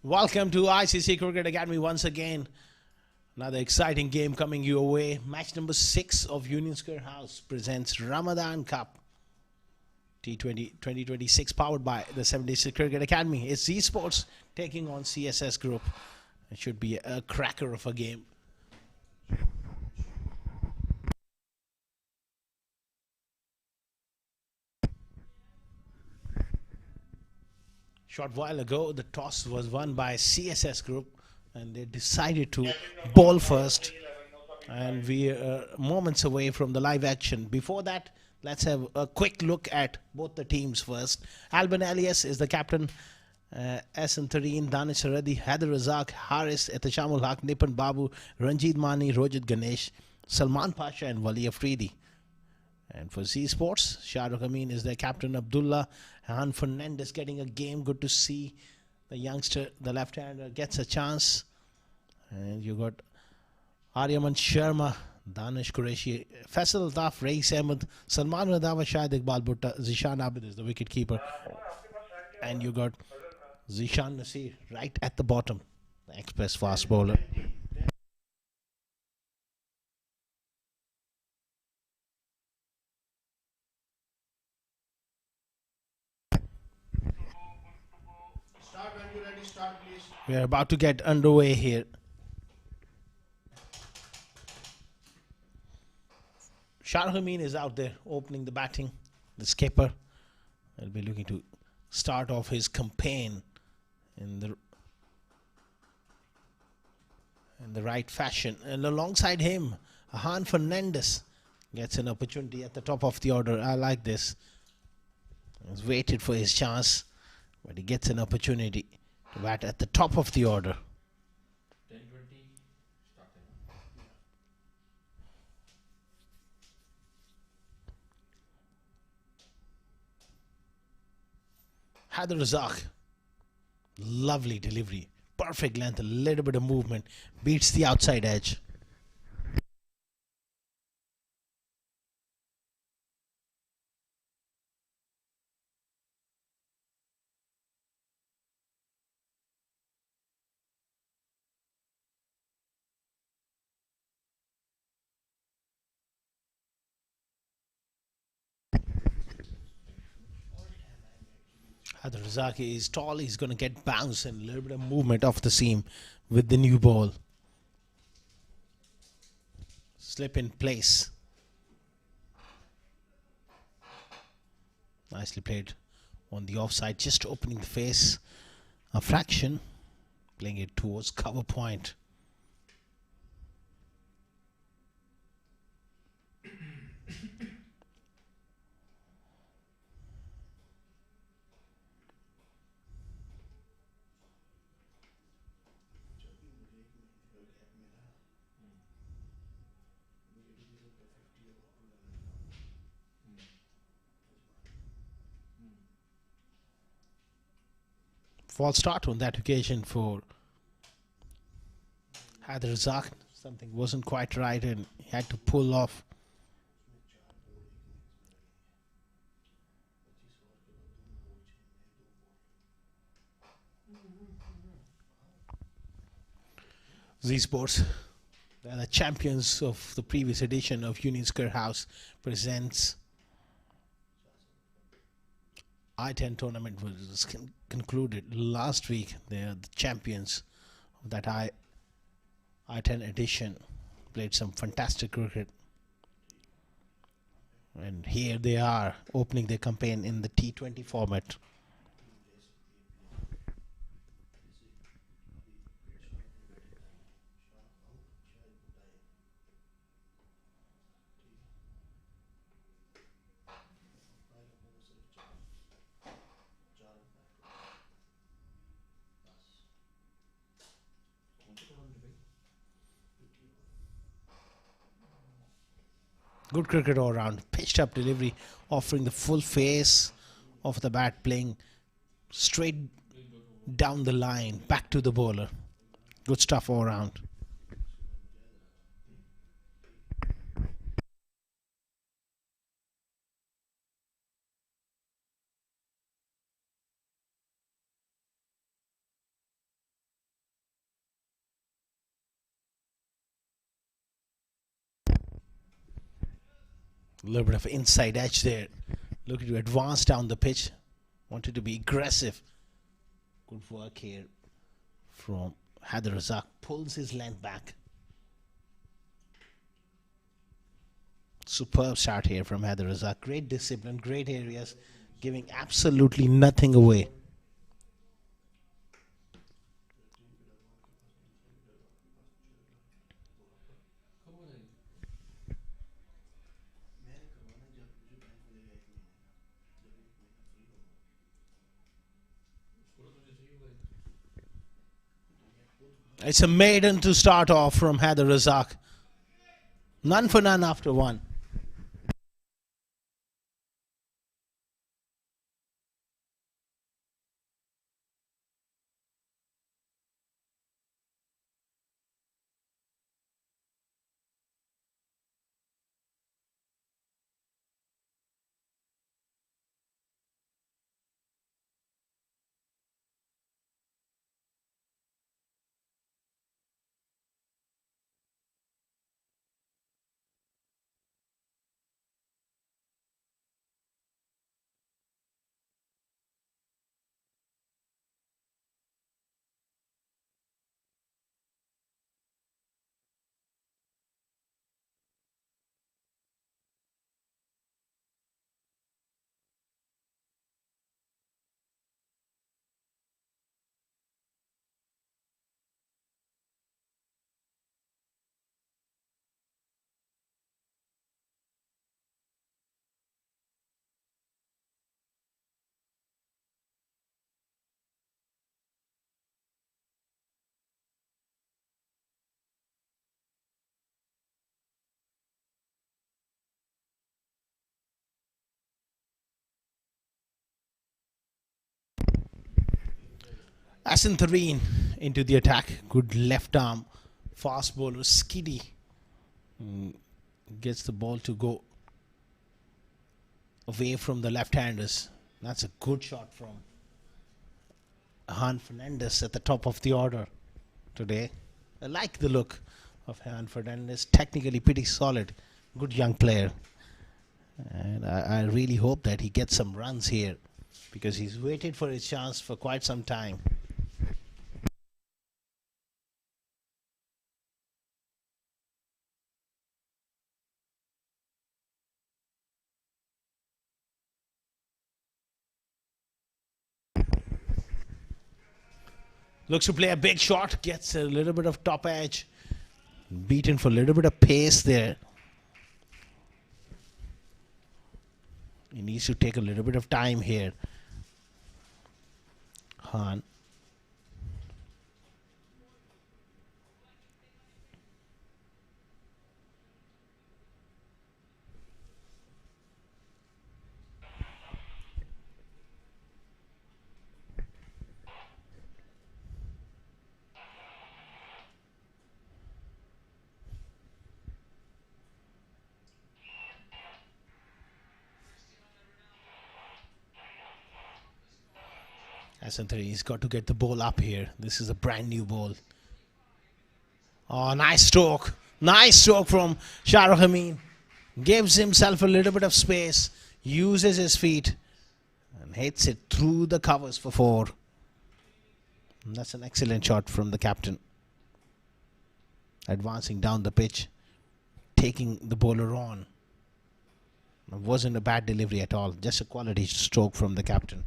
Welcome to ICCA Cricket Academy once again. Another exciting game coming your way. Match number 6 of Union Square House presents Ramadan Cup T20 2026 powered by the 76 Cricket Academy. It's esports taking on CSS Group. It should be a cracker of a game. Short while ago, the toss was won by CSS Group and they decided to bowl first. And we are moments away from the live action. Before that, let's have a quick look at both the teams first. Alban Elias is the captain. Ehsan Tareen, Danish Saradi, Haider Razak, Haris, Ehtishamul Haq, Nipan Babu, Ranjit Mani, Rojit Ganesh, Salman Pasha and Wali Afridi. And for Z Sports, Shahrukh Amin is their captain. Abdullah, Han Fernandez getting a game. Good to see the youngster, the left-hander, gets a chance. And you got Aryaman Sharma, Danish Qureshi, Faisal Altaf, Reis Ahmed, Salman Radawa, Shahid Iqbal Bhutta, Zishan Abid is the wicket keeper. And you got Zishan Nasir right at the bottom, the express fast bowler. We are about to get underway here. Shahrukh Amin is out there opening the batting. The skipper will be looking to start off his campaign in the right fashion. And alongside him, Han Fernandez gets an opportunity at the top of the order. I like this. He's waited for his chance, but he gets an opportunity to bat at the top of the order. Haider Razak, lovely delivery, perfect length, a little bit of movement, beats the outside edge. Haider Razak is tall, he's going to get bounce and a little bit of movement off the seam with the new ball. Slip in place. Nicely played on the offside, just opening the face a fraction, playing it towards cover point. False start on that occasion for Haider Razak. Something wasn't quite right and he had to pull off. Z Sports, they are the champions of the previous edition of Union Square House, presents I-10 tournament was concluded last week. They are the champions of that I-10 edition. Played some fantastic cricket. And here they are opening their campaign in the T20 format. Good cricket all round. Pitched up delivery, offering the full face of the bat, playing straight down the line, back to the bowler. Good stuff all round. A little bit of inside edge there. Looking to advance down the pitch. Wanted to be aggressive. Good work here from Haider Razak. Pulls his length back. Superb start here from Haider Razak. Great discipline, great areas, giving absolutely nothing away. It's a maiden to start off from Haider Razak. None for none after one. Asanthareen into the attack. Good left arm. Fast bowler Skiddy gets the ball to go away from the left-handers. That's a good shot from Han Fernandez at the top of the order today. I like the look of Han Fernandez. Technically pretty solid. Good young player. And I really hope that he gets some runs here because he's waited for his chance for quite some time. Looks to play a big shot, gets a little bit of top edge. Beaten for a little bit of pace there. He needs to take a little bit of time here. Han. Asantari, he's got to get the ball up here. This is a brand new ball. Oh, nice stroke. Nice stroke from Shahrukh Amin. Gives himself a little bit of space. Uses his feet. And hits it through the covers for 4. And that's an excellent shot from the captain. Advancing down the pitch. Taking the bowler on. It wasn't a bad delivery at all. Just a quality stroke from the captain.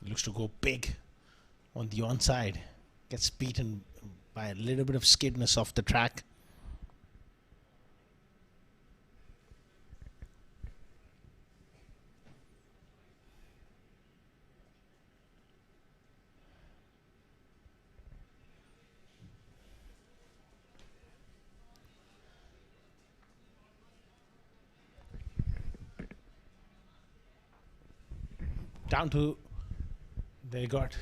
Looks to go big on the onside. Gets beaten by a little bit of skidness off the track. Down to, they got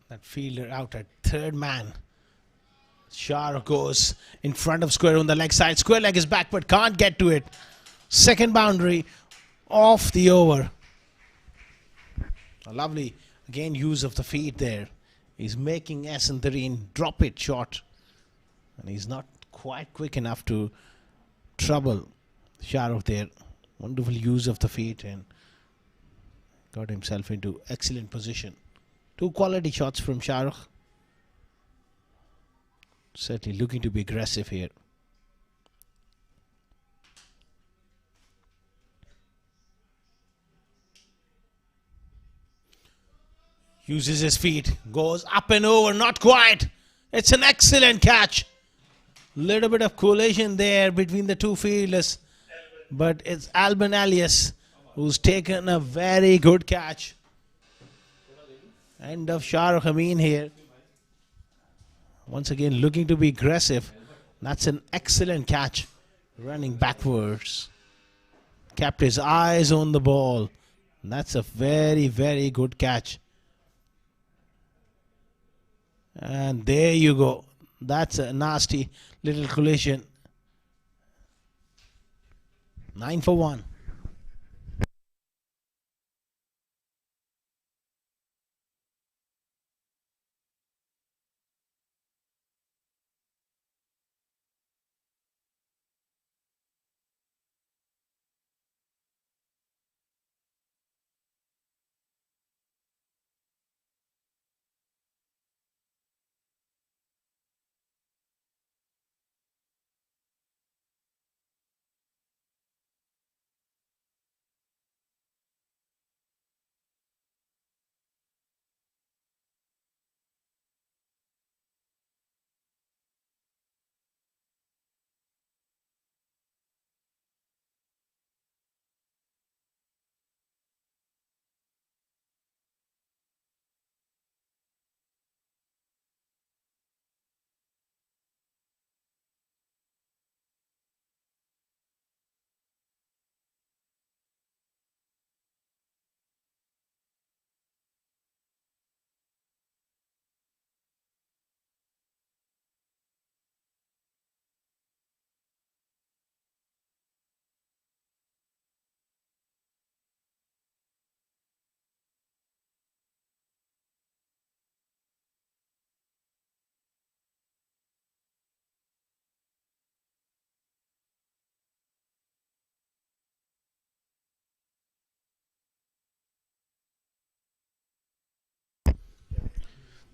that fielder out at third man. Shah goes in front of square on the leg side. Square leg is back but can't get to it. Second boundary off the over. A lovely again use of the feet there. He's making Asantarine drop it short. And he's not quite quick enough to trouble Shah there. Wonderful use of the feet and got himself into excellent position. Two quality shots from Shah. Certainly looking to be aggressive here. Uses his feet, goes up and over, not quite. It's an excellent catch. Little bit of collision there between the two fielders, but it's Alban Alias who's taken a very good catch. End of Shah Amin here. Once again looking to be aggressive. That's an excellent catch. Running backwards. Kept his eyes on the ball. That's a very, very good catch. And there you go. That's a nasty little collision. 9 for 1.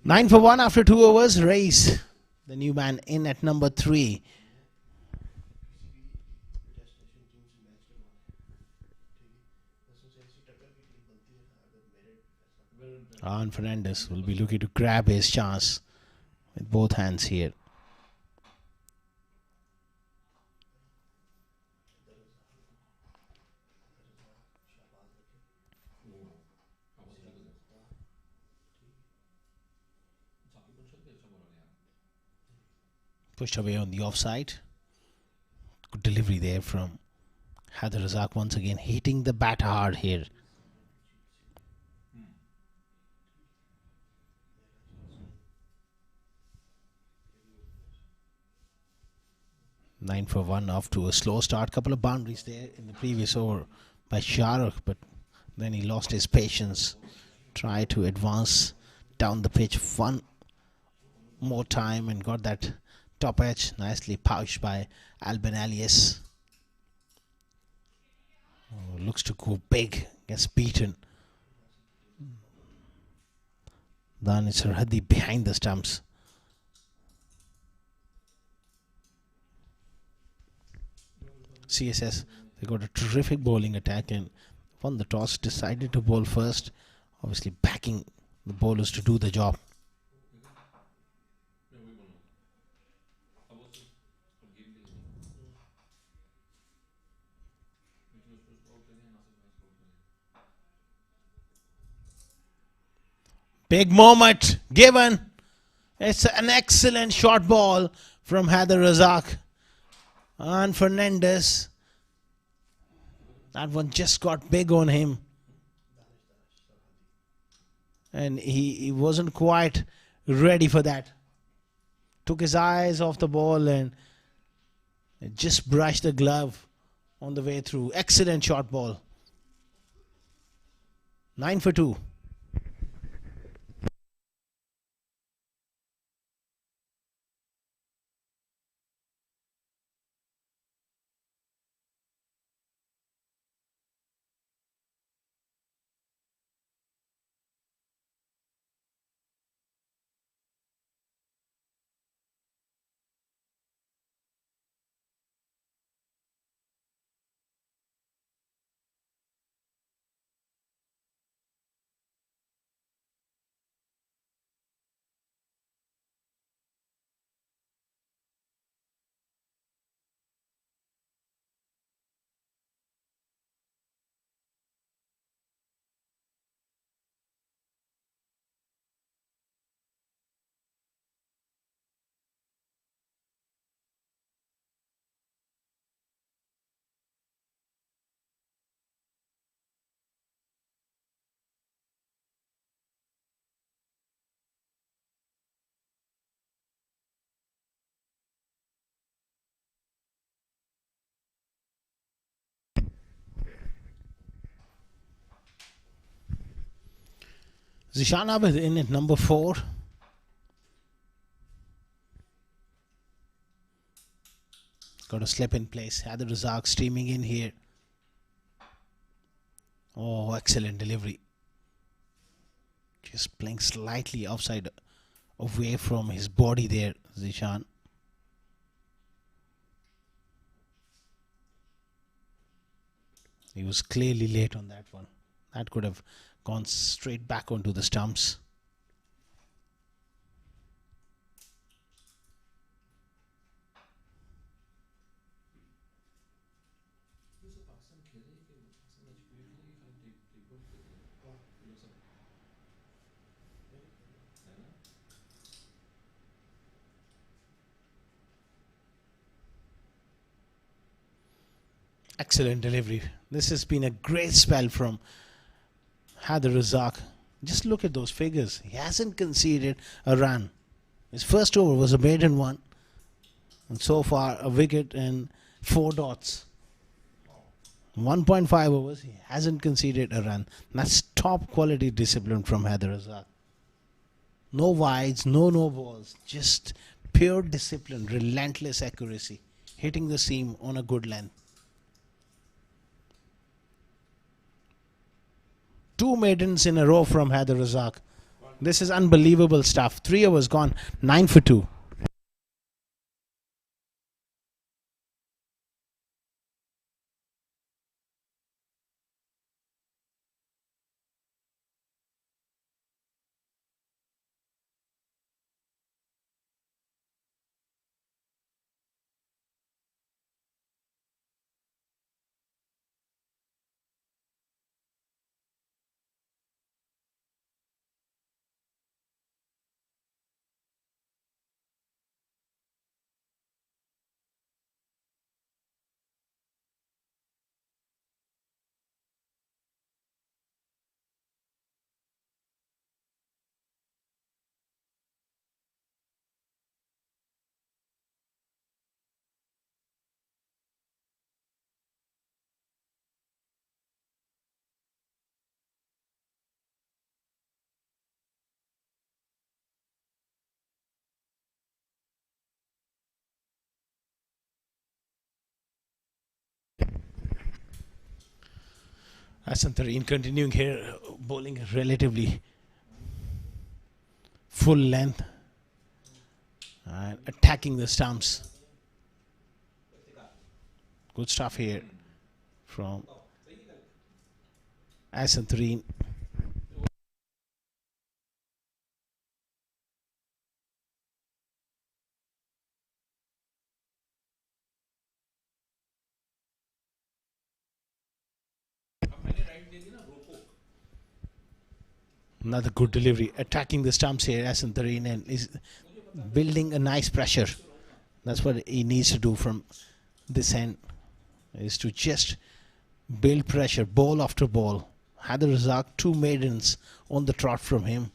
Nine for 1 after 2 overs. Race the new man in at number 3. Arn Fernandez will be looking to grab his chance with both hands here. Pushed away on the offside. Good delivery there from Haider Razak once again hitting the bat hard here. Nine for 1 off to a slow start. Couple of boundaries there in the previous over by Shahrukh, but then he lost his patience. Tried to advance down the pitch one more time and got that top edge nicely pouched by Alban Alias. Oh, looks to go big. Gets beaten. Then it's Sarhadi behind the stumps. CSS, they got a terrific bowling attack and won the toss, decided to bowl first, obviously backing the bowlers to do the job. Big moment given. It's an excellent short ball from Haider Razak. And Fernandez, that one just got big on him. And he wasn't quite ready for that. Took his eyes off the ball and just brushed the glove on the way through. Excellent short ball. 9 for 2. Zishan Abid in at number 4. Got a slip in place. Adil Razak streaming in here. Oh, excellent delivery. Just playing slightly outside, away from his body there, Zishan. He was clearly late on that one. That could have gone straight back onto the stumps. Excellent delivery. This has been a great spell from Adil Razak. Just look at those figures. He hasn't conceded a run. His first over was a maiden one. And so far, a wicket and 4 dots. 1.5 overs. He hasn't conceded a run. That's top quality discipline from Adil Razak. No wides, no balls. Just pure discipline, relentless accuracy. Hitting the seam on a good length. 2 maidens in a row from Adil Razak. This is unbelievable stuff. 3 overs gone. 9 for 2. Asantareen continuing here, bowling relatively full length and attacking the stumps. Good stuff here from Asantareen. Another good delivery, attacking the stumps here, Asantareen, and is building a nice pressure. That's what he needs to do from this end, is to just build pressure, ball after ball. Adil Razak, 2 maidens on the trot from him.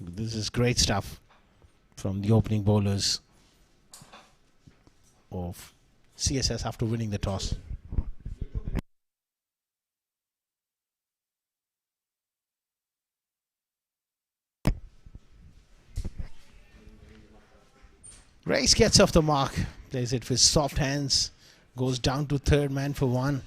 This is great stuff. from the opening bowlers of CSS after winning the toss. Race gets off the mark, plays it with soft hands, goes down to third man for 1.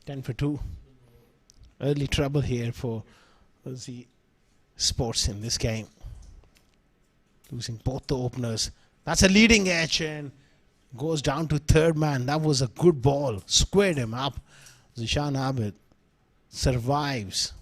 Ten for 2. Early trouble here for the Sports in this game. Losing both the openers. That's a leading edge and goes down to third man. That was a good ball. Squared him up. Zishan Abid survives.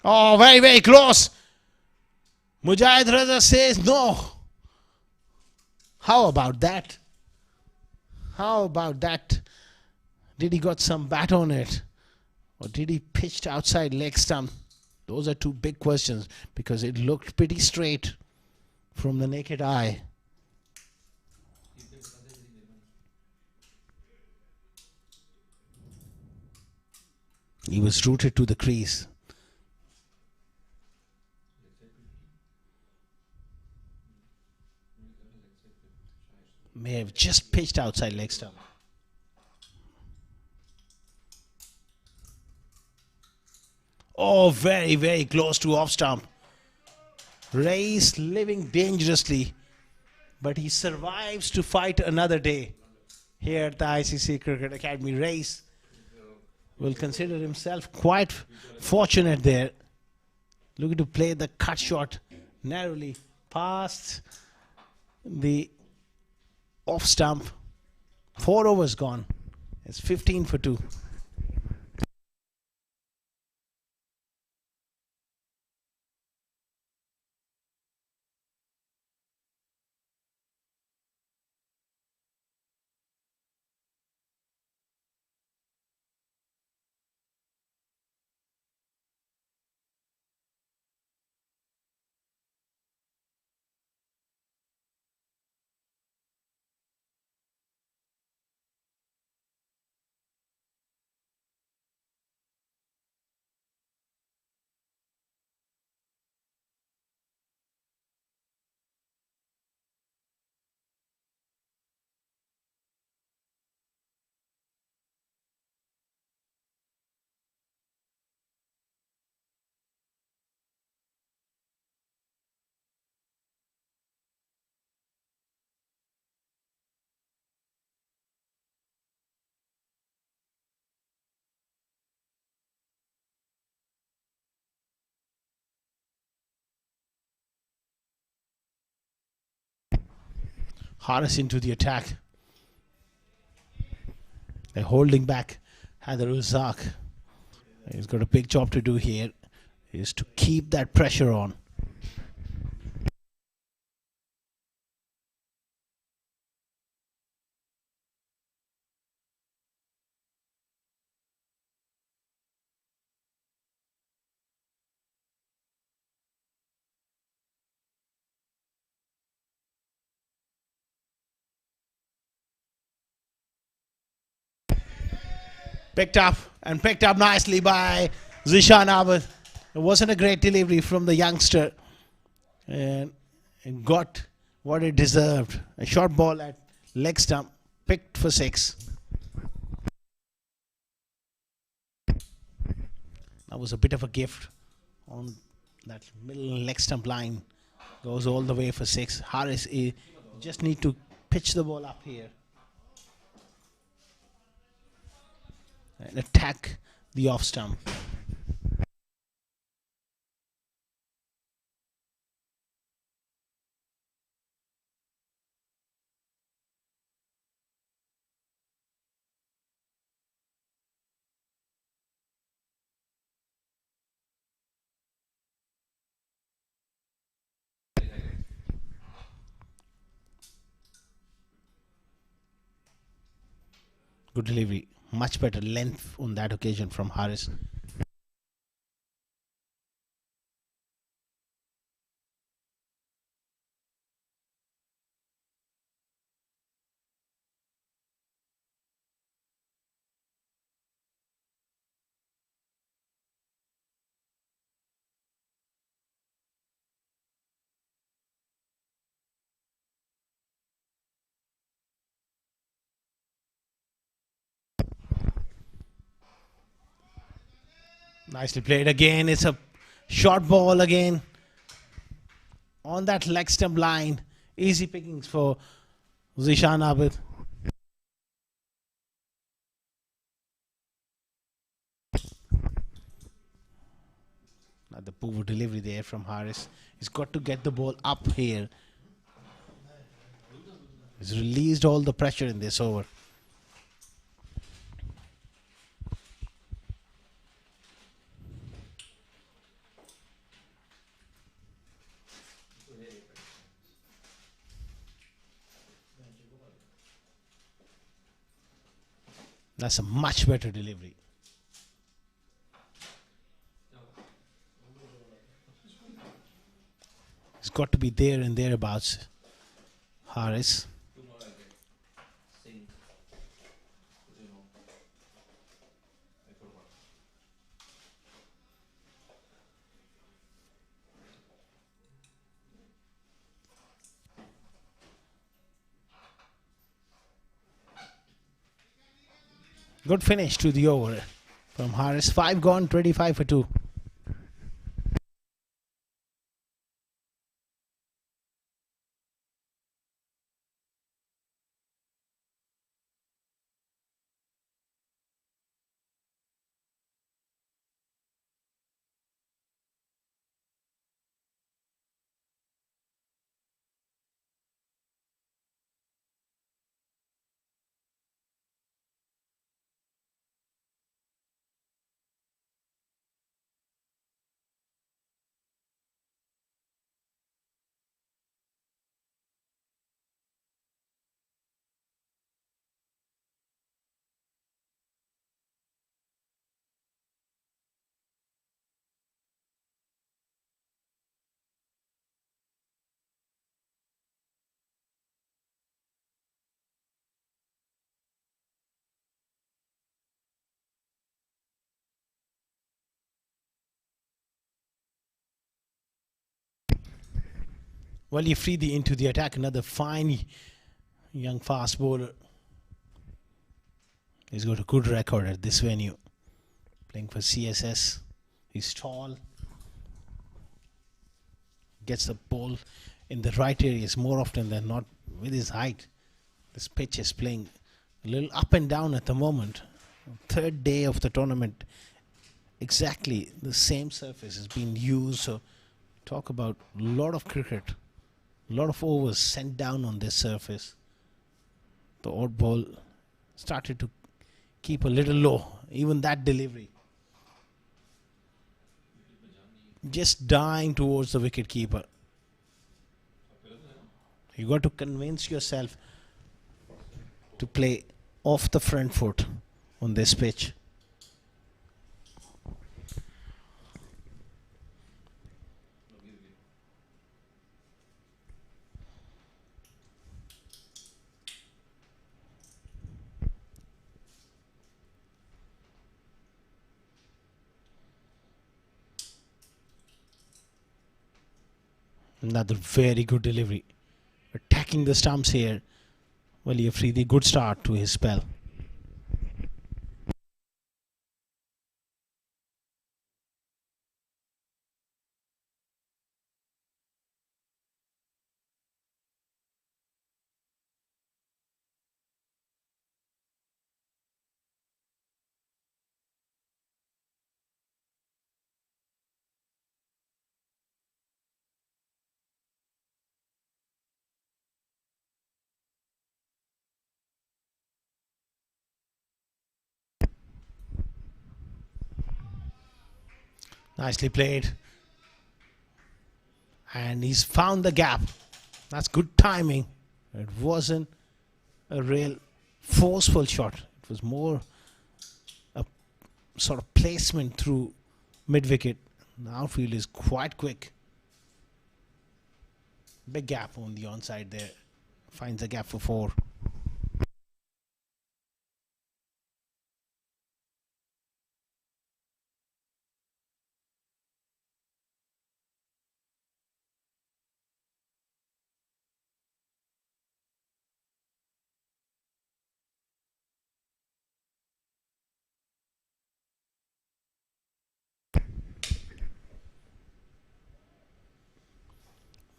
Oh, very, very close. Mujahid Raza says no. How about that? How about that? Did he got some bat on it? Or did he pitched outside leg stump? Those are two big questions because it looked pretty straight from the naked eye. He was rooted to the crease. May have just pitched outside leg stump. Oh, very, very close to off stump. Race living dangerously, but he survives to fight another day here at the ICC Cricket Academy. Race will consider himself quite fortunate there. Looking to play the cut shot narrowly past the off stump. 4 overs gone. It's 15 for 2. Harris into the attack. They're holding back Haider Razak. He's got a big job to do here, is to keep that pressure on. Picked up nicely by Zishan Abid. It wasn't a great delivery from the youngster, and it got what it deserved. A short ball at leg stump, picked for 6. That was a bit of a gift on that middle leg stump line. Goes all the way for 6. Harris just need to pitch the ball up here. and attack the off stump. Good delivery. Much better length on that occasion from Harris. Nicely played again. It's a short ball again. On that leg stump line. Easy pickings for Zishan Abid. The poor delivery there from Harris. He's got to get the ball up here. He's released all the pressure in this over. That's a much better delivery. It's got to be there and thereabouts. Harris. Good finish to the over from Harris. 5 gone, 25 for 2. Well, you free the into the attack. Another fine young fast bowler. He's got a good record at this venue. Playing for CSS. He's tall. Gets the ball in the right areas more often than not with his height. This pitch is playing a little up and down at the moment. Third day of the tournament. Exactly the same surface is being used. So talk about a lot of cricket. A lot of overs sent down on this surface. The odd ball started to keep a little low. Even that delivery. Just dying towards the wicket keeper. You got to convince yourself to play off the front foot on this pitch. Another very good delivery. Attacking the stumps here. Well, Afridi, good start to his spell. Nicely played. And he's found the gap. That's good timing. It wasn't a real forceful shot. It was more a sort of placement through mid-wicket. The outfield is quite quick. Big gap on the onside there. Finds a gap for 4.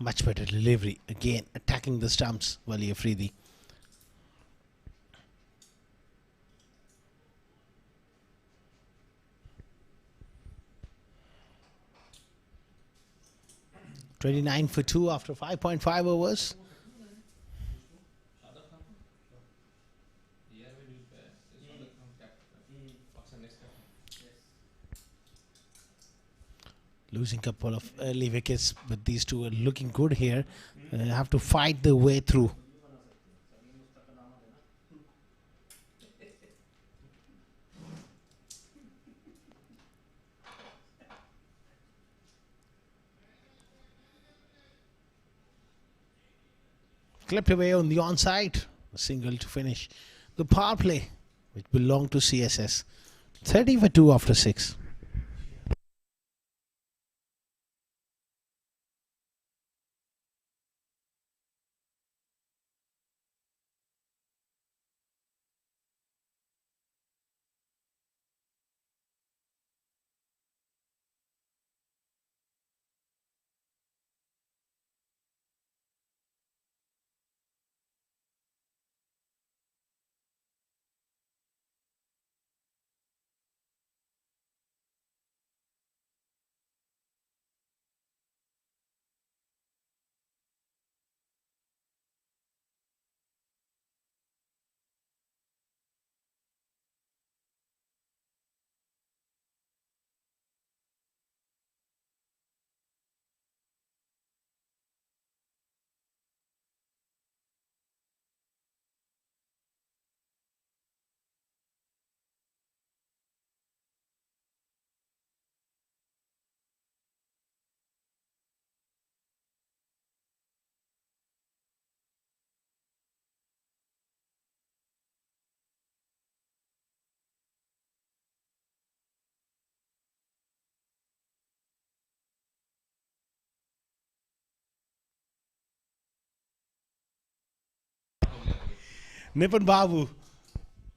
Much better delivery. Again, attacking the stumps, Wali Afridi. (29 for 2) after 5.5 overs. Losing a couple of early wickets, but these two are looking good here. Have to fight their way through. Clipped away on the onside. A single to finish the power play, which belonged to CSS. 30 for 2 after 6. Nipun Babu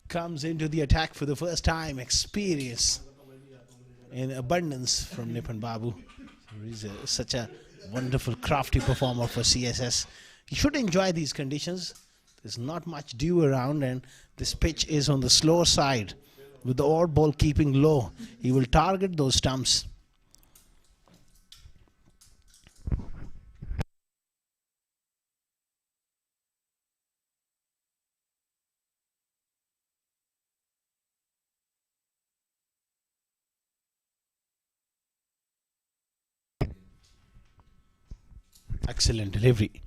comes into the attack for the first time. Experience in abundance from Nipun Babu. He's such a wonderful, crafty performer for CSS. He should enjoy these conditions. There's not much dew around, and this pitch is on the slower side. With the odd ball keeping low, he will target those stumps. Excellent delivery.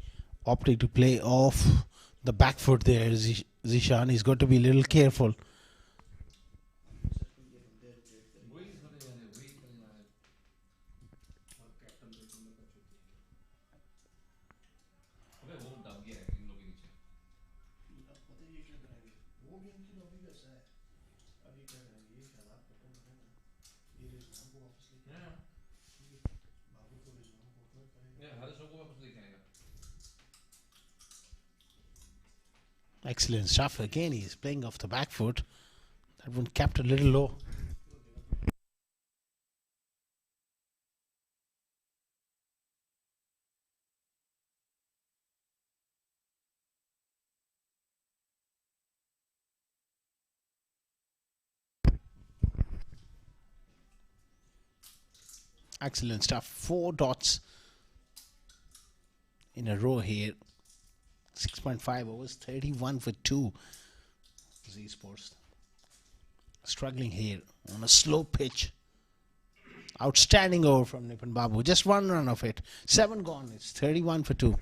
Opting to play off the back foot there, Zishan. He's got to be a little careful. Excellent stuff. Again, he's playing off the back foot. That one kept a little low. Excellent stuff. 4 dots in a row here. 6.5 overs, 31 for 2. Z Sports struggling here on a slow pitch. Outstanding over from Nipun Babu. Just one run of it. 7 gone. It's 31 for 2.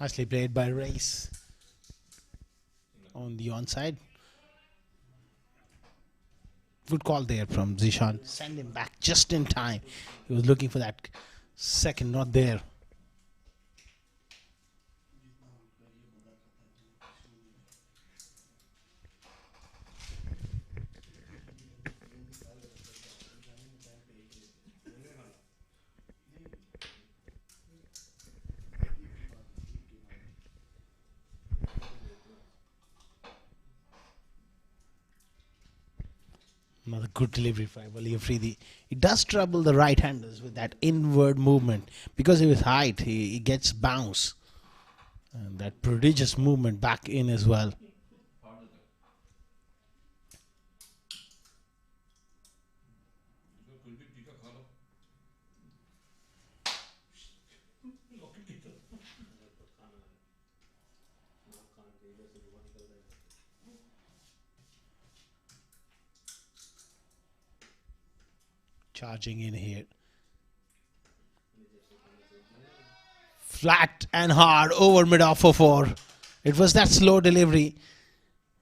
Nicely played by Race on the onside. Good call there from Zishan. Send him back just in time. He was looking for that second, not there. Another good delivery by Wali Afridi. He does trouble the right-handers with that inward movement. Because of his height, he gets bounce. And that prodigious movement back in as well. Charging in here. Flat and hard over mid-off for 4. It was that slow delivery.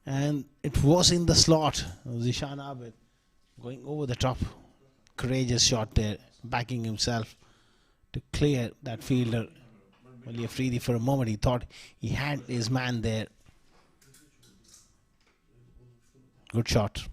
And it was in the slot. Zishan Abid going over the top. Courageous shot there. Backing himself to clear that fielder. Wali Afridi for a moment he thought he had his man there. Good shot.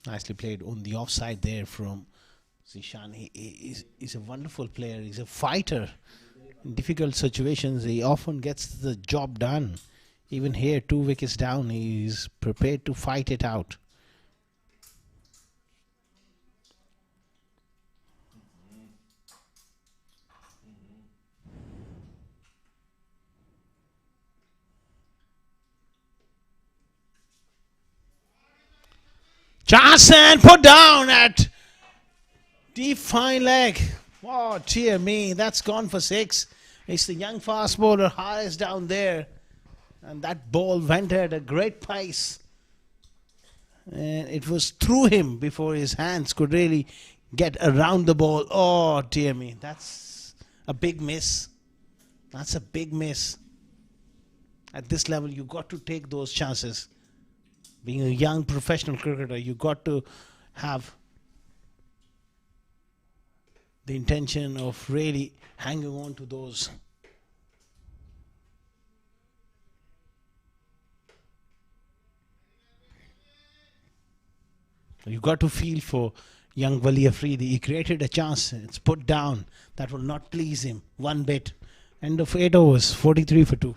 Nicely played on the offside there from Zishan. He's a wonderful player. He's a fighter. In difficult situations, he often gets the job done. Even here, 2 wickets down, he's prepared to fight it out. Johnson put down at deep fine leg. Oh, dear me, that's gone for 6. It's the young fast bowler highest down there. And that ball went at a great pace. And it was through him before his hands could really get around the ball. Oh, dear me, that's a big miss. That's a big miss. At this level, you got to take those chances. Being a young professional cricketer, you got to have the intention of really hanging on to those. You got to feel for young Wali Afridi. He created a chance. It's put down. That will not please him one bit. End of 8 overs, 43 for 2.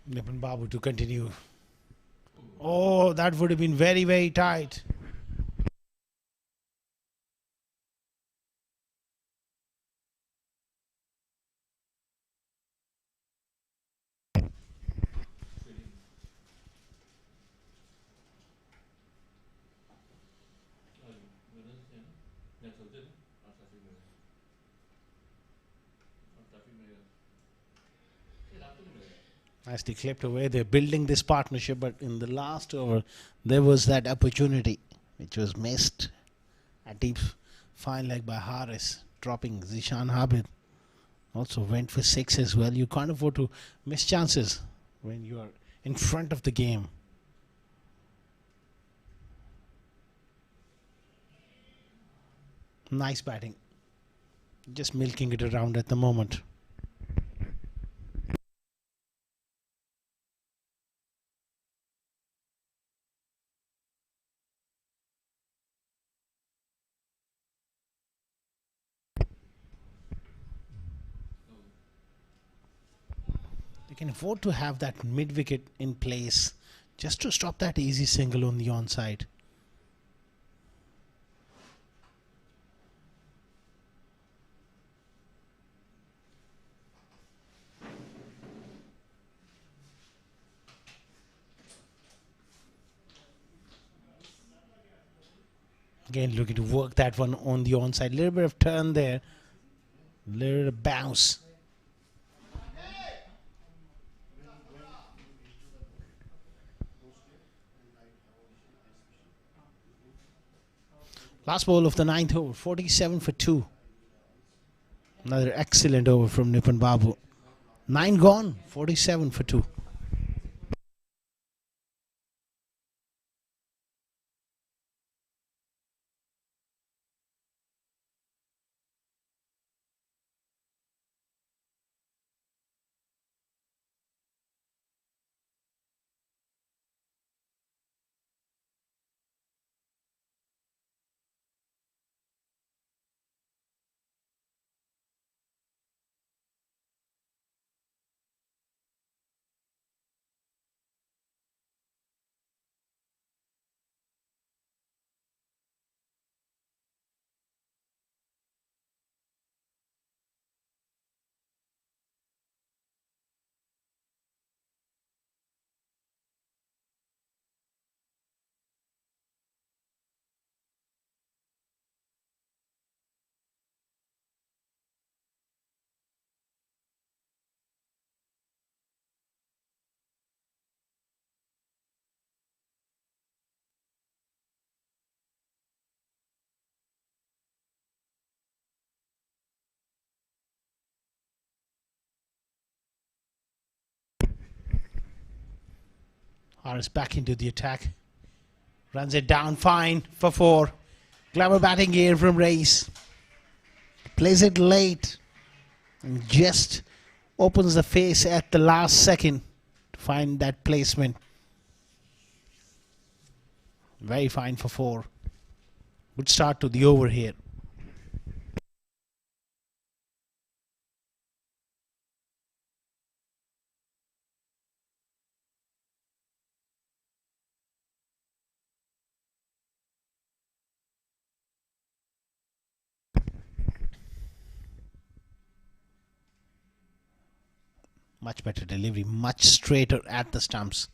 Nipun Babu to continue. Oh, that would have been very, very tight. Nicely clipped away. They're building this partnership, but in the last over, there was that opportunity which was missed. A deep fine leg by Harris, dropping Zishan Abid. Also went for six as well. You can't afford to miss chances when you are in front of the game. Nice batting. Just milking it around at the moment. They can afford to have that mid wicket in place just to stop that easy single on the onside. Again, looking to work that one on the onside. Little bit of turn there. Little bit of bounce. Last ball of the ninth over. 47 for 2. Another excellent over from Nipun Babu. 9 gone. 47 for 2. Harris back into the attack. Runs it down fine for 4. Clever batting here from Race. Plays it late. And just opens the face at the last second to find that placement. Very fine for 4. Good start to the over here. Much better delivery, much straighter at the stumps.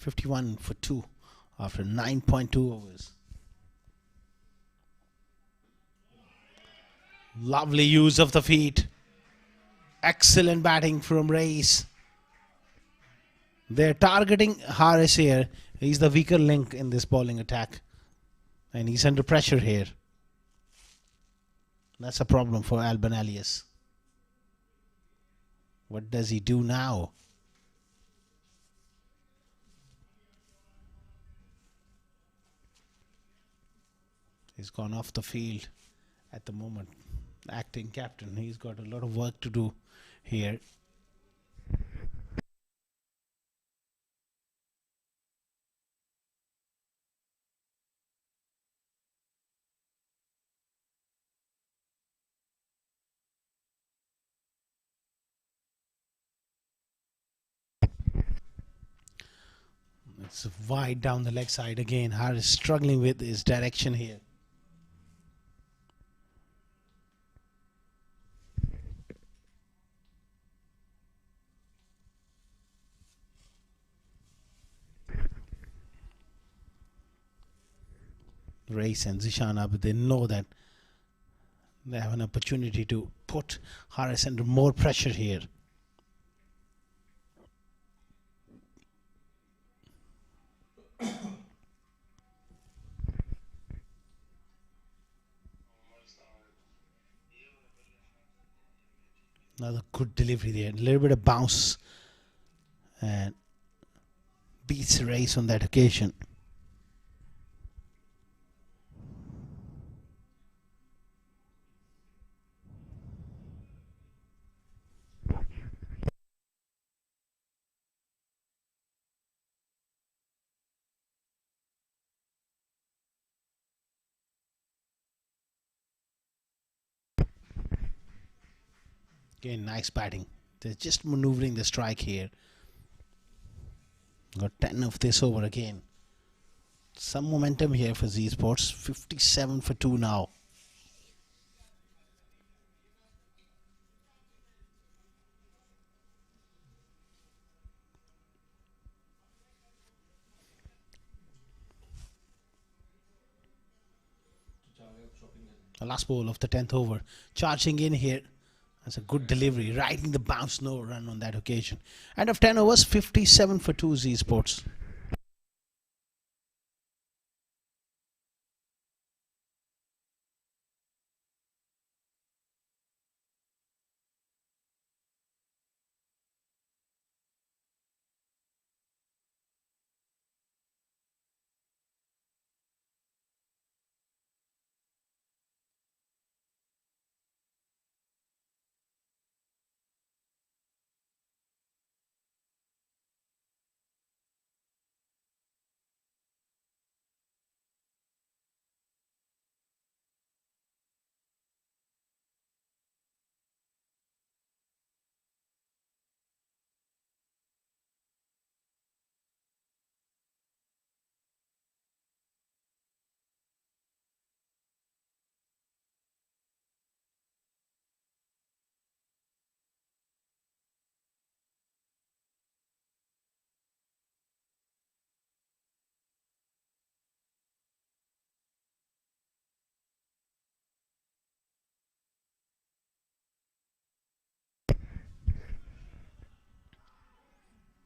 .51 for 2 after 9.2 overs. Lovely use of the feet. Excellent batting from Race. They're targeting Harris here. He's the weaker link in this bowling attack. And he's under pressure here. That's a problem for Alban Alias. What does he do now? He's gone off the field at the moment. Acting captain. He's got a lot of work to do here. It's wide down the leg side again. Harris struggling with his direction here. Race and Zishan Abid, they know that they have an opportunity to put Harris under more pressure here. Another good delivery there. A little bit of bounce and beats the race on that occasion. Again, nice batting. They're just maneuvering the strike here. Got 10 of this over again. Some momentum here for Z Sports. 57 for 2 now. The last ball of the 10th over. Charging in here. That's a good delivery. Riding the bounce, no run on that occasion. End of 10 overs, 57 for 2 Z Sports.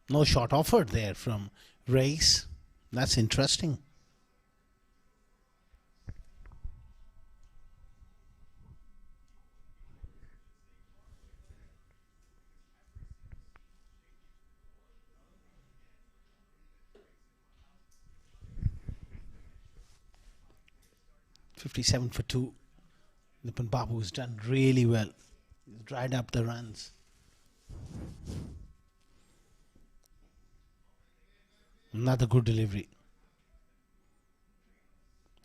No shot offered there from Race. That's interesting. $57 for 2. Nipun Babu has done really well. He's dried up the runs. Another good delivery.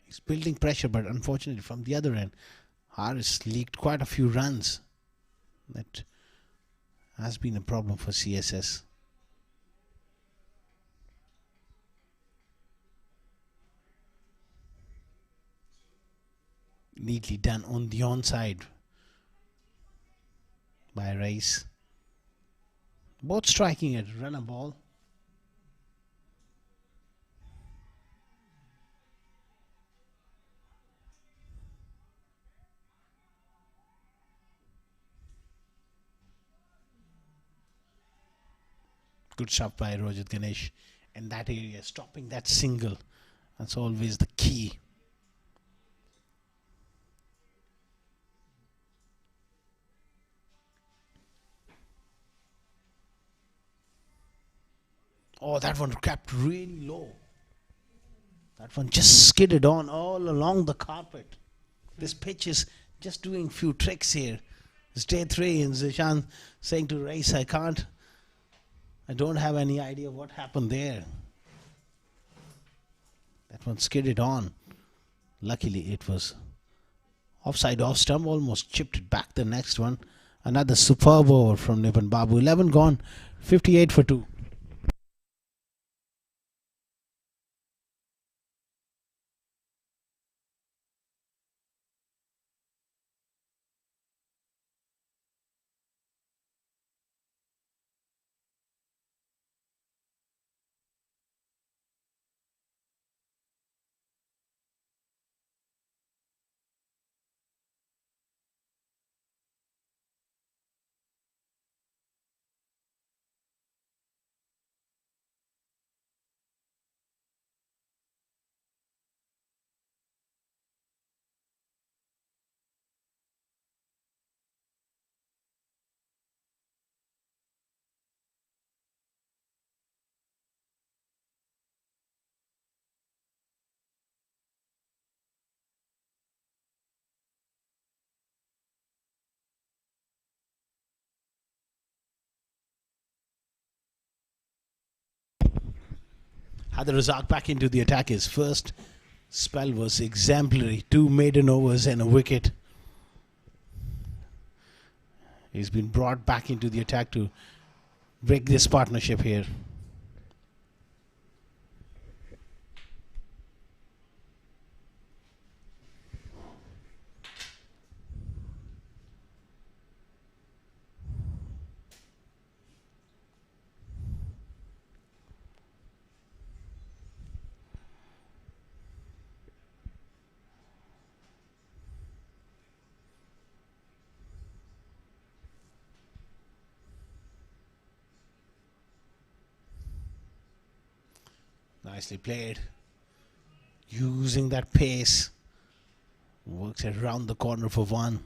He's building pressure, but unfortunately from the other end, Harris leaked quite a few runs. That has been a problem for CSS. Neatly done on the onside by Race. Both striking at runner ball. Good shot by Rojit Ganesh in that area, stopping that single. That's always the key. Oh, that one capped really low. That one just skidded on all along the carpet. This pitch is just doing few tricks here. It's day 3 and Zishan saying to Race, I don't have any idea what happened there. That one skidded on. Luckily it was offside off stump, almost chipped it back. The next one, another superb over from Nipan Babu. 11 gone, 58 for 2. Hadar Razak back into the attack. His first spell was exemplary. 2 maiden overs and a wicket. He's been brought back into the attack to break this partnership here. Nicely played. Using that pace. Works it round the corner for 1.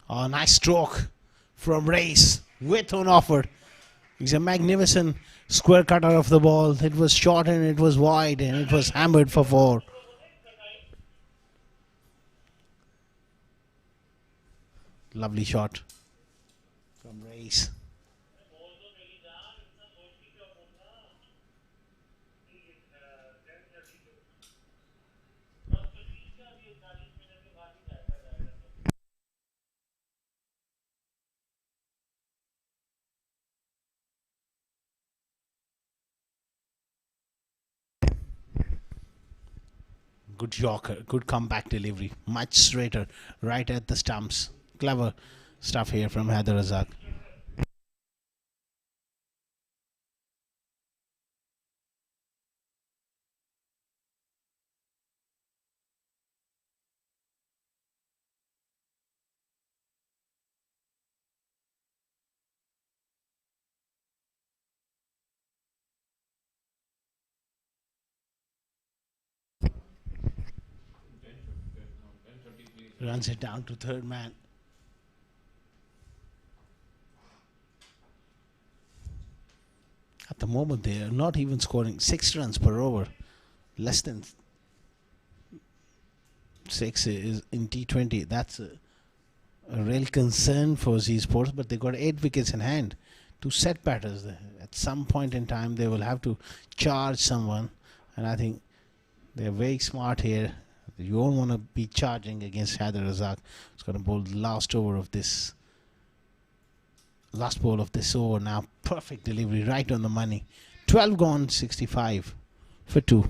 Oh, nice stroke from Race. Width on offer. He's a magnificent square cutter of the ball. It was short and it was wide and it was hammered for 4. Lovely shot from Race. Good yorker, good comeback delivery. Much straighter, right at the stumps. Clever stuff here from Hadar Razak. Runs it down to third man. At the moment, they are not even scoring 6 runs per over. Less than 6 is in T20. That's a real concern for Z Sports, but they got 8 wickets in hand. 2 set batters. At some point in time, they will have to charge someone, and I think they're very smart here. You don't want to be charging against Hadar Razak. It's going to bowl the last ball of this over now. Perfect delivery, right on the money. 12 gone, 65 for 2.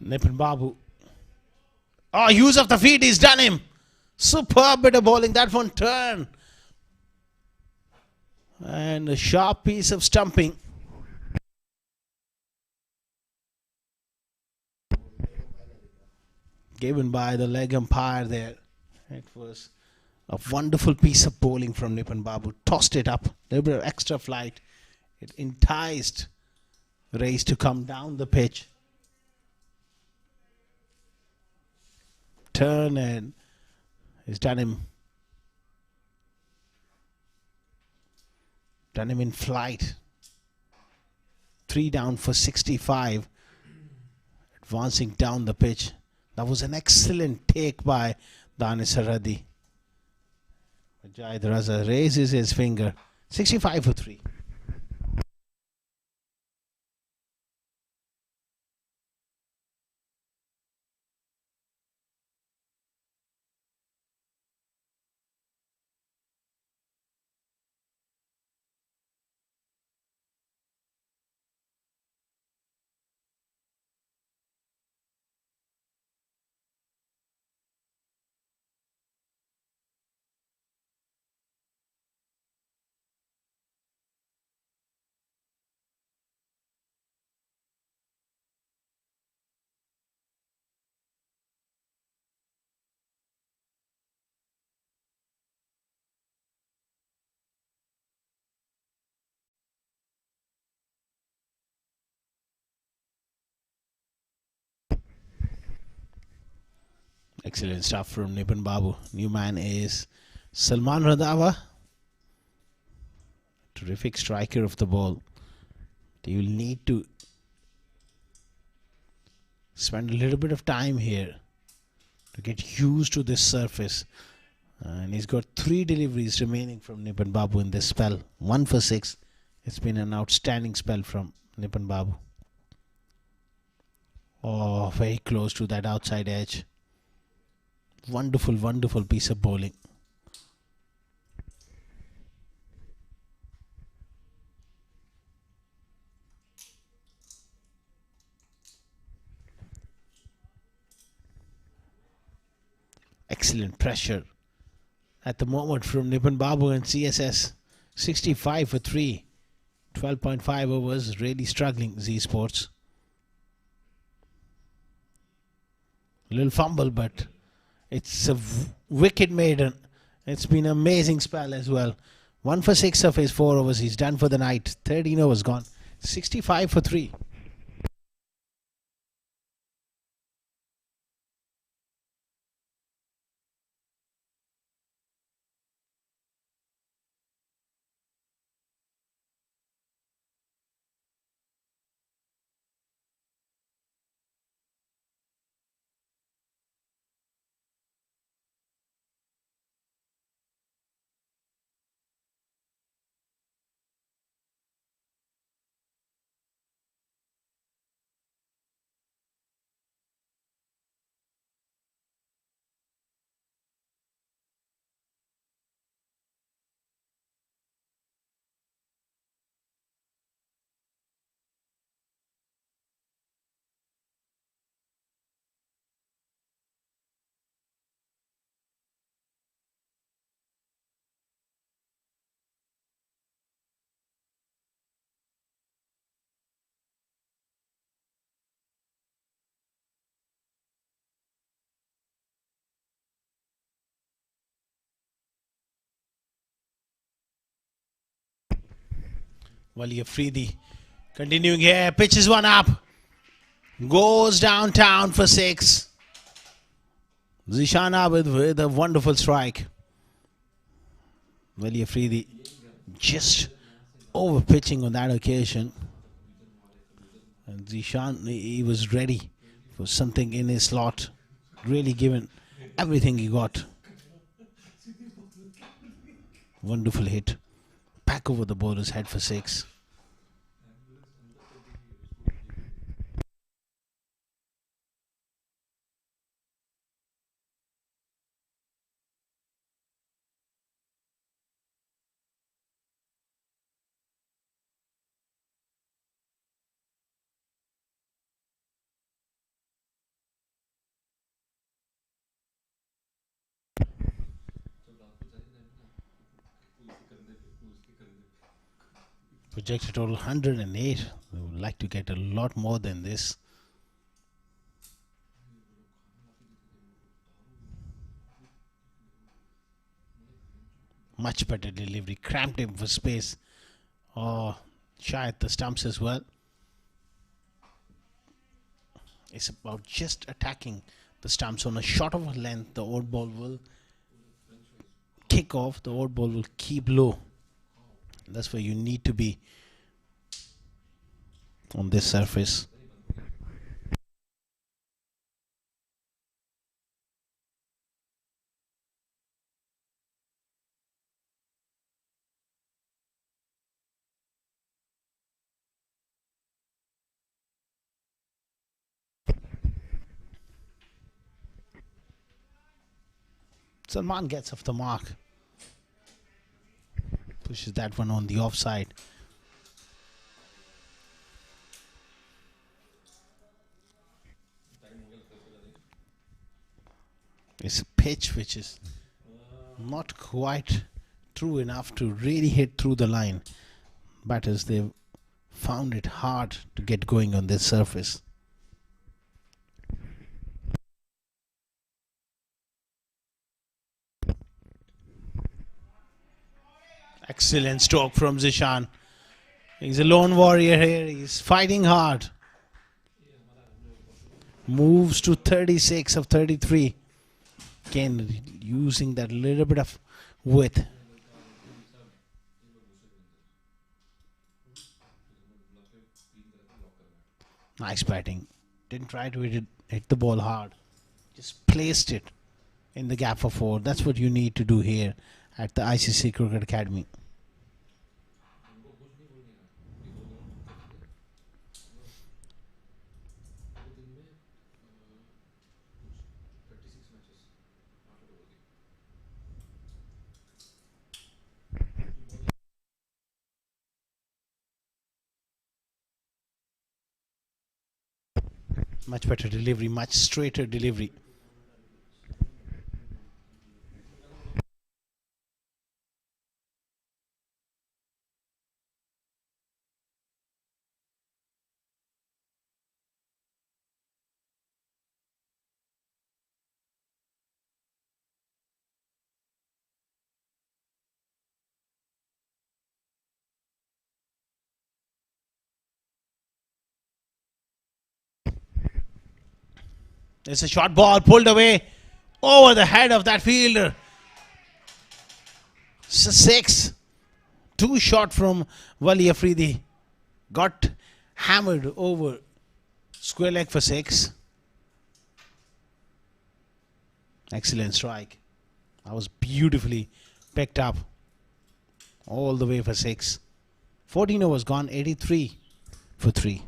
Nipin Babu. Oh, use of the feet, he's done him. Superb bit of bowling, that one turn. And a sharp piece of stumping. Given by the leg umpire there. It was a wonderful piece of bowling from Nipin Babu. Tossed it up, a little bit of extra flight. It enticed Race to come down the pitch. Turn and he's done him in flight. 3 down for 65. Advancing down the pitch. That was an excellent take by Danis Saradi. Jai Raza raises his finger. 65 for 3. Excellent stuff from Nipin Babu. New man is Salman Randhawa. Terrific striker of the ball. You will need to spend a little bit of time here to get used to this surface. And he's got 3 deliveries remaining from Nipin Babu in this spell. 1 for 6. It's been an outstanding spell from Nipin Babu. Oh, very close to that outside edge. Wonderful, wonderful piece of bowling. Excellent pressure at the moment from Nipin Babu and CSS. 65 for 3. 12.5 overs. Really struggling, Z Sports. A little fumble, but it's a wicket maiden. It's been an amazing spell as well. 1 for 6 of his 4 overs. He's done for the night. 13 overs gone. 65 for 3. Wali Afridi continuing here. Pitches one up. Goes downtown for 6. Zishan Abid with a wonderful strike. Wali Afridi just over pitching on that occasion. And Zishan, he was ready for something in his slot. Really given everything he got. Wonderful hit. Back over the bowler's head for 6. Projected total 108. We would like to get a lot more than this. Much better delivery. Cramped him for space. Or shy at the stumps as well. It's about just attacking the stumps on a short of a length. The odd ball will kick off. The odd ball will keep low. That's where you need to be on this surface. Salman gets off the mark. Pushes that one on the offside. It's a pitch which is not quite true enough to really hit through the line. Batters, they've found it hard to get going on this surface. Excellent stroke from Zishan. He's a lone warrior here. He's fighting hard. Moves to 36 of 33. Again, using that little bit of width. Nice batting. Didn't try to hit the ball hard. Just placed it in the gap for 4. That's what you need to do here at the ICCA Cricket Academy. Much better delivery, much straighter delivery. It's a short ball pulled away over the head of that fielder. 6. Too short from Wali Afridi. Got hammered over square leg for 6. Excellent strike. That was beautifully picked up all the way for 6. 14 overs gone, 83 for 3.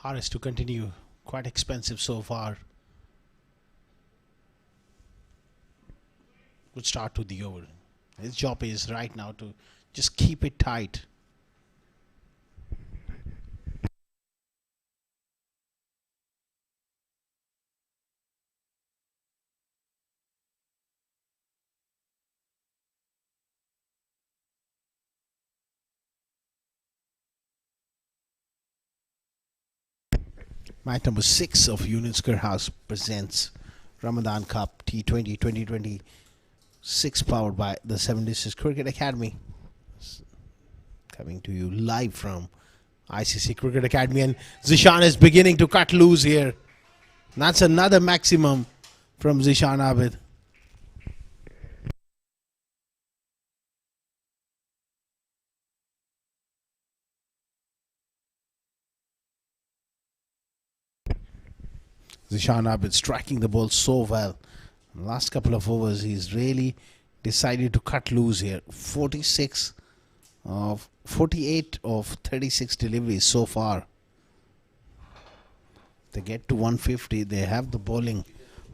Harris to continue. Quite expensive so far. Good start to the over. His job is right now to just keep it tight. Match number 6 of Unisker House presents Ramadan Cup T20 2026 powered by the 7 Districts Cricket Academy. Coming to you live from ICC Cricket Academy, and Zishan is beginning to cut loose here. That's another maximum from Zishan Abid. Zishan Abid striking the ball so well. Last couple of overs, he's really decided to cut loose here. 48 of 36 deliveries so far. They get to 150. They have the bowling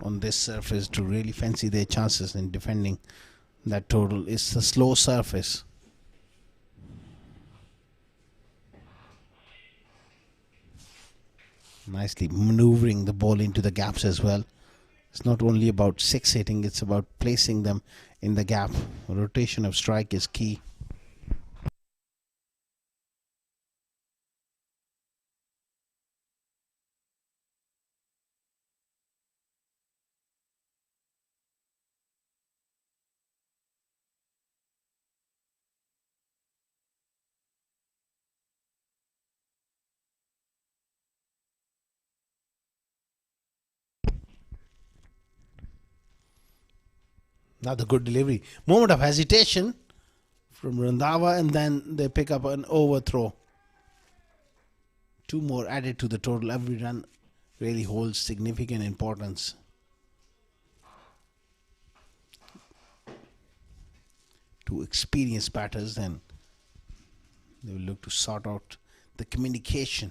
on this surface to really fancy their chances in defending that total. It's a slow surface. Nicely maneuvering the ball into the gaps as well. It's not only about six hitting, it's about placing them in the gap. Rotation of strike is key. Another good delivery. Moment of hesitation from Randhawa, and then they pick up an overthrow. Two more added to the total. Every run really holds significant importance. Two experienced batters, then they will look to sort out the communication.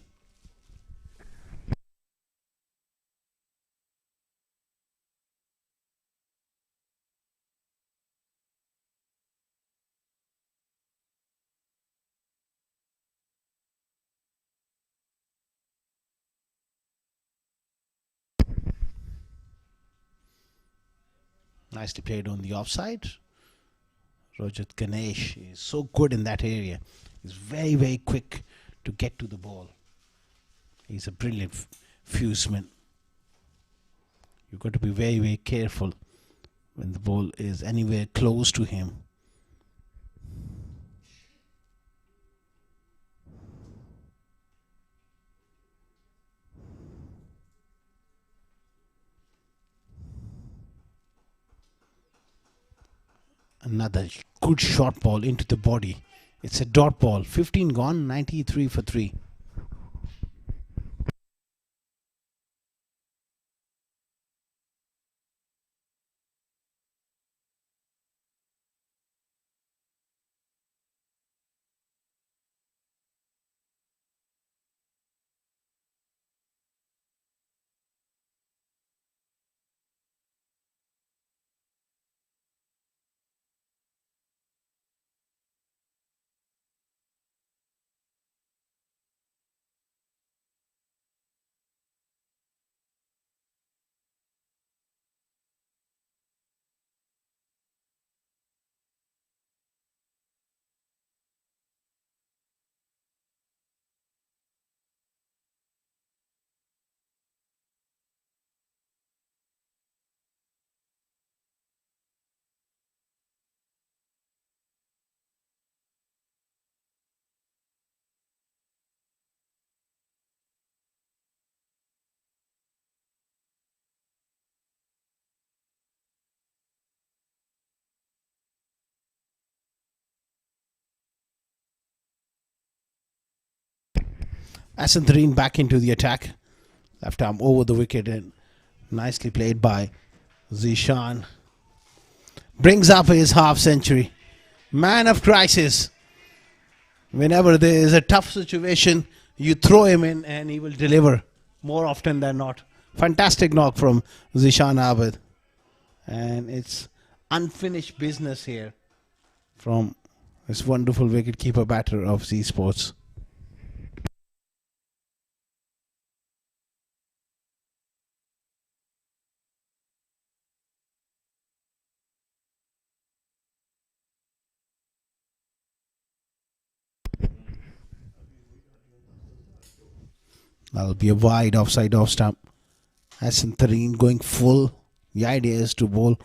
Nicely played on the offside. Rajat Ganesh is so good in that area. He's very, very quick to get to the ball. He's a brilliant fuseman. You've got to be very, very careful when the ball is anywhere close to him. Another good short ball into the body. It's a dot ball. 15 gone, 93 for 3. Asanthareen back into the attack. Left arm over the wicket and nicely played by Zishan. Brings up his half century. Man of crisis. Whenever there is a tough situation, you throw him in and he will deliver more often than not. Fantastic knock from Zishan Abid. And it's unfinished business here from this wonderful wicketkeeper batter of Z Sports. That'll be a wide offside off stump. Asanthareen going full. The idea is to bowl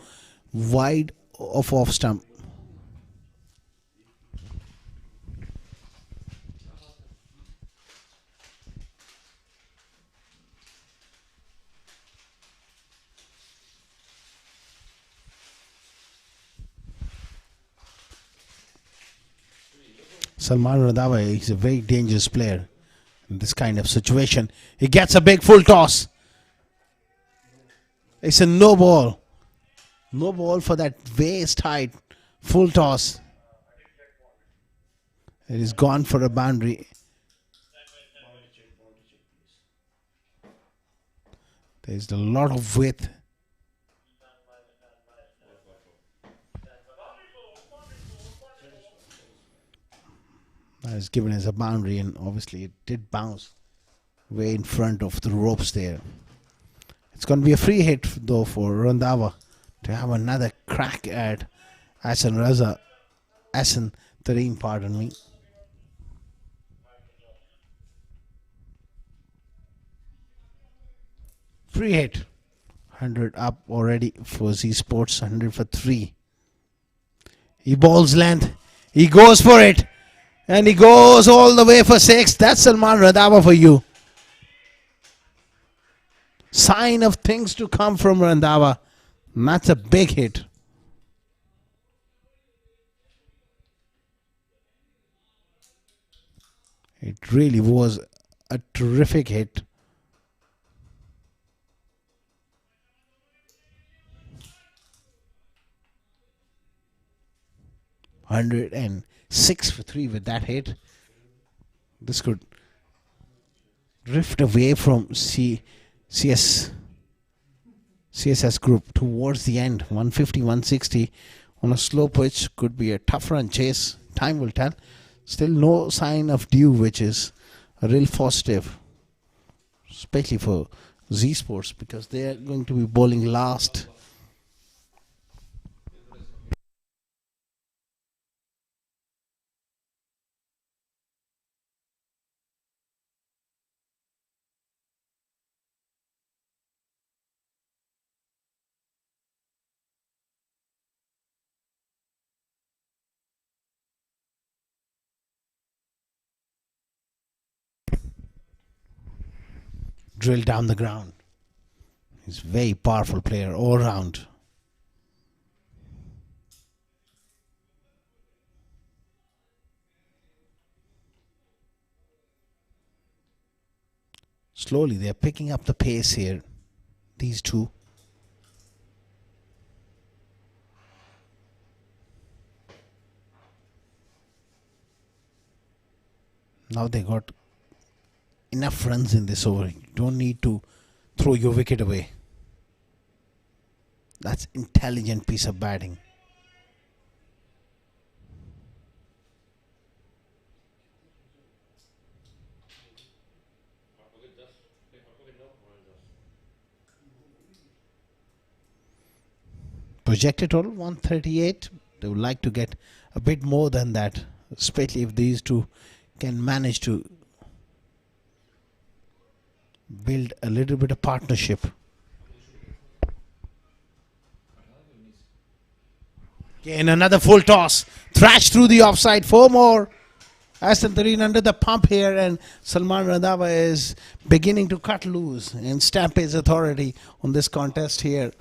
wide of off stump. Salman Randhawa is a very dangerous player in this kind of situation. He gets a big full toss. It's a no ball. No ball for that waist height full toss. It is gone for a boundary. There's a lot of width. That is given as a boundary, and obviously it did bounce way in front of the ropes there. It's going to be a free hit though for Randhawa to have another crack at Asan 13, pardon me. Free hit. 100 up already for Z Sports, 100 for 3. He balls length. He goes for it. And he goes all the way for 6. That's Salman Randhawa for you. Sign of things to come from Randhawa. That's a big hit. It really was a terrific hit. $106 for 3 with that hit. This could drift away from CSS group towards the end. 150, 160 on a slow pitch could be a tough run chase. Time will tell. Still no sign of dew, which is a real positive, especially for Z Sports, because they are going to be bowling last. Drill down the ground. He's a very powerful player all round. Slowly they're picking up the pace here, these two. Now they got enough runs in this over. You don't need to throw your wicket away. That's intelligent piece of batting. Projected total 138. They would like to get a bit more than that, especially if these two can manage to build a little bit of partnership. Again, another full toss. Thrash through the offside. 4 more. Aston 13 under the pump here, and Salman Randhawa is beginning to cut loose and stamp his authority on this contest here.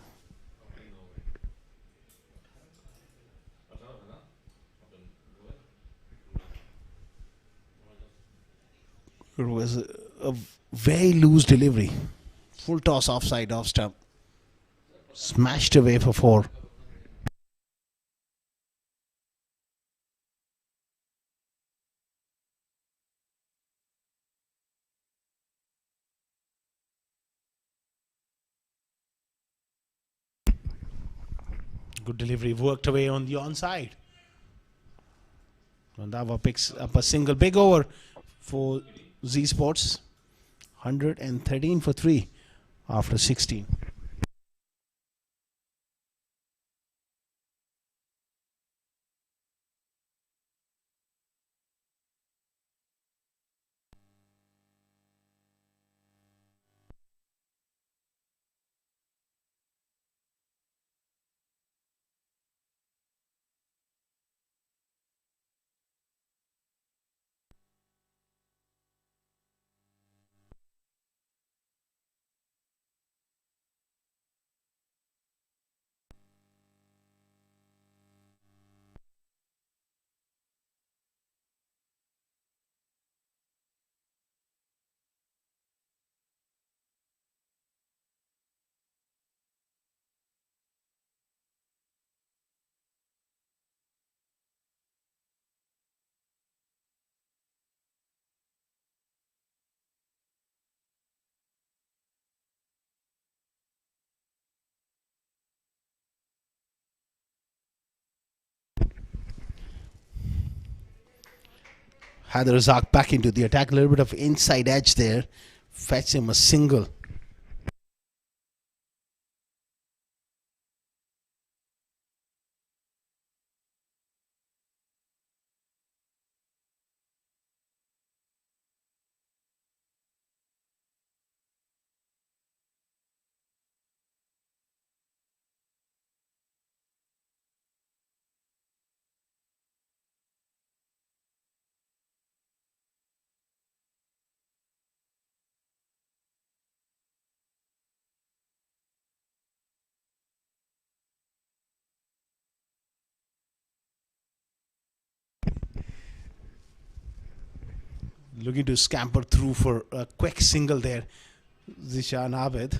It was a very loose delivery. Full toss offside, off stump. Smashed away for 4. Good delivery, worked away on the onside. Randhawa picks up a single big over for Z Sports. 113 for 3 after 16. Haider Razak back into the attack. A little bit of inside edge there. Fetch him a single. Looking to scamper through for a quick single there. Zishan Abid.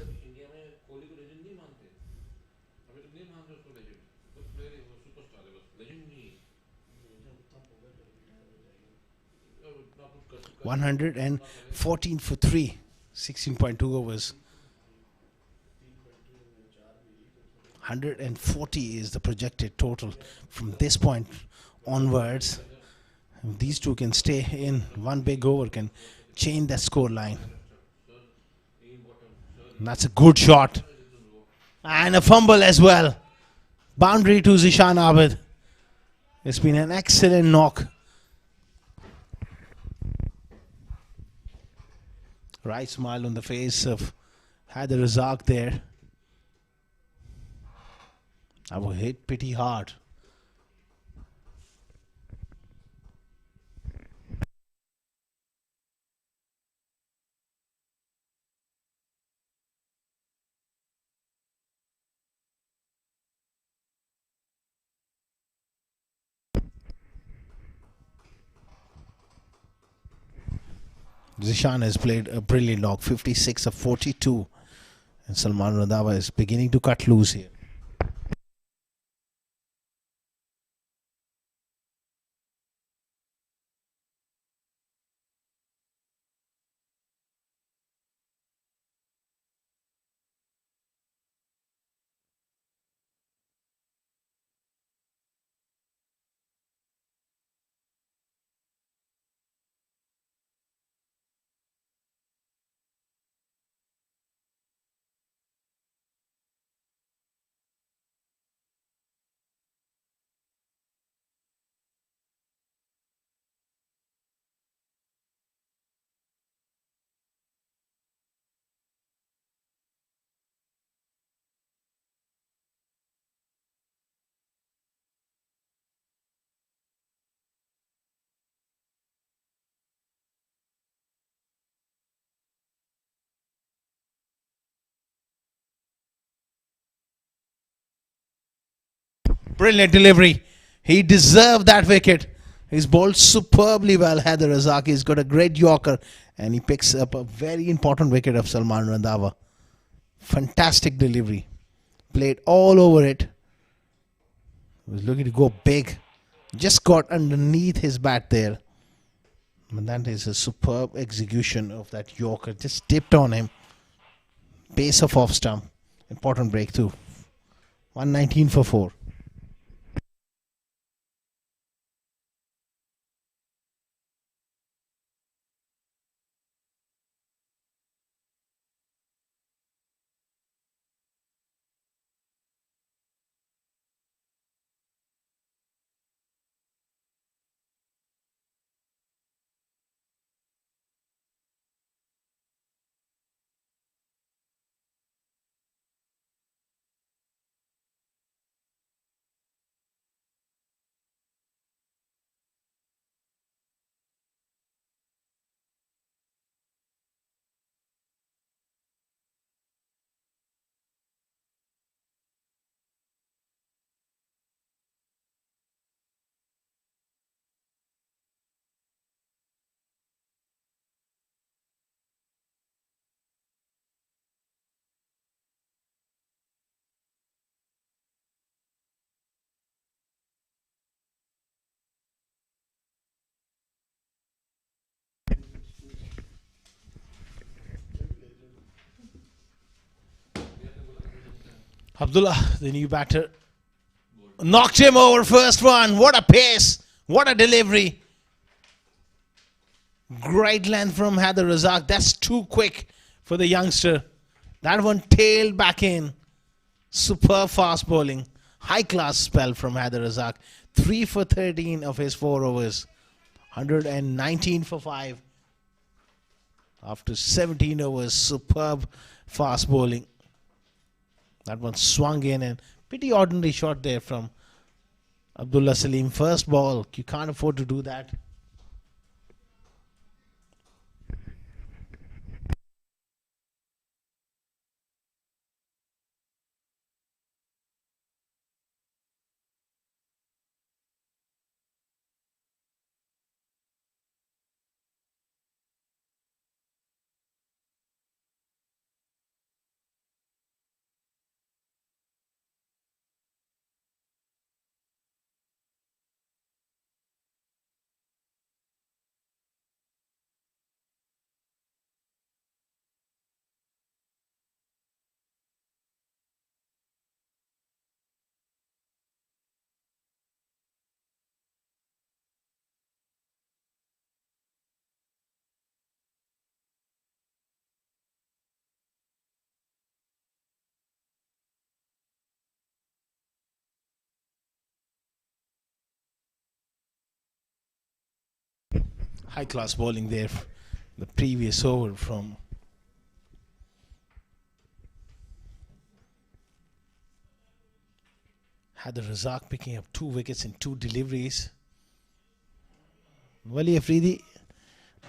$114 for 3. 16.2 overs. 140 is the projected total from this point onwards. If these two can stay in one big over, can change that score line. And that's a good shot. And a fumble as well. Boundary to Zishan Abid. It's been an excellent knock. Right smile on the face of Haider Razak there. I will hit pretty hard. Zishan has played a brilliant knock, 56 of 42. And Salman Randhawa is beginning to cut loose here. Brilliant delivery. He deserved that wicket. He's bowled superbly well, Haider Razak. He's got a great yorker and he picks up a very important wicket of Salman Randhawa. Fantastic delivery. Played all over it. He was looking to go big. Just got underneath his bat there. But that is a superb execution of that yorker. Just dipped on him. Base of off stump. Important breakthrough. 119 for 4. Abdullah, the new batter, knocked him over first one. What a pace. What a delivery. Great length from Haider Razak. That's too quick for the youngster. That one tailed back in. Superb fast bowling. High class spell from Haider Razak. 3 for 13 of his 4 overs. 119 for 5. After 17 overs, superb fast bowling. That one swung in, and pretty ordinary shot there from Abdullah Salim. First ball, you can't afford to do that. High class bowling there. The previous over from Haider Razak, picking up 2 wickets in 2 deliveries. Wali Afridi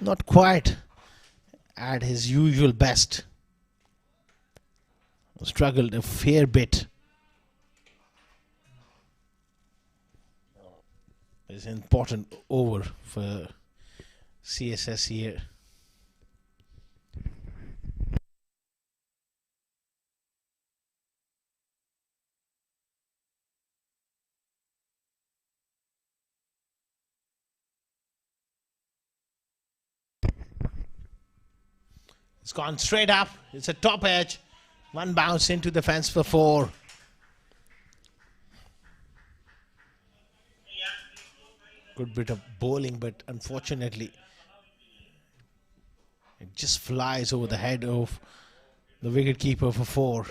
not quite at his usual best. Struggled a fair bit. It's an important over for CSS here. It's gone straight up. It's a top edge. One bounce into the fence for 4. Good bit of bowling, but unfortunately it just flies over the head of the wicketkeeper for 4.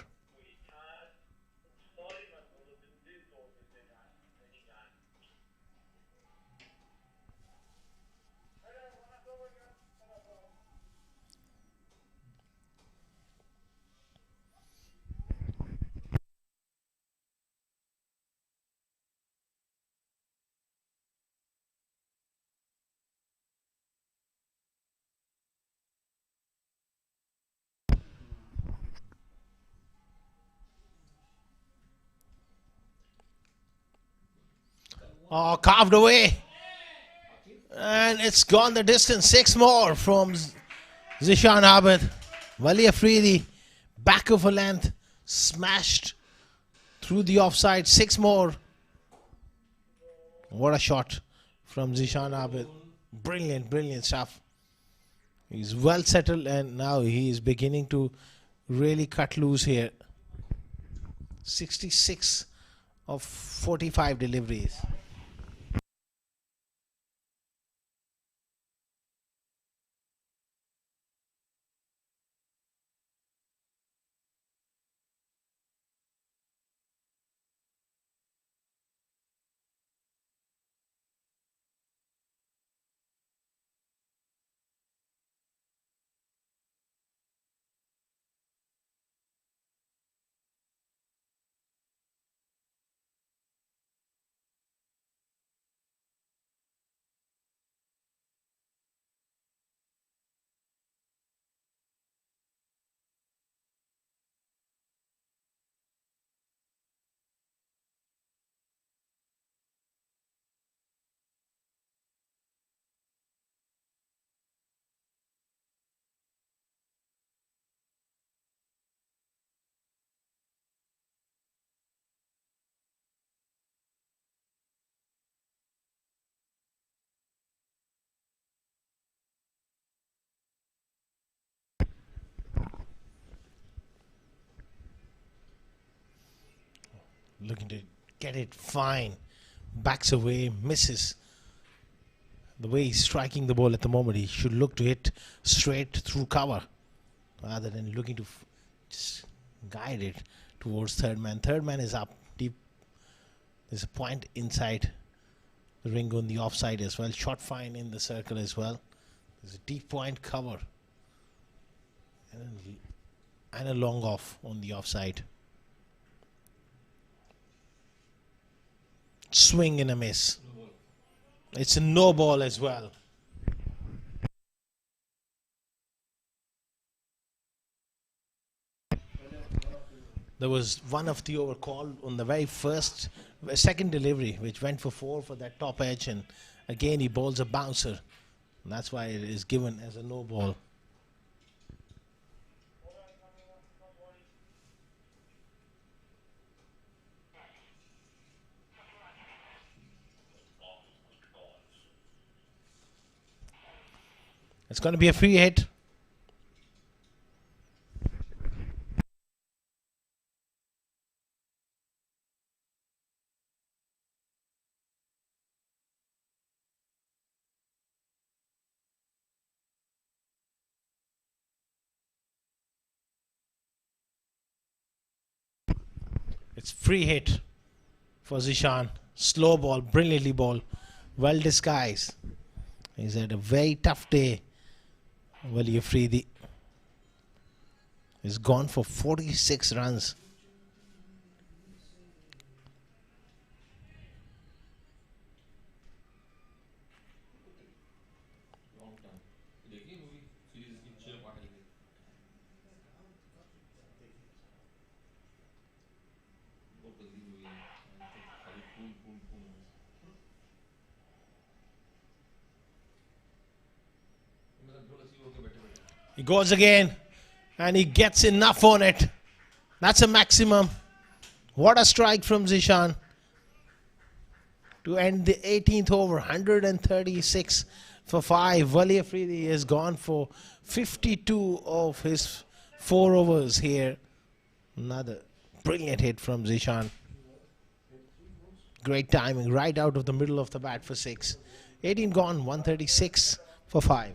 Oh, carved away. And it's gone the distance. 6 more from Zishan Abid. Wali Afridi, back of a length, smashed through the offside. 6 more. What a shot from Zishan Abid. Brilliant, brilliant stuff. He's well settled, and now he is beginning to really cut loose here. 66 of 45 deliveries. Looking to get it fine. Backs away, misses. The way he's striking the ball at the moment, he should look to hit straight through cover rather than looking to just guide it towards third man. Third man is up deep. There's a point inside the ring on the offside as well. Shot fine in the circle as well. There's a deep point cover and a long off on the offside. Swing and a miss. It's a no ball as well. There was one of the over call on the very second delivery, which went for 4 for that top edge, and again he bowls a bouncer. And that's why it is given as a no ball. It's going to be a free hit. It's free hit for Zishan. Slow ball, brilliantly ball, well disguised. He's had a very tough day. Wali Afridi is gone for 46 runs. He goes again and he gets enough on it. That's a maximum. What a strike from Zishan to end the 18th over. 136 for 5. Wali Afridi has gone for 52 of his 4 overs here. Another brilliant hit from Zishan. Great timing right out of the middle of the bat for 6. 18 gone, 136 for 5.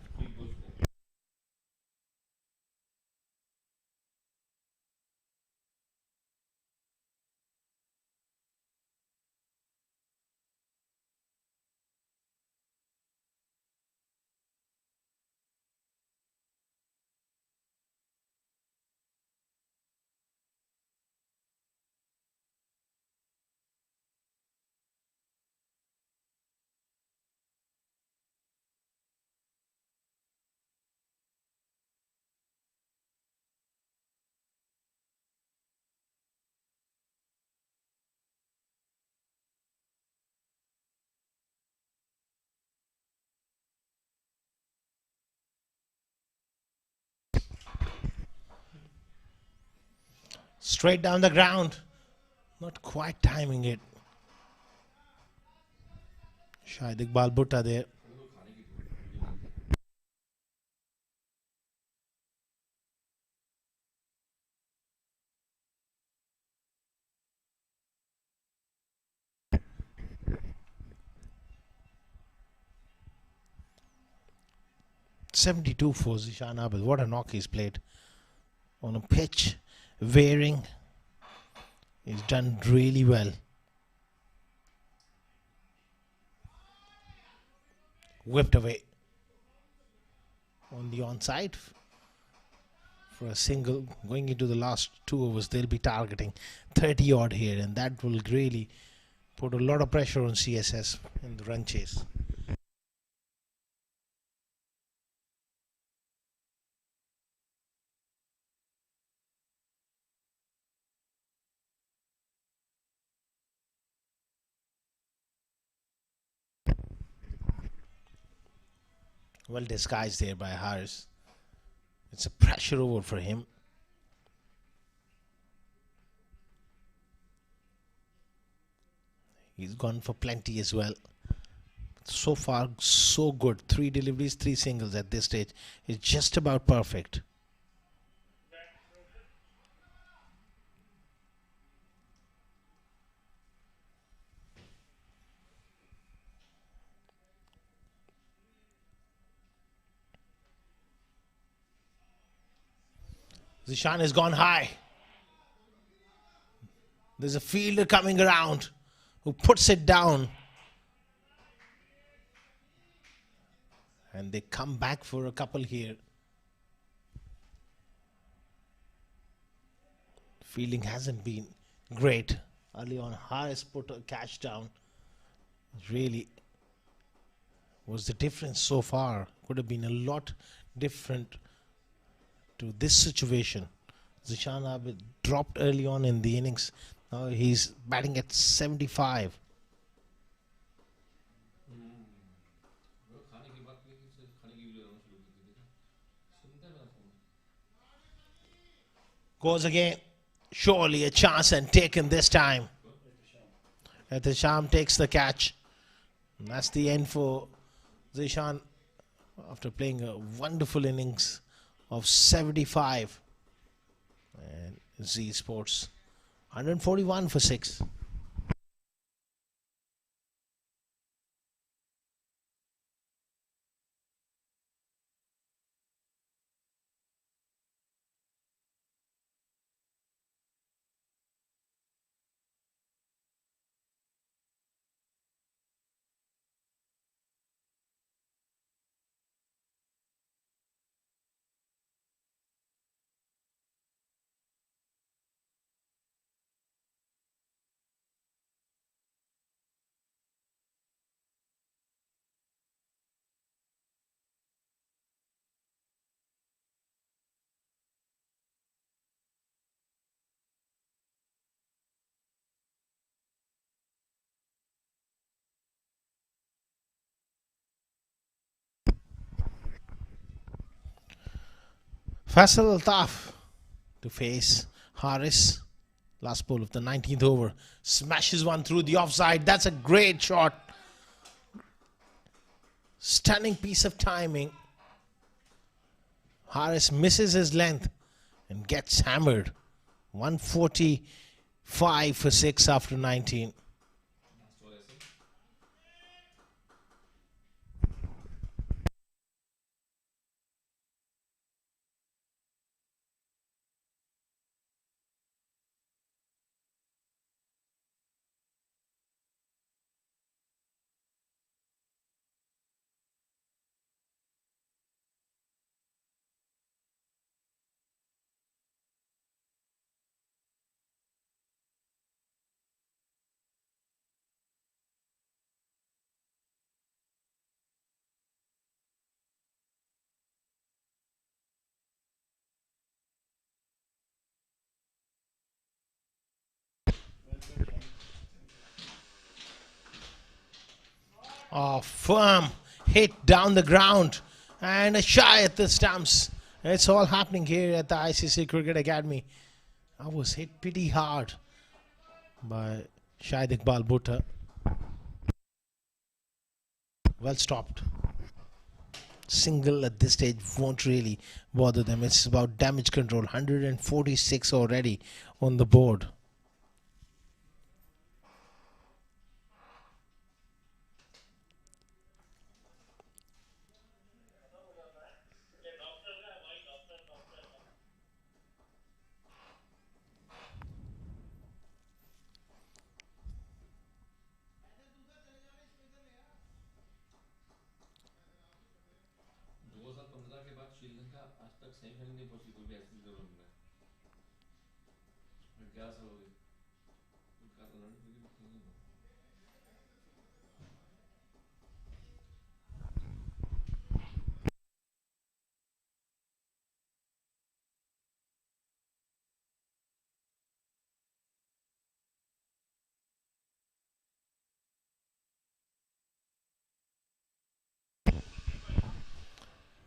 Straight down the ground. Not quite timing it. Shahid Iqbal Bhutta there. .72 for Zishan Abid. What a knock he's played on a pitch. Wearing. He's done really well. Whipped away on the onside for a single. Going into the last 2 overs, they'll be targeting 30 odd here, and that will really put a lot of pressure on CSS in the run chase. Well disguised there by Harris. It's a pressure over for him. He's gone for plenty as well. So far, so good. 3 deliveries, 3 singles at this stage. It's just about perfect. Zishan has gone high. There's a fielder coming around who puts it down. And they come back for a couple here. Fielding hasn't been great. Early on, Harris put a catch down. Really was the difference so far. Could have been a lot different to this situation. Zishan Abid dropped early on in the innings. Now he's batting at 75. Goes again. Surely a chance and taken this time. Sham takes the catch. And that's the end for Zishan after playing a wonderful innings of 75. And Z Sports 141 for 6. Faisal Altaf to face Harris. Last ball of the 19th over. Smashes one through the offside. That's a great shot. Stunning piece of timing. Harris misses his length and gets hammered. 145 for 6 after 19. Oh, firm hit down the ground and a shy at the stumps. It's all happening here at the ICC Cricket Academy. I was hit pretty hard by Shahid Iqbal Bhutta. Well stopped. Single at this stage won't really bother them. It's about damage control. 146 already on the board.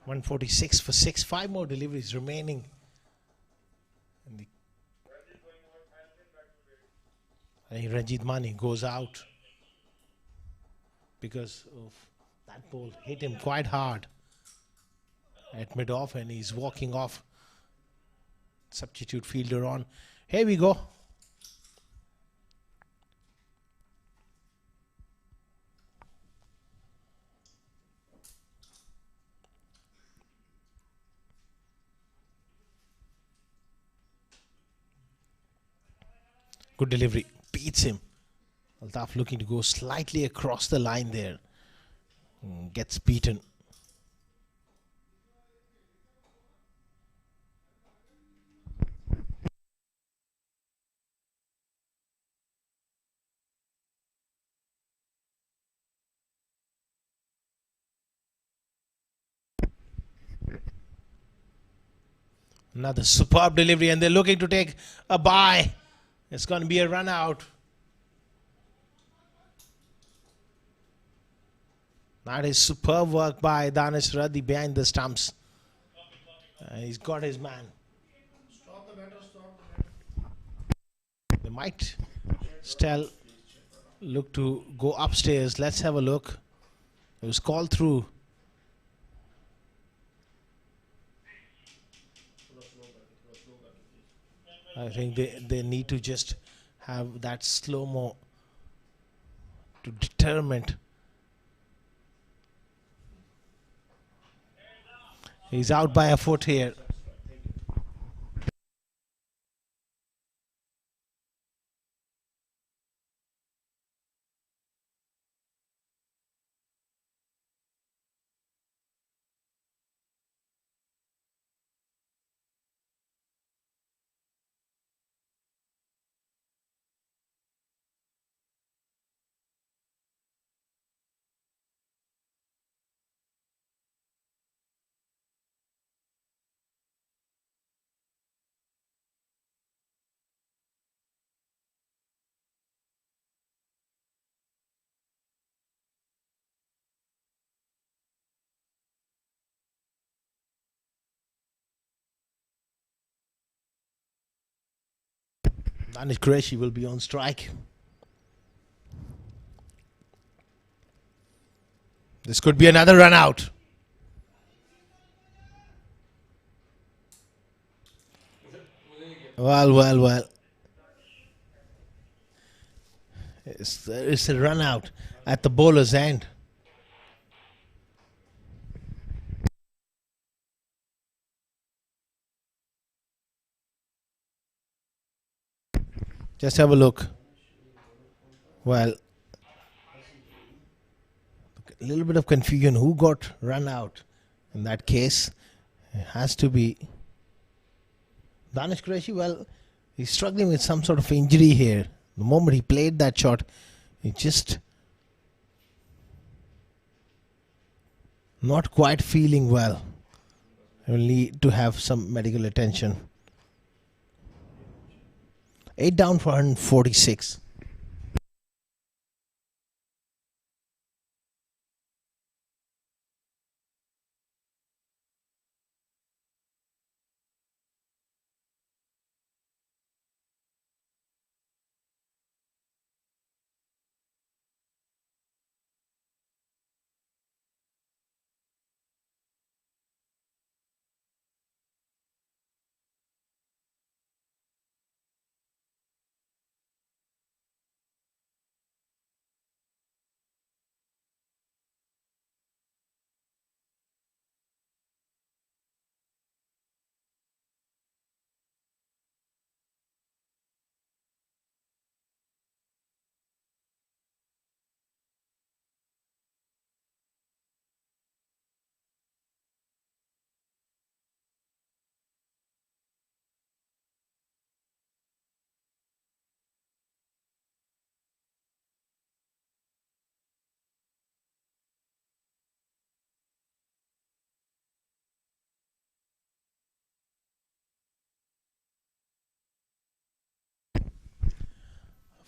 $146 for 6. 5 more deliveries remaining. And Ranjit Mani goes out because of that ball hit him quite hard at mid-off and he's walking off. Substitute fielder on. Here we go. Good delivery. Beats him. Altaf looking to go slightly across the line there. Gets beaten. Another superb delivery, and they're looking to take a bye. It's going to be a run out. That is superb work by Danish Radhi behind the stumps. He's got his man. They might still look to go upstairs. Let's have a look. It was called through. I think they need to just have that slow-mo to determine. He's out by a foot here. Danish Qureshi will be on strike. This could be another run out. Well. It's a run out at the bowler's end. Just have a look. Well, a little bit of confusion. Who got run out in that case? It has to be Danish Qureshi. Well, he's struggling with some sort of injury here. The moment he played that shot, he just not quite feeling well. He will need to have some medical attention. 8 down for 146.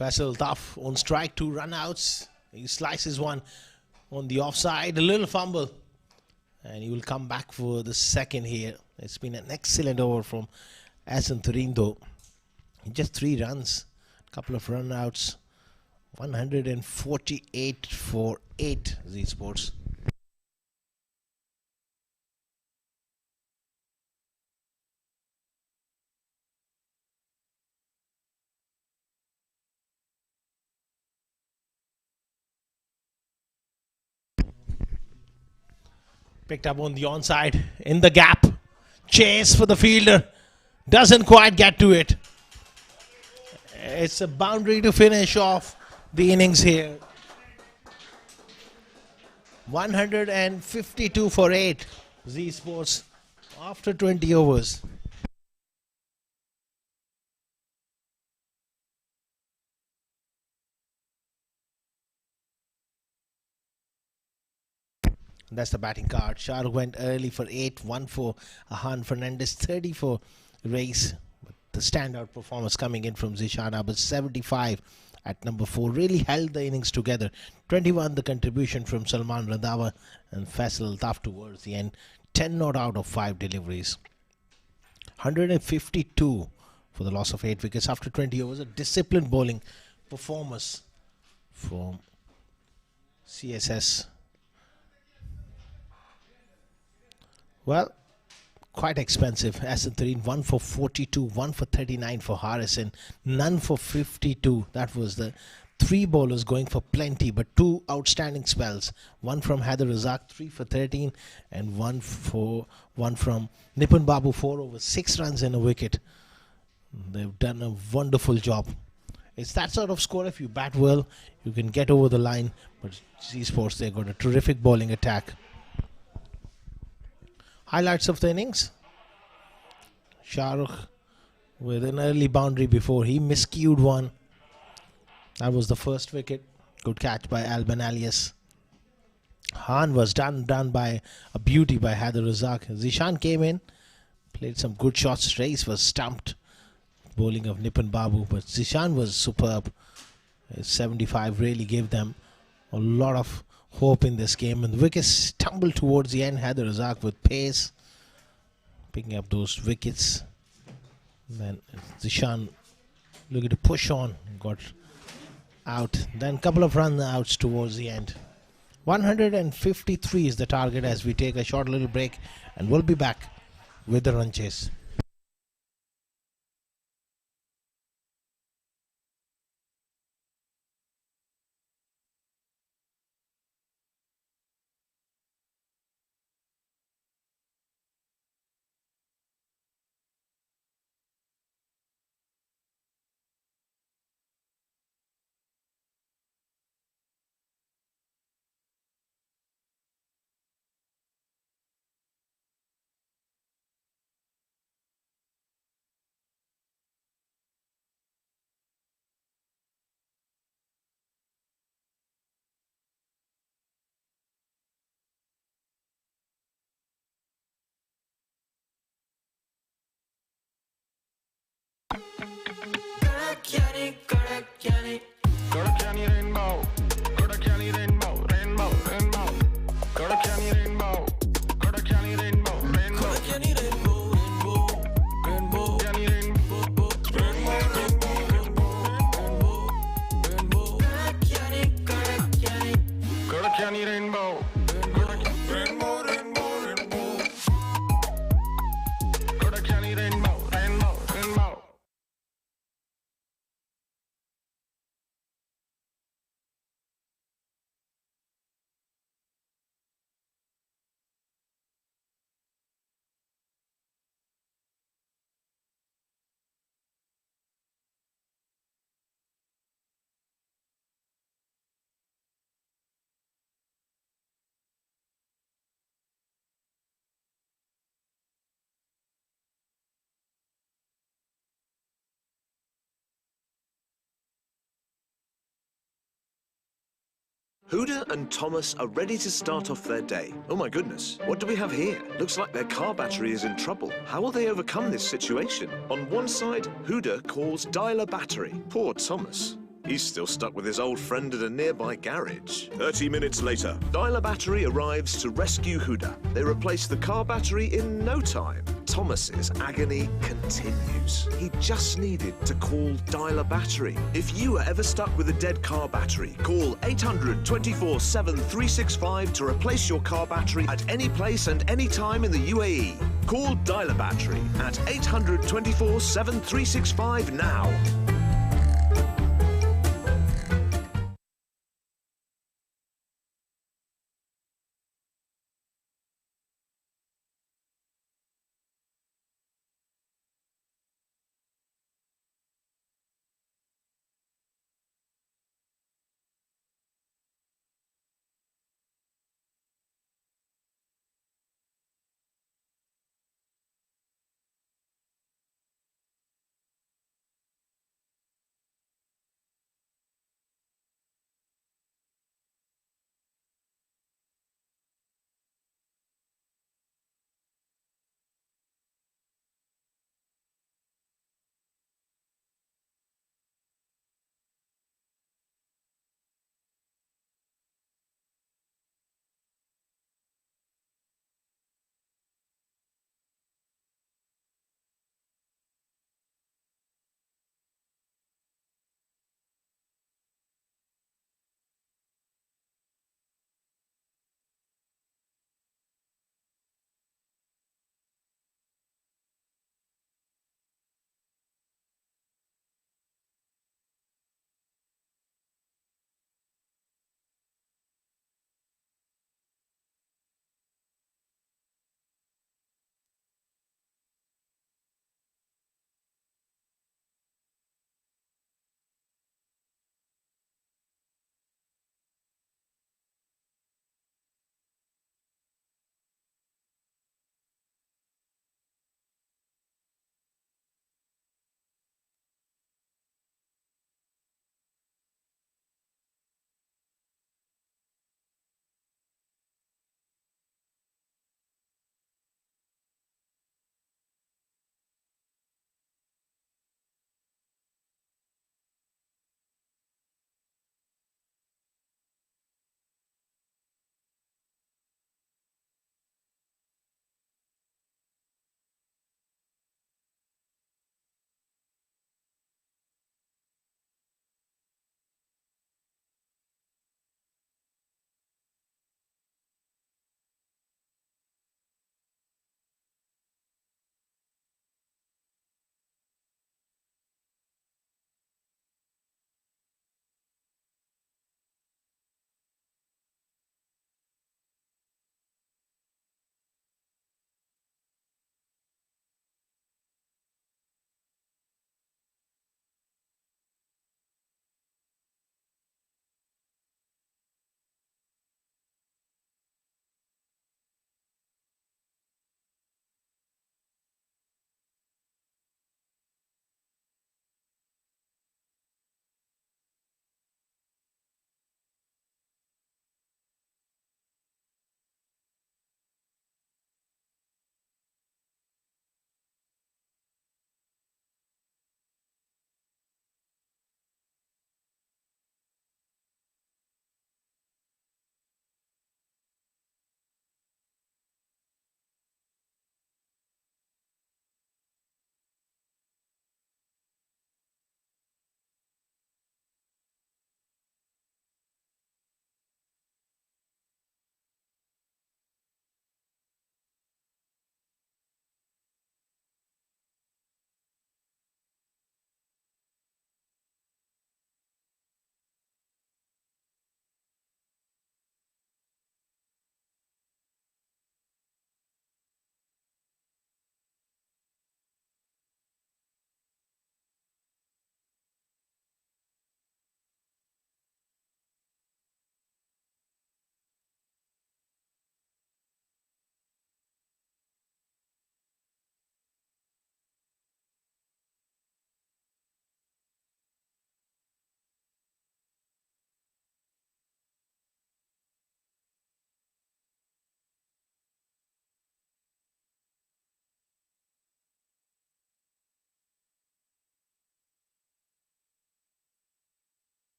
Faisal Tough on strike, 2 run-outs. He slices one on the offside, a little fumble. And he will come back for the second here. It's been an excellent over from Asan Turindo. Just 3 runs, a couple of run-outs. 148 for 8 Z Sports. Picked up on the onside, in the gap. Chase for the fielder. Doesn't quite get to it. It's a boundary to finish off the innings here. 152 for 8. Z Sports after 20 overs. That's the batting card. Shahrukh went early for 8, 1 for Ahan Fernandez, 30 for Race. But the standout performance coming in from Zishan Abid, 75 at number 4. Really held the innings together. 21 the contribution from Salman Randhawa and Faisal Altaf towards the end. 10 not out of 5 deliveries. 152 for the loss of 8 wickets after 20 overs. A disciplined bowling performance from CSS. Well, quite expensive. Asanthareen 1 for 42, 1 for 39 for Harrison, none for 52. That was the 3 bowlers going for plenty, but 2 outstanding spells. 1 from Haider Razak, 3 for 13, and 1 from Nipun Babu, 4 over 6 runs and a wicket. They've done a wonderful job. It's that sort of score. If you bat well, you can get over the line. But Z Sports, they've got a terrific bowling attack. Highlights of the innings. Shahrukh with an early boundary before he miscued one. That was the first wicket. Good catch by Alban Alias. Khan was done by a beauty by Haider Razak. Zishan came in, played some good shots. Race was stumped. Bowling of Nipun Babu, but Zishan was superb. 75 really gave them a lot of hope in this game, and the wickets tumbled towards the end. Haider Razak with pace, picking up those wickets. Then Zishan looking to push on, got out. Then a couple of run outs towards the end. 153 is the target as we take a short little break, and we'll be back with the run chase. Huda and Thomas are ready to start off their day. Oh my goodness, what do we have here? Looks like their car battery is in trouble. How will they overcome this situation? On one side, Huda calls dialer battery. Poor Thomas. He's still stuck with his old friend at a nearby garage. 30 minutes later, dialer battery arrives to rescue Huda. They replace the car battery in no time. Thomas's agony continues. He just needed to call dialer battery. If you are ever stuck with a dead car battery, call 800 24/7 365 to replace your car battery at any place and any time in the UAE. Call dialer battery at 800 24/7 365 now.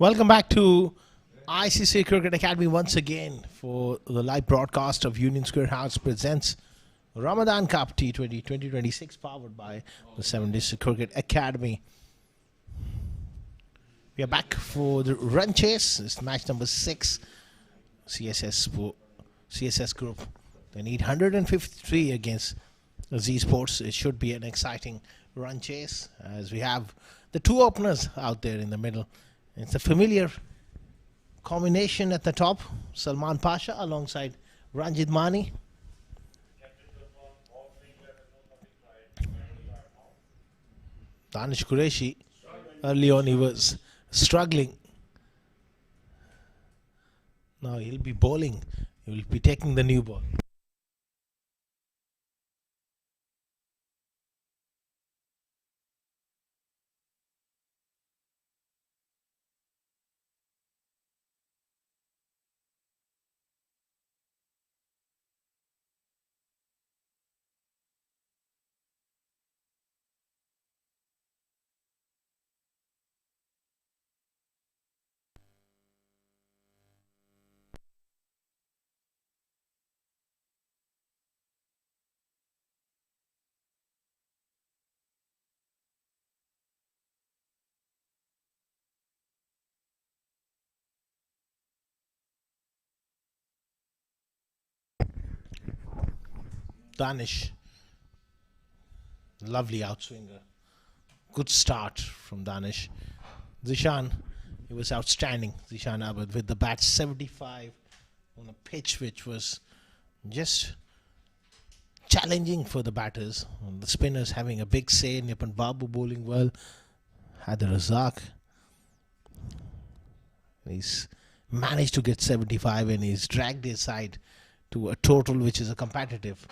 Welcome back to ICCA Cricket Academy once again for the live broadcast of Union Square House presents Ramadan Cup T20 2026 powered by the 7 District Cricket Academy. We are back for the run chase. It's match number 6. CSS group. They need 153 against Z Sports. It should be an exciting run chase as we have the two openers out there in the middle. It's a familiar combination at the top. Salman Pasha alongside Ranjit Mani. Danish Qureshi, early on he was struggling. Now he'll be bowling. He will be taking the new ball. Danish, lovely outswinger. Good start from Danish. Zishan, he was outstanding. Zishan Abid with the bat 75 on a pitch which was just challenging for the batters. The spinners having a big say. Nipan Babu bowling well. Haider Razak. He's managed to get 75 and he's dragged his side to a total which is a competitive,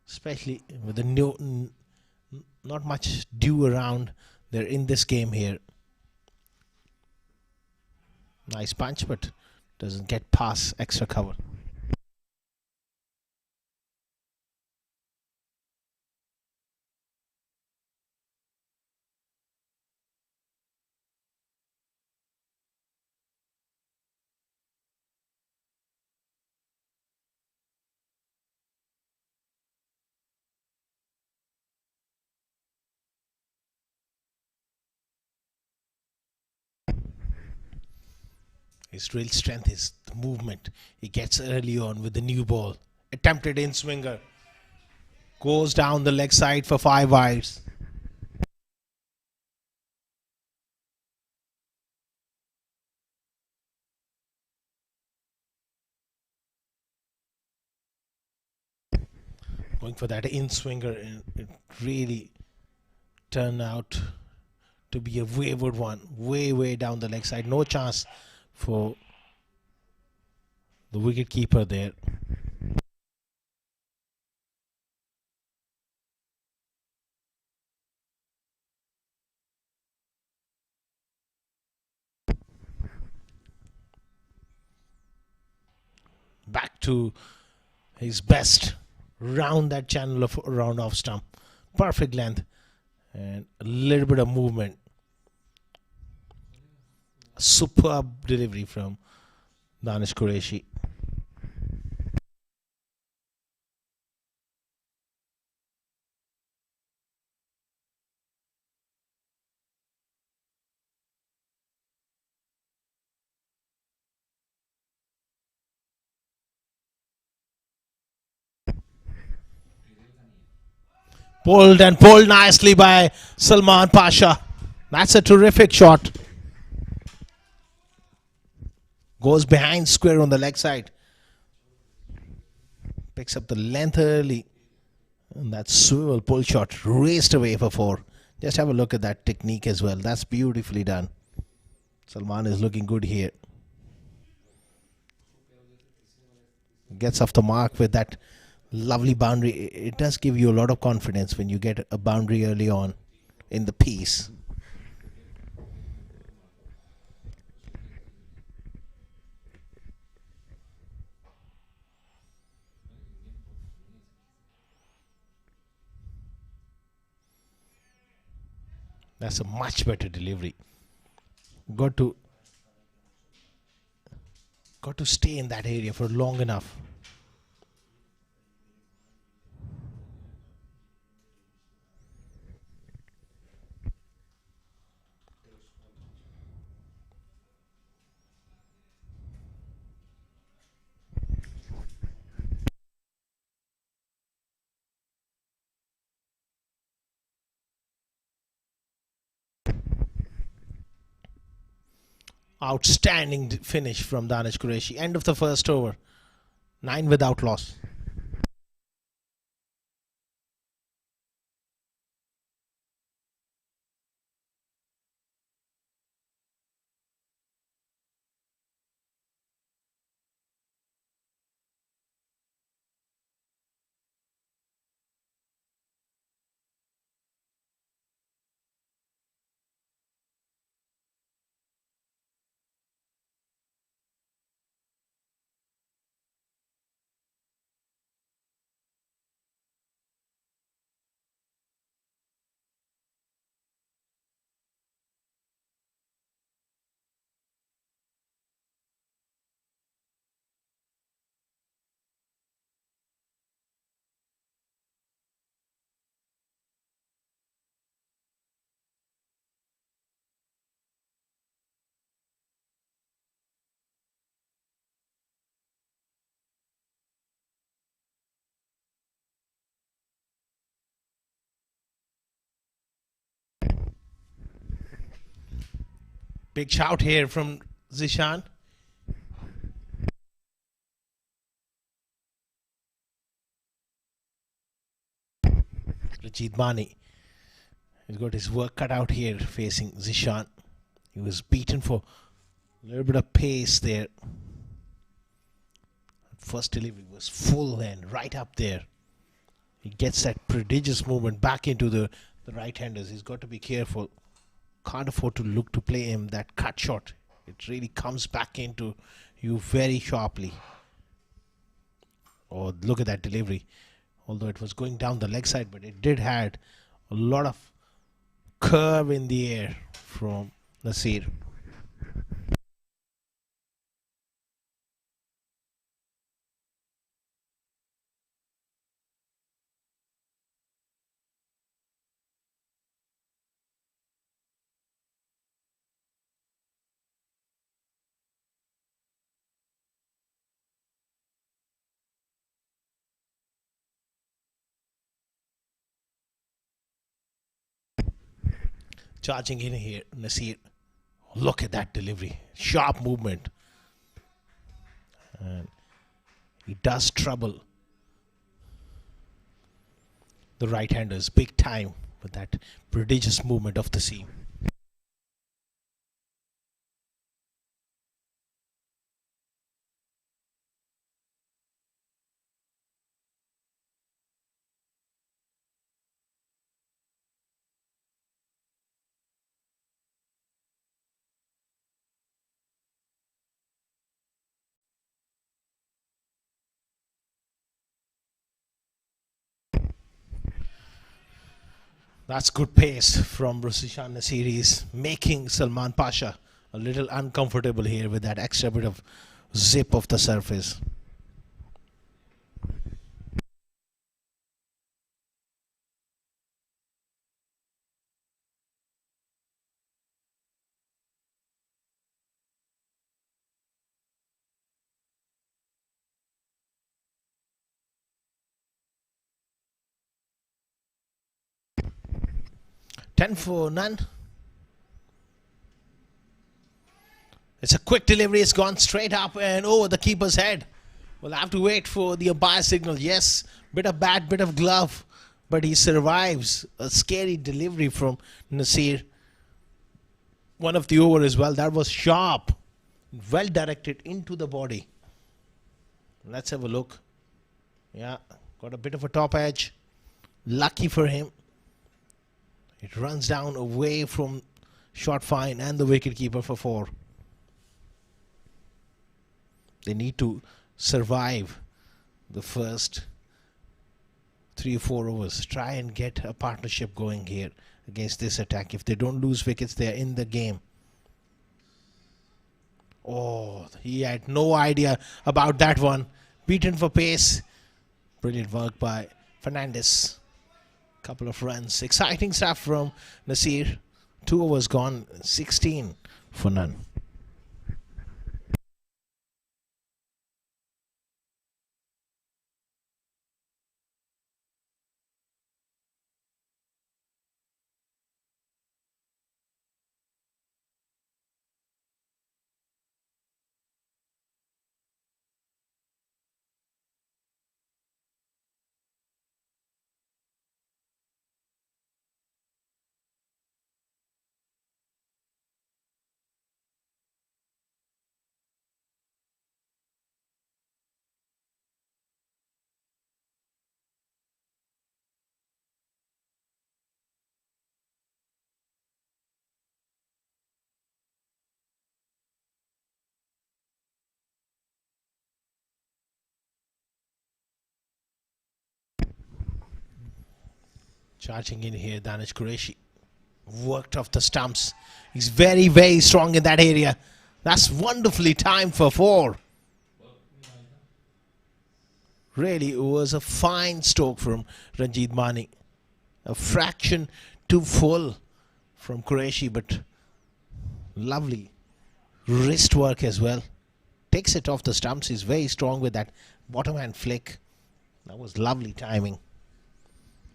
especially with the not much dew around. They're in this game here. Nice punch, but doesn't get past extra cover. His real strength is the movement. He gets early on with the new ball. Attempted in swinger. Goes down the leg side for 5 wides. Going for that in swinger, and it really turned out to be a wayward one. Way down the leg side. No chance for the wicket keeper there. Back to his best. Round that channel of round off stump. Perfect length and a little bit of movement. Superb delivery from Danish Qureshi. Pulled and pulled nicely by Salman Pasha. That's a terrific shot. Goes behind square on the leg side. Picks up the length early. And that swivel pull shot raced away for 4. Just have a look at that technique as well. That's beautifully done. Salman is looking good here. Gets off the mark with that lovely boundary. It does give you a lot of confidence when you get a boundary early on in the piece. That's a much better delivery. Got to got to stay in that area for long enough. Outstanding finish from Danish Qureshi. End of the first over. 9 without loss. Big shout here from Zishan. Rajit Bani. He's got his work cut out here facing Zishan. He was beaten for a little bit of pace there. First delivery was full and right up there. He gets that prodigious movement back into the right-handers. He's got to be careful. Can't afford to look to play him that cut shot. It really comes back into you very sharply. Oh, look at that delivery. Although it was going down the leg side, but it did had a lot of curve in the air from Nasir. Charging in here, Nasir. Look at that delivery. Sharp movement. And he does trouble the right-handers big time with that prodigious movement of the seam. That's good pace from Rusishan Nasir. He's making Salman Pasha a little uncomfortable here with that extra bit of zip of the surface. Ten for none. It's a quick delivery. It's gone straight up and over the keeper's head. We'll have to wait for the umpire signal. Yes, bit of bat, bit of glove, but he survives a scary delivery from Nasir. One of the over as well. That was sharp, well directed into the body. Let's have a look. Yeah, got a bit of a top edge. Lucky for him. It runs down away from short fine and the wicketkeeper for 4. They need to survive the first 3 or 4 overs. Try and get a partnership going here against this attack. If they don't lose wickets, they are in the game. Oh, he had no idea about that one. Beaten for pace. Brilliant work by Fernandez. Couple of runs. Exciting stuff from Nasir. 2 overs gone. 16 for none. Charging in here, Danish Qureshi. Worked off the stumps. He's very, very strong in that area. That's wonderfully timed for 4. Really, it was a fine stroke from Ranjit Mani. A fraction too full from Qureshi, but lovely wrist work as well. Takes it off the stumps. He's very strong with that bottom hand flick. That was lovely timing.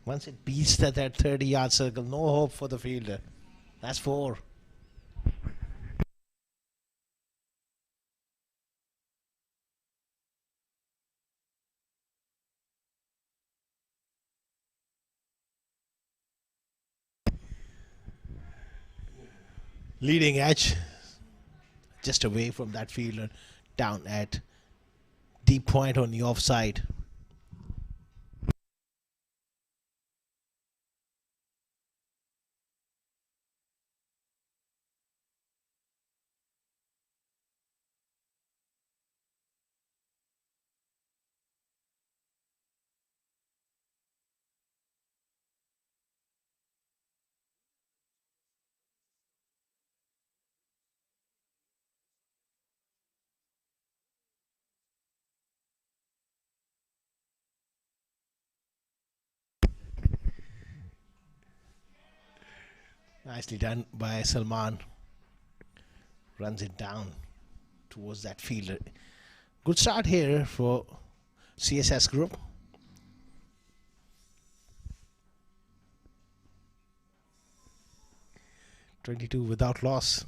Once it beats that 30-yard circle, no hope for the fielder. That's 4. Leading edge, just away from that fielder, down at deep point on the offside. Nicely done by Salman. Runs it down towards that fielder. Good start here for CSS group. 22 without loss.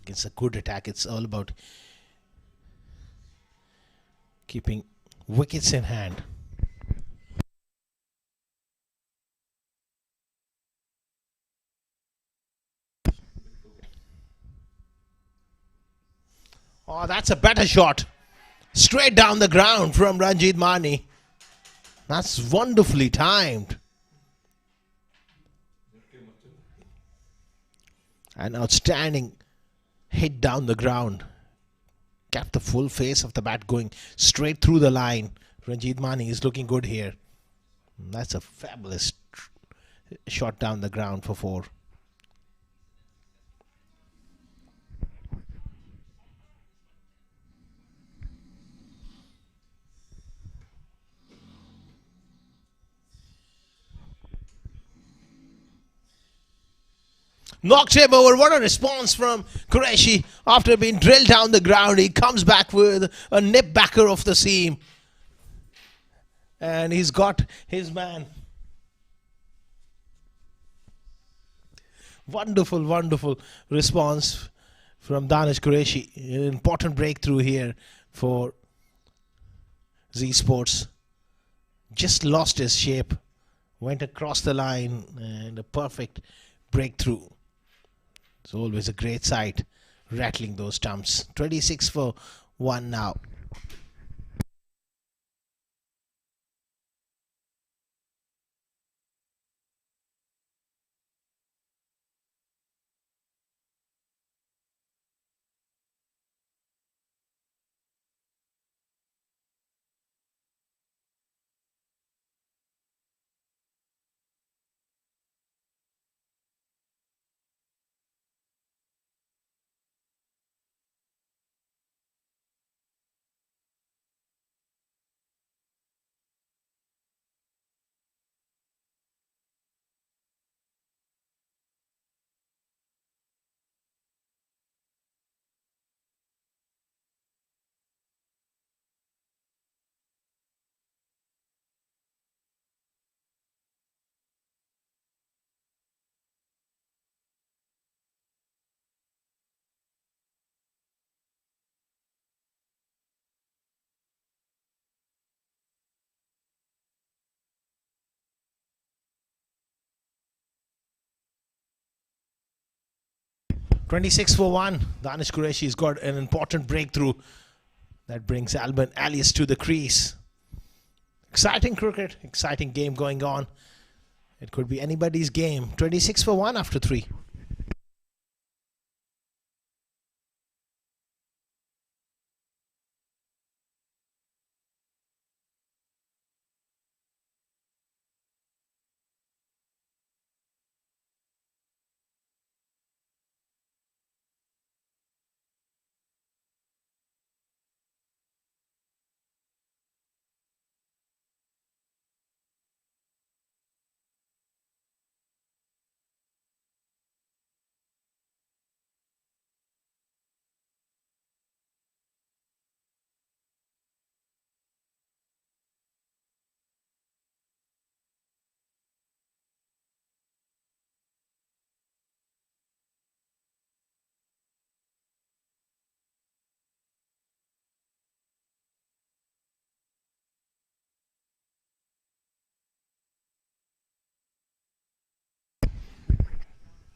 Against a good attack, it's all about keeping wickets in hand. Oh, that's a better shot. Straight down the ground from Ranjit Mani. That's wonderfully timed. An outstanding hit down the ground. Kept the full face of the bat going straight through the line. Ranjit Mani is looking good here. That's a fabulous shot down the ground for 4. Knocked him over. What a response from Qureshi. After being drilled down the ground, he comes back with a nip backer off the seam. And he's got his man. Wonderful, wonderful response from Danish Qureshi. An important breakthrough here for Z Sports. Just lost his shape. Went across the line and a perfect breakthrough. It's always a great sight, rattling those stumps. 26 for 1 now. 26 for 1. Danish Qureshi's got an important breakthrough that brings Alban Alias to the crease. Exciting cricket, exciting game going on. It could be anybody's game. 26 for 1 after 3.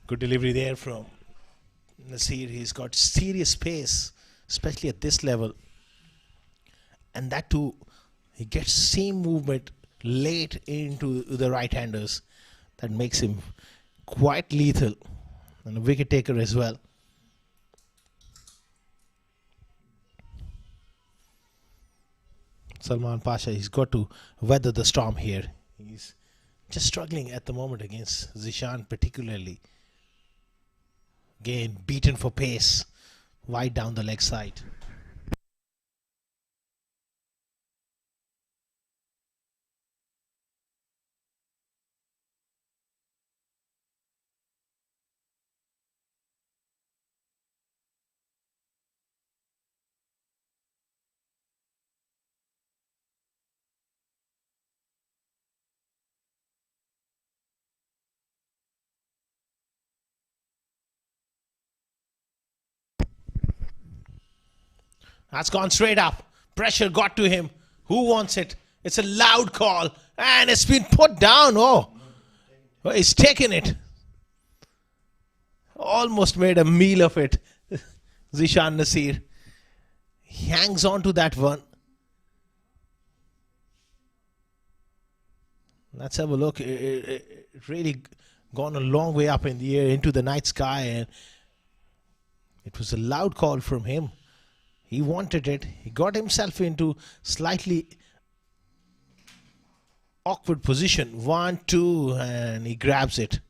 Good delivery there from Nasir. He's got serious pace, especially at this level. And that too, he gets seam movement late into the right-handers. That makes him quite lethal. And a wicket taker as well. Salman Pasha, he's got to weather the storm here. He's just struggling at the moment against Zishan particularly. Again, beaten for pace, wide down the leg side. That's gone straight up. Pressure got to him. Who wants it? It's a loud call. And it's been put down. Oh, he's taken it. Almost made a meal of it. Zishan Nasir. He hangs on to that one. Let's have a look. It really gone a long way up in the air into the night sky. And it was a loud call from him. He wanted it. He got himself into slightly awkward position. 1, 2, and he grabs it.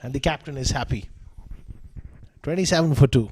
And the captain is happy. 27 for 2.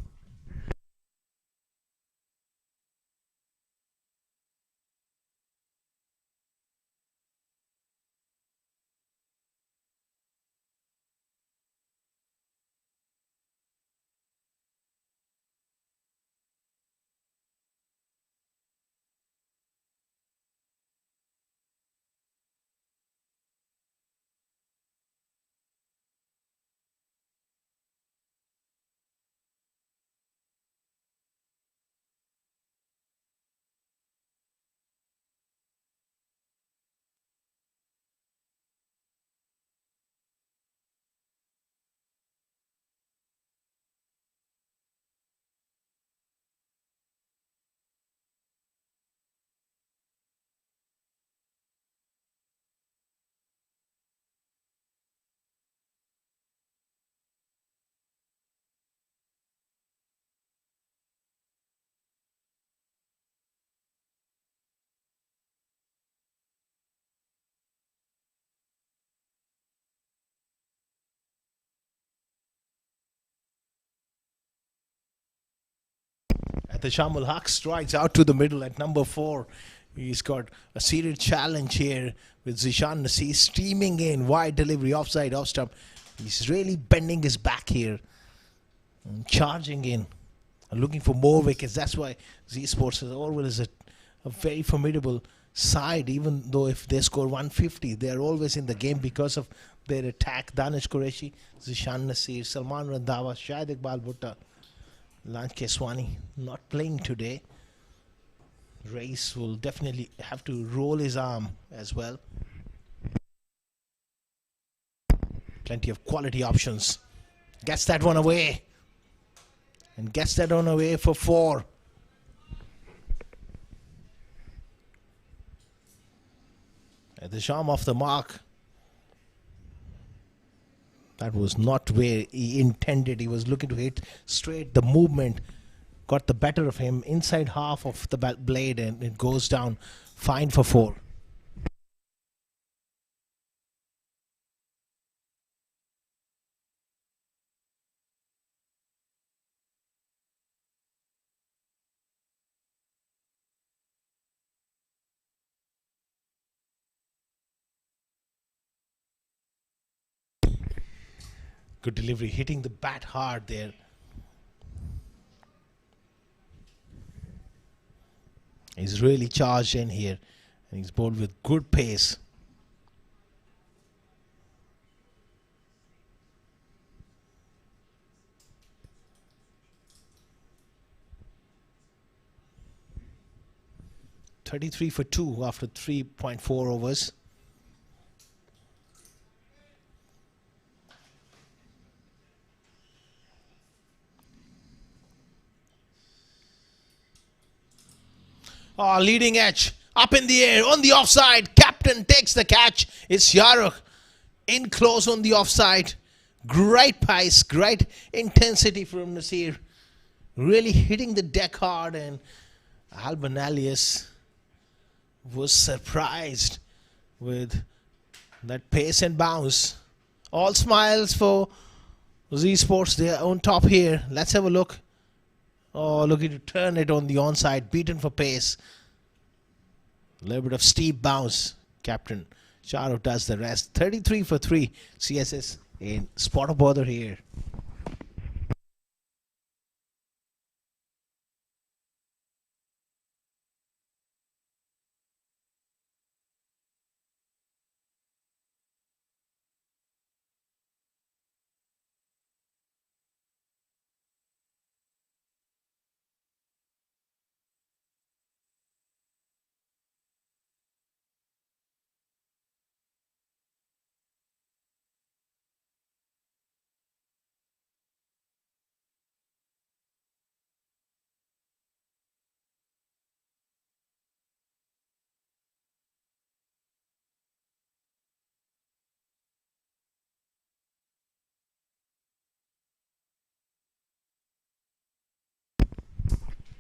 At the Shamul Haq strides out to the middle at number 4. He's got a serious challenge here with Zishan Nasir streaming in. Wide delivery, offside, off stump. He's really bending his back here. And charging in. And looking for more wickets. That's why Z Sports is always a very formidable side. Even though if they score 150, they're always in the game because of their attack. Danish Qureshi, Zishan Nasir, Salman Randhawa, Shahid Iqbal Bhutta. Lanch Keswani not playing today. Reis will definitely have to roll his arm as well. Plenty of quality options. Gets that one away. and gets that on away for 4. At the charm off the mark. That was not where he intended. He was looking to hit straight. The movement got the better of him. Inside half of the blade, and it goes down. Fine for 4. Good delivery, hitting the bat hard there. He's really charged in here, and he's bowled with good pace. .33 for 2 after 3.4 overs. Oh, leading edge, up in the air, on the offside. Captain takes the catch. It's Yaruk in close on the offside. Great pace, great intensity from Nasir. Really hitting the deck hard, and Alban Alias was surprised with that pace and bounce. All smiles for Z Sports. They're on top here. Let's have a look. Oh, looking to turn it on the onside. Beaten for pace. A little bit of steep bounce. Captain Shahrukh does the rest. 33 for 3. CSS in spot of bother here.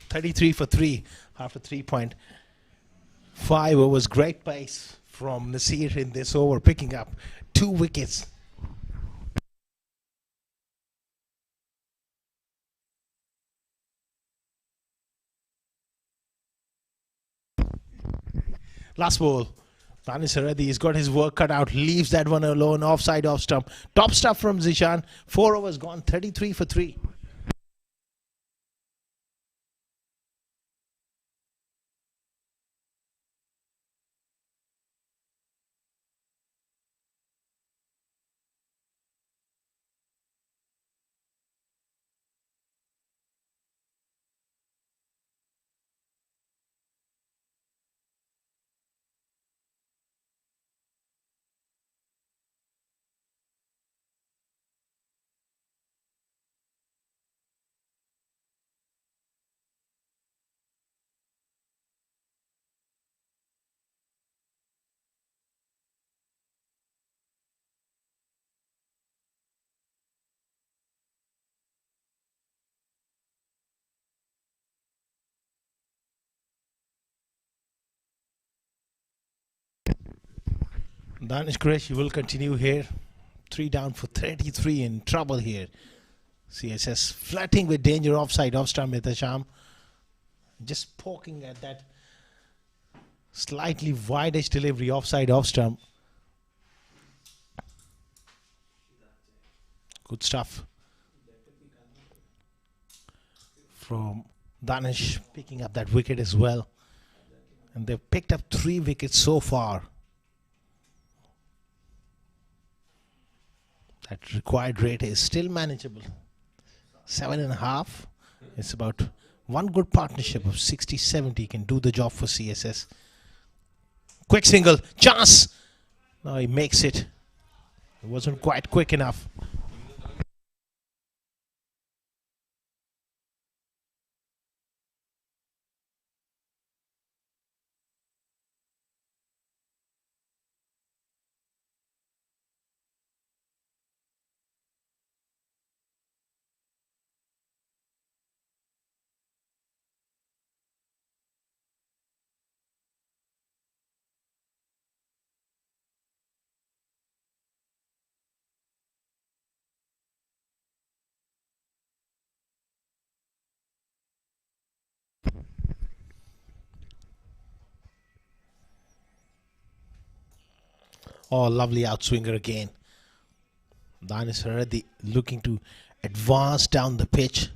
.33 for 3 after 3.5 overs. Great pace from Nasir in this over, picking up 2 wickets. Last ball. Danish Reddy, he's got his work cut out. Leaves that one alone. Offside, off stump. Top stuff from Zishan. 4 overs gone. 33 for 3. Danish Qureshi will continue here. 3 down for 33, in trouble here. CSS flirting with danger. Offside, off stump with the charm. Just poking at that slightly wide-edge delivery. Offside, off stump. Good stuff from Danish, picking up that wicket as well. And they've picked up 3 wickets so far. That required rate is still manageable. 7.5. It's about one good partnership of 60-70 can do the job for CSS. Quick single. Chance. No, he makes it. It wasn't quite quick enough. Oh, lovely outswinger again. Danis already looking to advance down the pitch.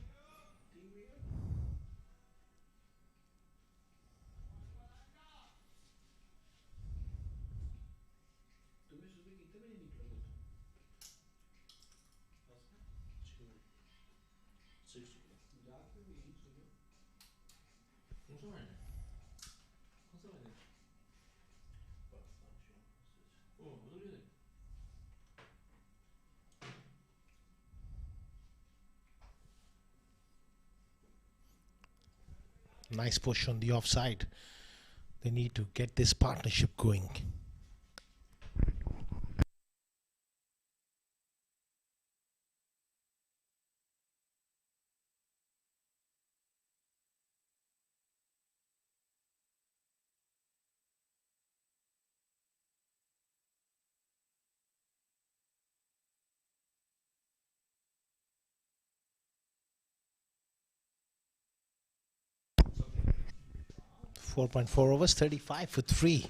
Nice push on the offside. They need to get this partnership going. .4 overs, 35 for 3.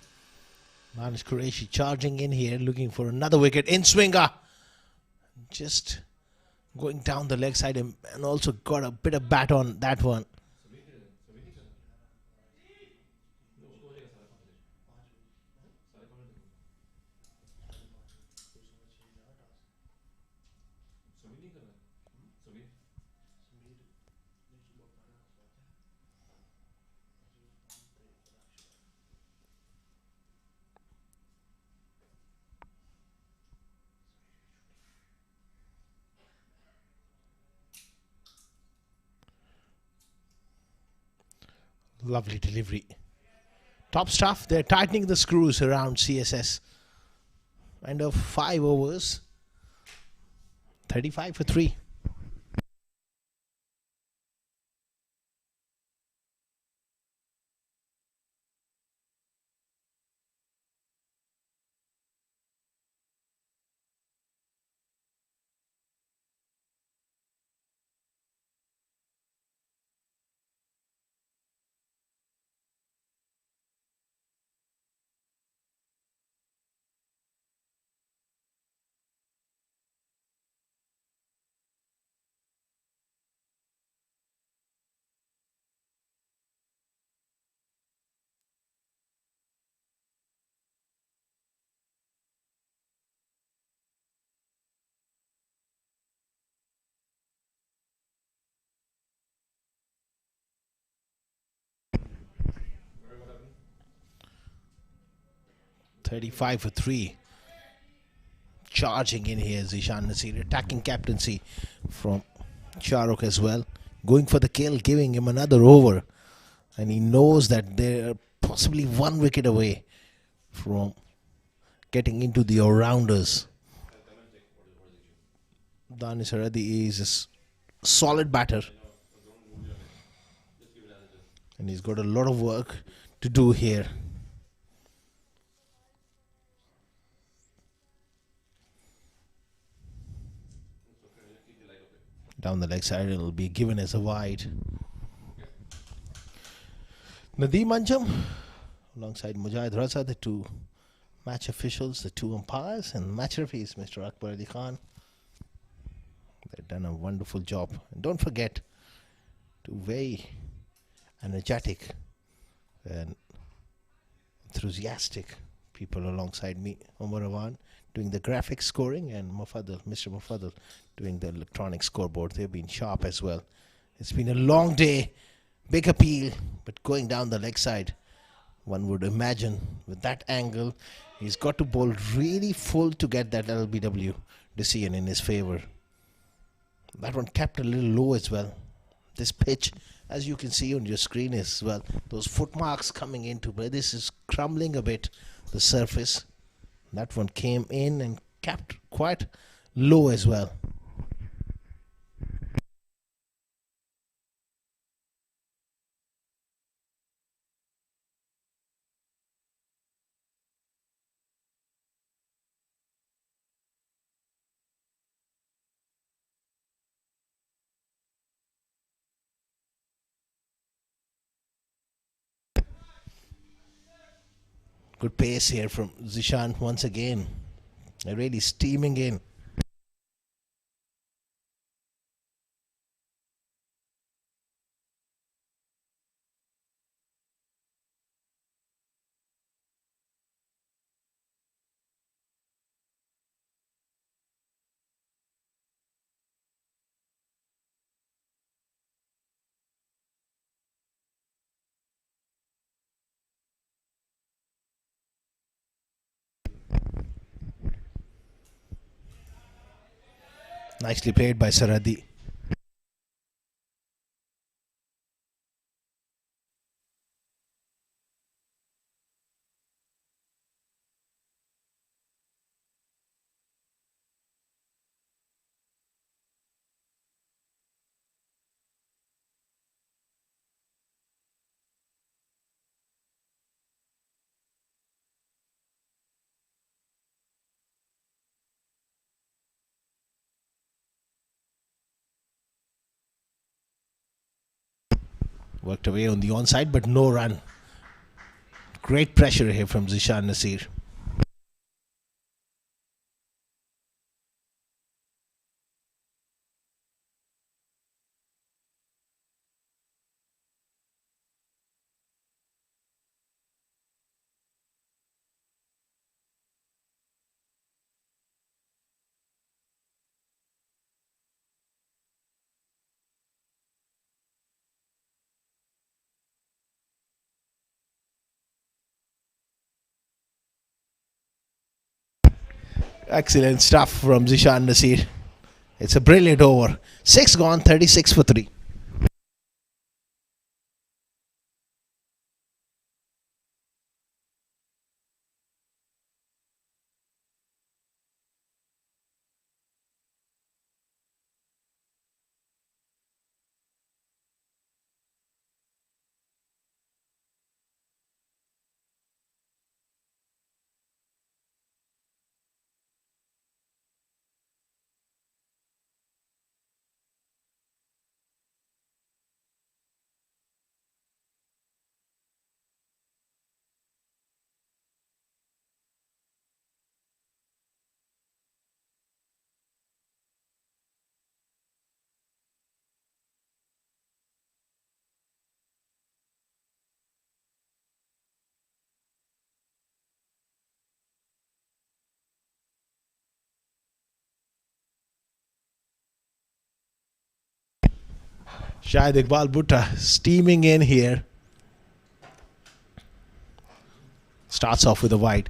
Manish Qureshi charging in here, looking for another wicket. In swinger. Just going down the leg side and also got a bit of bat on that one. Lovely delivery. Top stuff. They're tightening the screws around CSS. End of 5 overs. 35 for 3. .35 for 3. Charging in here, Zishan Nasir. Attacking captaincy from Shahrukh as well. Going for the kill, giving him another over. And he knows that they're possibly 1 wicket away from getting into the all-rounders. Danis Haradi is a solid batter. And he's got a lot of work to do here. Down the leg side, it'll be given as a wide. Nadeem Anjum alongside Mujahid Raza, the 2 match officials, the 2 umpires, and match referees, Mr. Akbar Ali Khan. They've done a wonderful job. And don't forget, 2 very energetic and enthusiastic people alongside me, Umar Awan doing the graphic scoring, and Mr. Mufaddal doing the electronic scoreboard. They've been sharp as well. It's been a long day, big appeal, but going down the leg side, one would imagine with that angle, he's got to bowl really full to get that LBW decision in his favor. That one kept a little low as well. This pitch, as you can see on your screen as well, those footmarks coming into where this is crumbling a bit, the surface. That one came in and kept quite low as well. Good pace here from Zishan once again. They're really steaming in. Nicely played by Saradi. Worked away on the onside, but no run. Great pressure here from Zishan Nasir. Excellent stuff from Zishan Nasir. It's a brilliant over. 6 gone, 36 for 3. Shahid Iqbal Bhutta steaming in here. Starts off with a wide.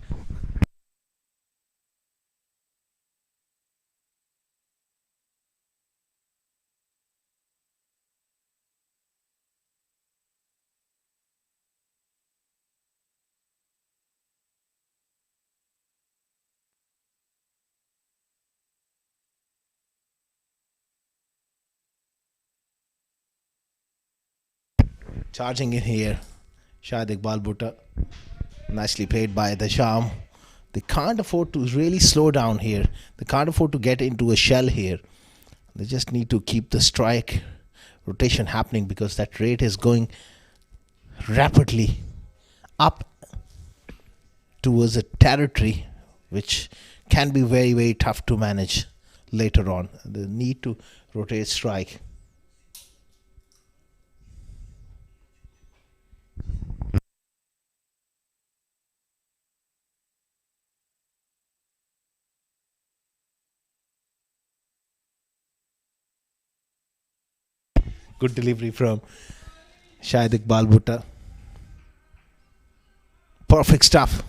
Charging in here. Shahid Iqbal Bhutta. Nicely played by the Sham. They can't afford to really slow down here. They can't afford to get into a shell here. They just need to keep the strike rotation happening because that rate is going rapidly up towards a territory which can be very, very tough to manage later on. The need to rotate strike. Good delivery from Shahid Iqbal Bhutta. Perfect stuff.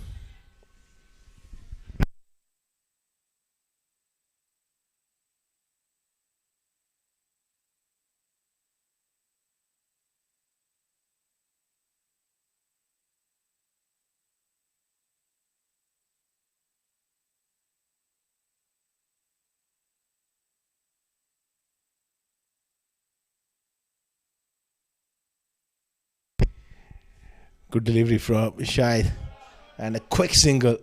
Good delivery from Shahid. And a quick single.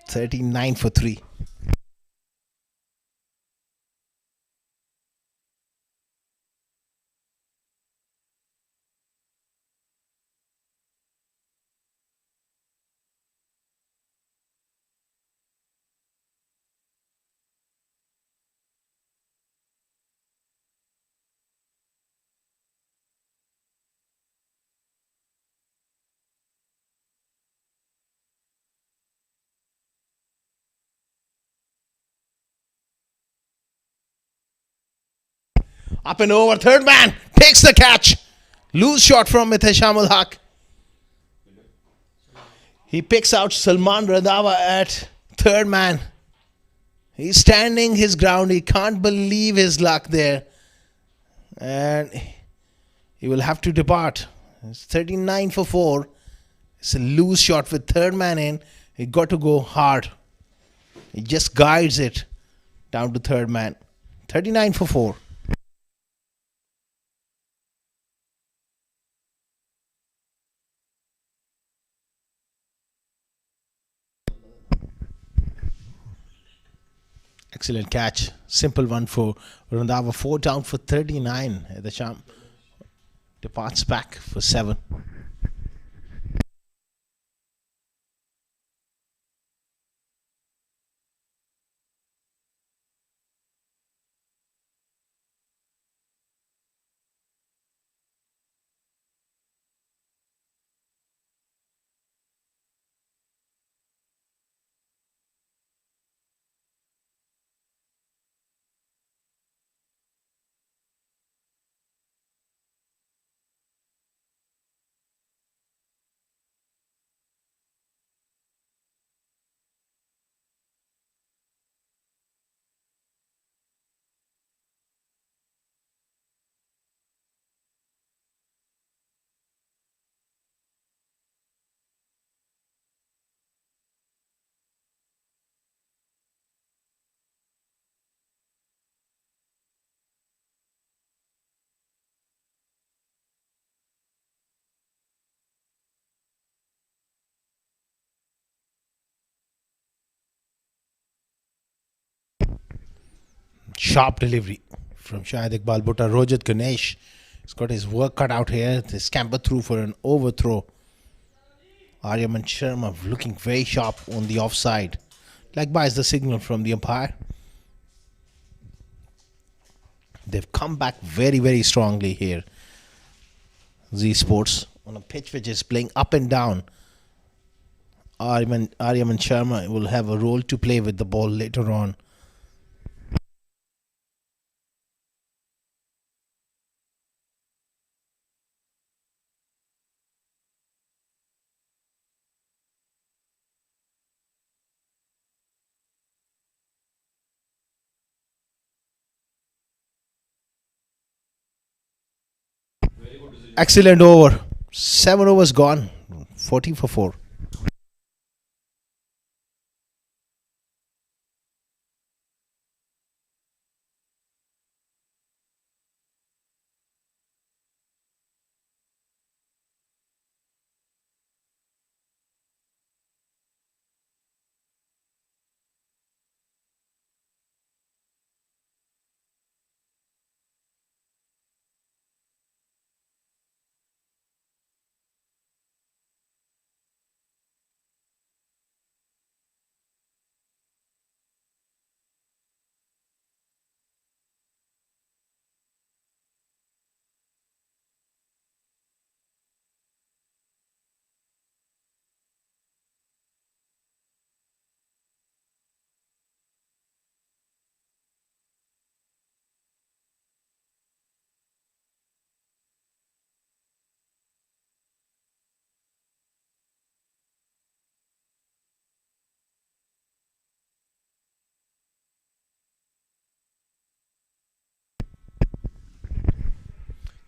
$39 for 3. Up and over. Third man takes the catch. Loose shot from Mithisham Haq. He picks out Salman Randhawa at third man. He's standing his ground. He can't believe his luck there. And he will have to depart. It's 39 for 4. It's a loose shot with third man in. He got to go hard. He just guides it down to third man. 39 for 4. Excellent catch. Simple one for Randhawa. 4 down for 39. The champ departs back for 7. Sharp delivery from Shahid Iqbal Bhutta. Rojat Ganesh has got his work cut out here. They scamper through for an overthrow. Aryaman Sharma looking very sharp on the offside. Likewise, the signal from the umpire. They've come back very, very strongly here. Z Sports on a pitch which is playing up and down. Aryaman Sharma will have a role to play with the ball later on. Excellent over. 7 overs gone. 40 for 4.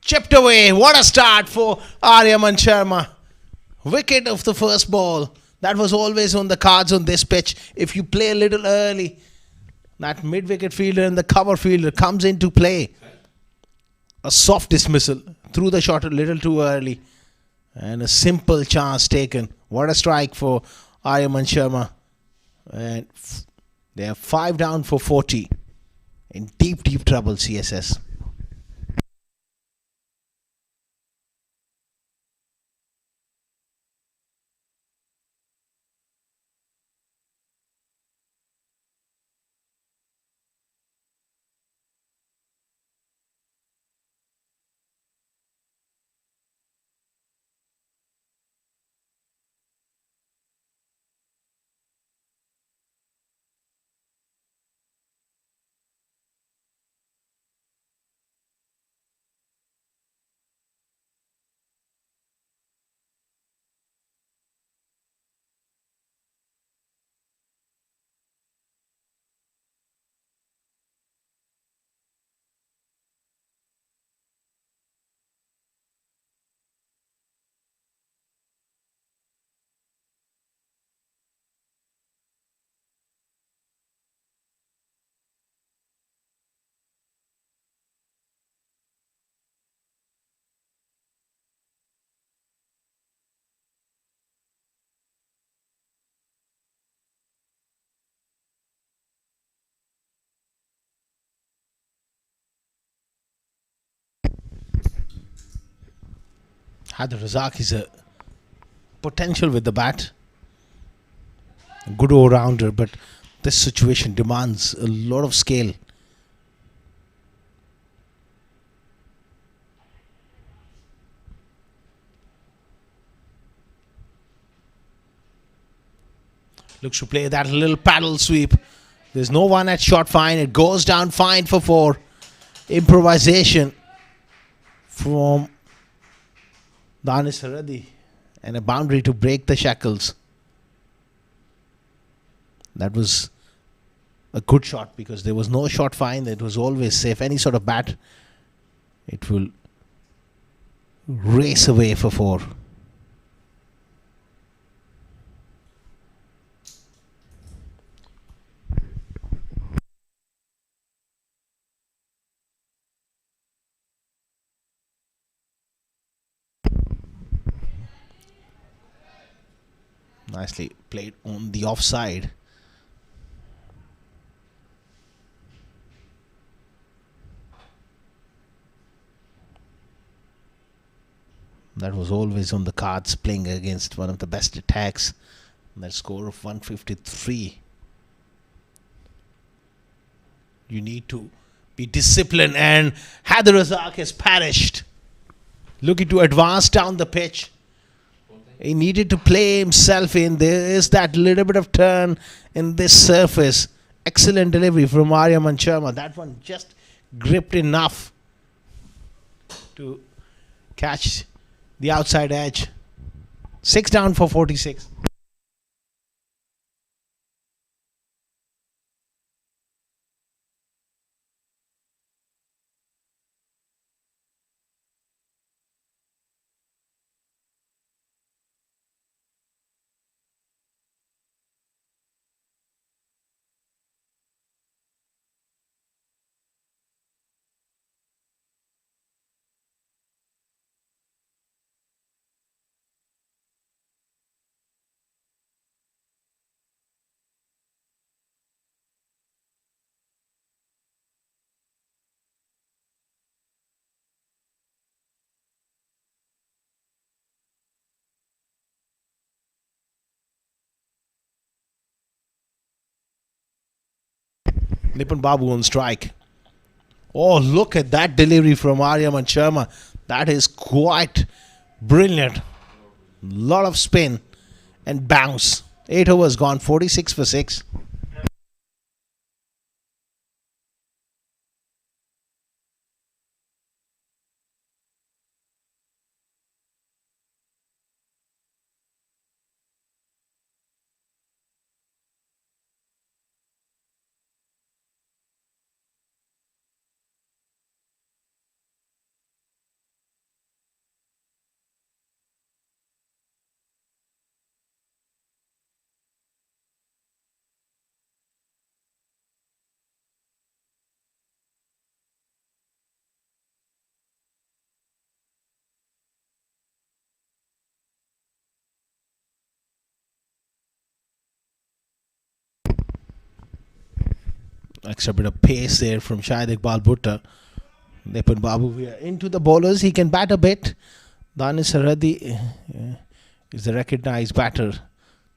Chipped away. What a start for Aryaman Sharma. Wicket of the first ball. That was always on the cards on this pitch. If you play a little early, that mid-wicket fielder and the cover fielder comes into play. A soft dismissal. Threw the shot a little too early. And a simple chance taken. What a strike for Aryaman Sharma. And they are 5 down for 40. In deep, deep trouble, CSS. Haider Razak is a potential with the bat. A good all-rounder, but this situation demands a lot of scale. Looks to play that little paddle sweep. There's no one at short fine. It goes down fine for 4. Improvisation from Danis Haradi and a boundary to break the shackles. That was a good shot because there was no short fine. It was always safe. Any sort of bat, it will race away for 4. Nicely played on the offside. That was always on the cards, playing against one of the best attacks. That score of 153. You need to be disciplined, and Haider Razak has perished. Looking to advance down the pitch. He needed to play himself in. There is that little bit of turn in this surface. Excellent delivery from Aryaman Sharma. That one just gripped enough to catch the outside edge. 6 down for 46. Nipun Babu on strike. Oh, look at that delivery from Aryaman Sharma. That is quite brilliant. Lot of spin and bounce. 8 overs gone, 46 for 6. Extra bit of pace there from Shahid Iqbal Bhutta. Nipun Babu, we are into the bowlers. He can bat a bit. Danis Haradi is the recognized batter.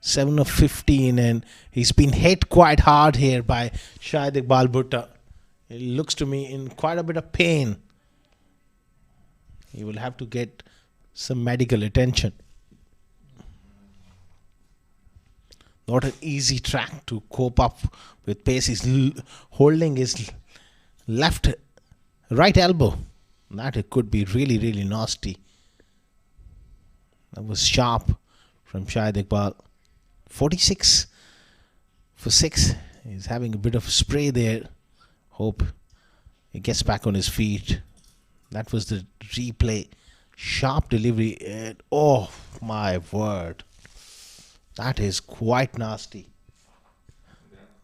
7 of 15, and he's been hit quite hard here by Shahid Iqbal Bhutta. He looks to me in quite a bit of pain. He will have to get some medical attention. Not an easy track to cope up with pace. He's holding his right elbow. That it could be really, really nasty. That was sharp from Shahid Iqbal. 46 for 6. He's having a bit of spray there. Hope he gets back on his feet. That was the replay. Sharp delivery. And oh my word. That is quite nasty.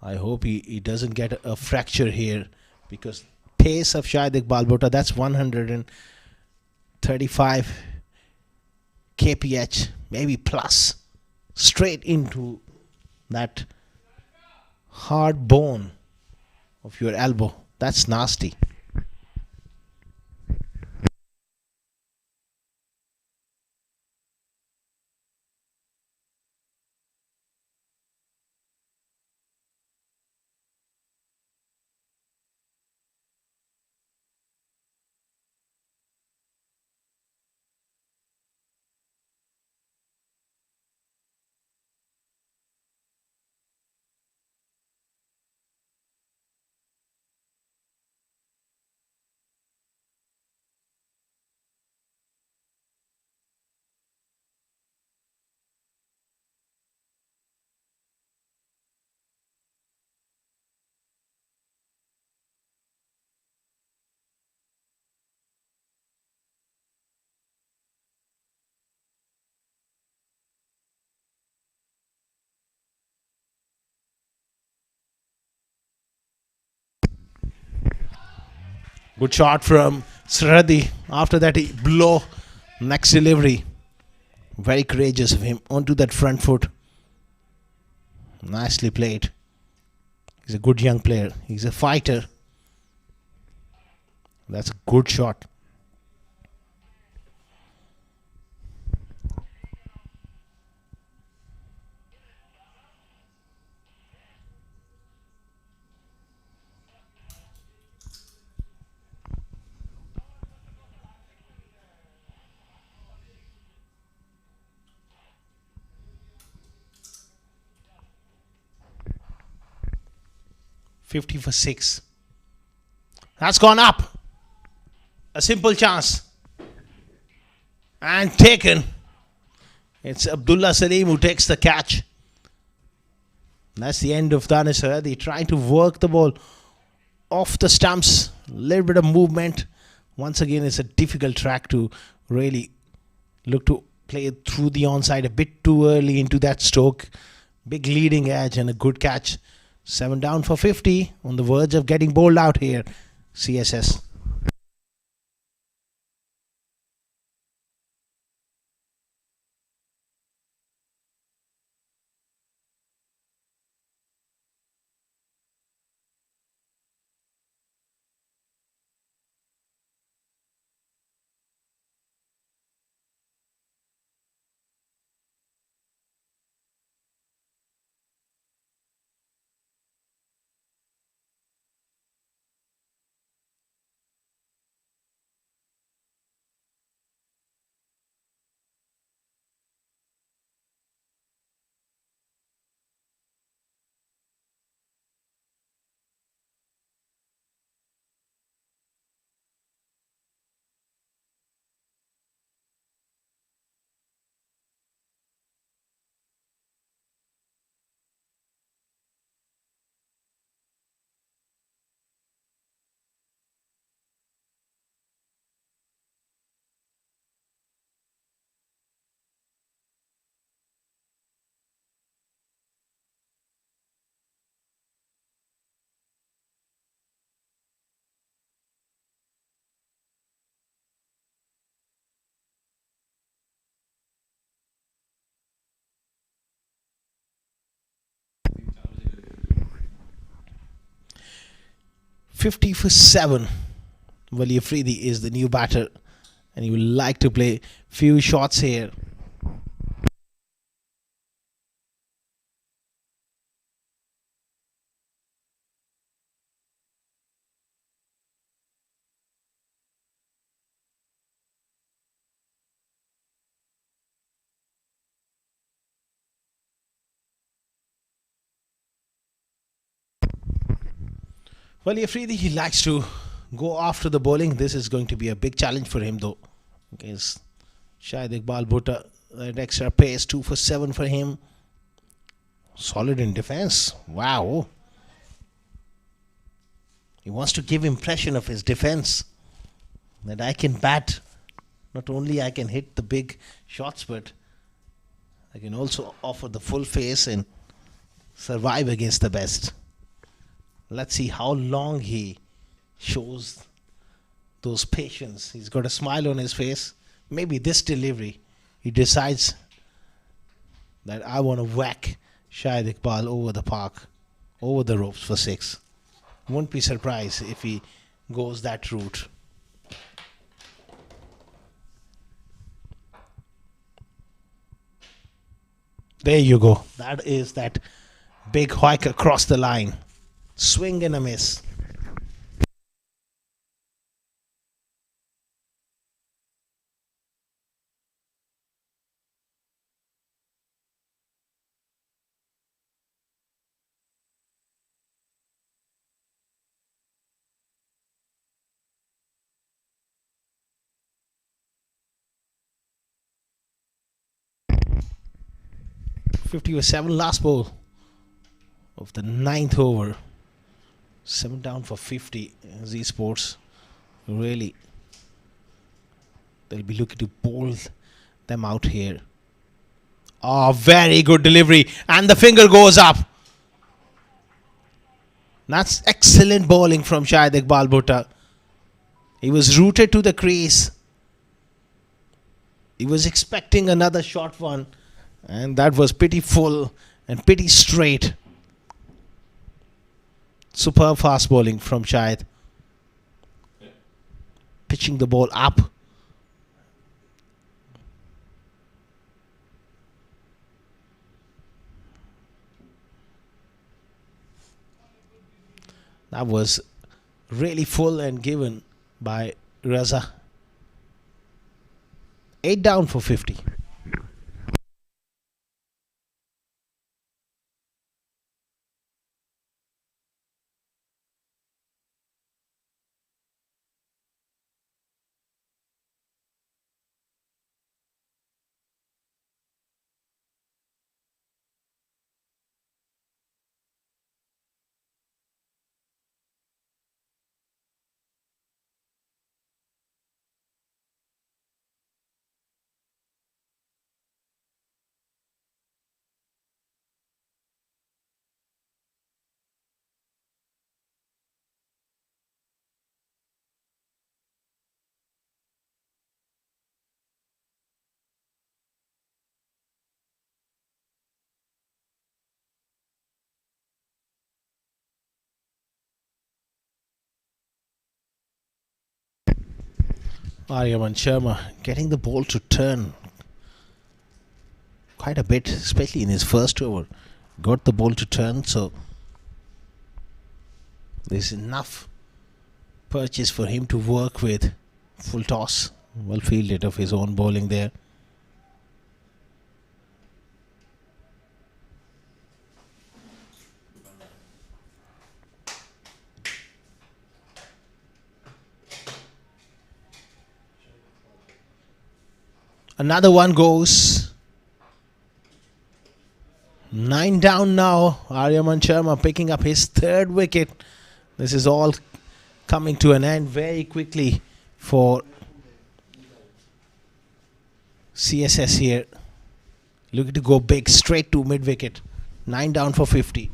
I hope he doesn't get a fracture here, because pace of Shahid Iqbal Bhutta, that's 135 kph, maybe plus, straight into that hard bone of your elbow. That's nasty. Good shot from Saradi. After that, he blow. Next delivery. Very courageous of him onto that front foot. Nicely played. He's a good young player. He's a fighter. That's a good shot. $50 for 6. That's gone up. A simple chance. And taken. It's Abdullah Salim who takes the catch. That's the end of Danis Haradi trying to work the ball off the stumps. A little bit of movement. Once again, it's a difficult track to really look to play it through the onside a bit too early into that stroke. Big leading edge and a good catch. 7 down for 50, on the verge of getting bowled out here, CSS. $50 for 7. Wali Afridi is the new batter, and he would like to play few shots here. Wali Afridi, he likes to go after the bowling. This is going to be a big challenge for him though. Against Shahid Iqbal Bhutta, that extra pace, 2 for 7 for him. Solid in defense. Wow. He wants to give impression of his defense. That I can bat. Not only I can hit the big shots, but I can also offer the full face and survive against the best. Let's see how long he shows those patience. He's got a smile on his face. Maybe this delivery, he decides that I want to whack Shahid Iqbal over the park, over the ropes for 6. Won't be surprised if he goes that route. There you go. That is that big hike across the line. Swing and a miss. $50 for 7, last ball of the 9th over. 7 down for 50. Z Sports really, they'll be looking to bowl them out here. Oh, very good delivery, and the finger goes up. That's excellent bowling from Shahid Iqbal Bhutta. He was rooted to the crease. He was expecting another short one, and that was pretty full and pretty straight. Superb fast bowling from Shahid. Pitching the ball up. That was really full and given by Raza. 8 down for 50. Aryaman Sharma getting the ball to turn quite a bit, especially in his first over. Got the ball to turn, so there's enough purchase for him to work with. Full toss, well fielded of his own bowling there. Another one goes. 9 down now. Aryaman Sharma picking up his third wicket. This is all coming to an end very quickly for CSS here. Looking to go big straight to mid wicket. 9 down for 50.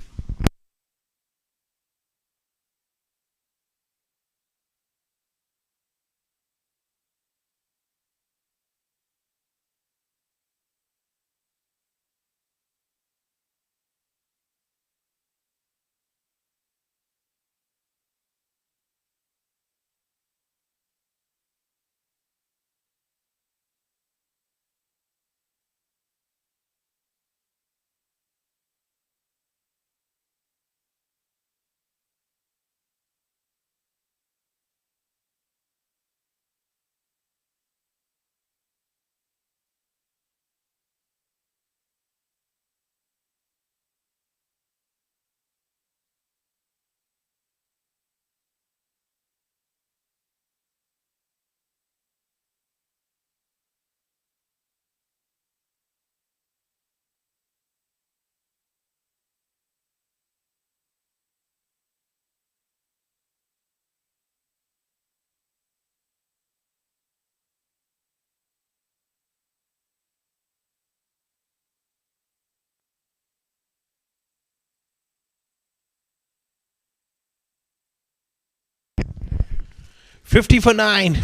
Fifty for 9.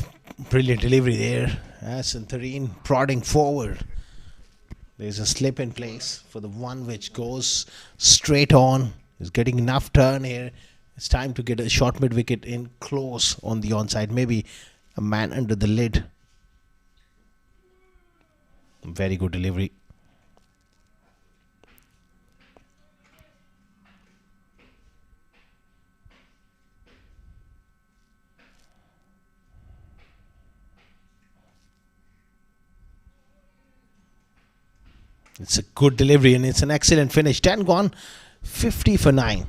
Brilliant delivery there. Santarine prodding forward. There's a slip in place for the one which goes straight on. He's getting enough turn here. It's time to get a short mid wicket in close on the onside. Maybe a man under the lid. Very good delivery. It's a good delivery and it's an excellent finish. 10 gone, 50 for 9.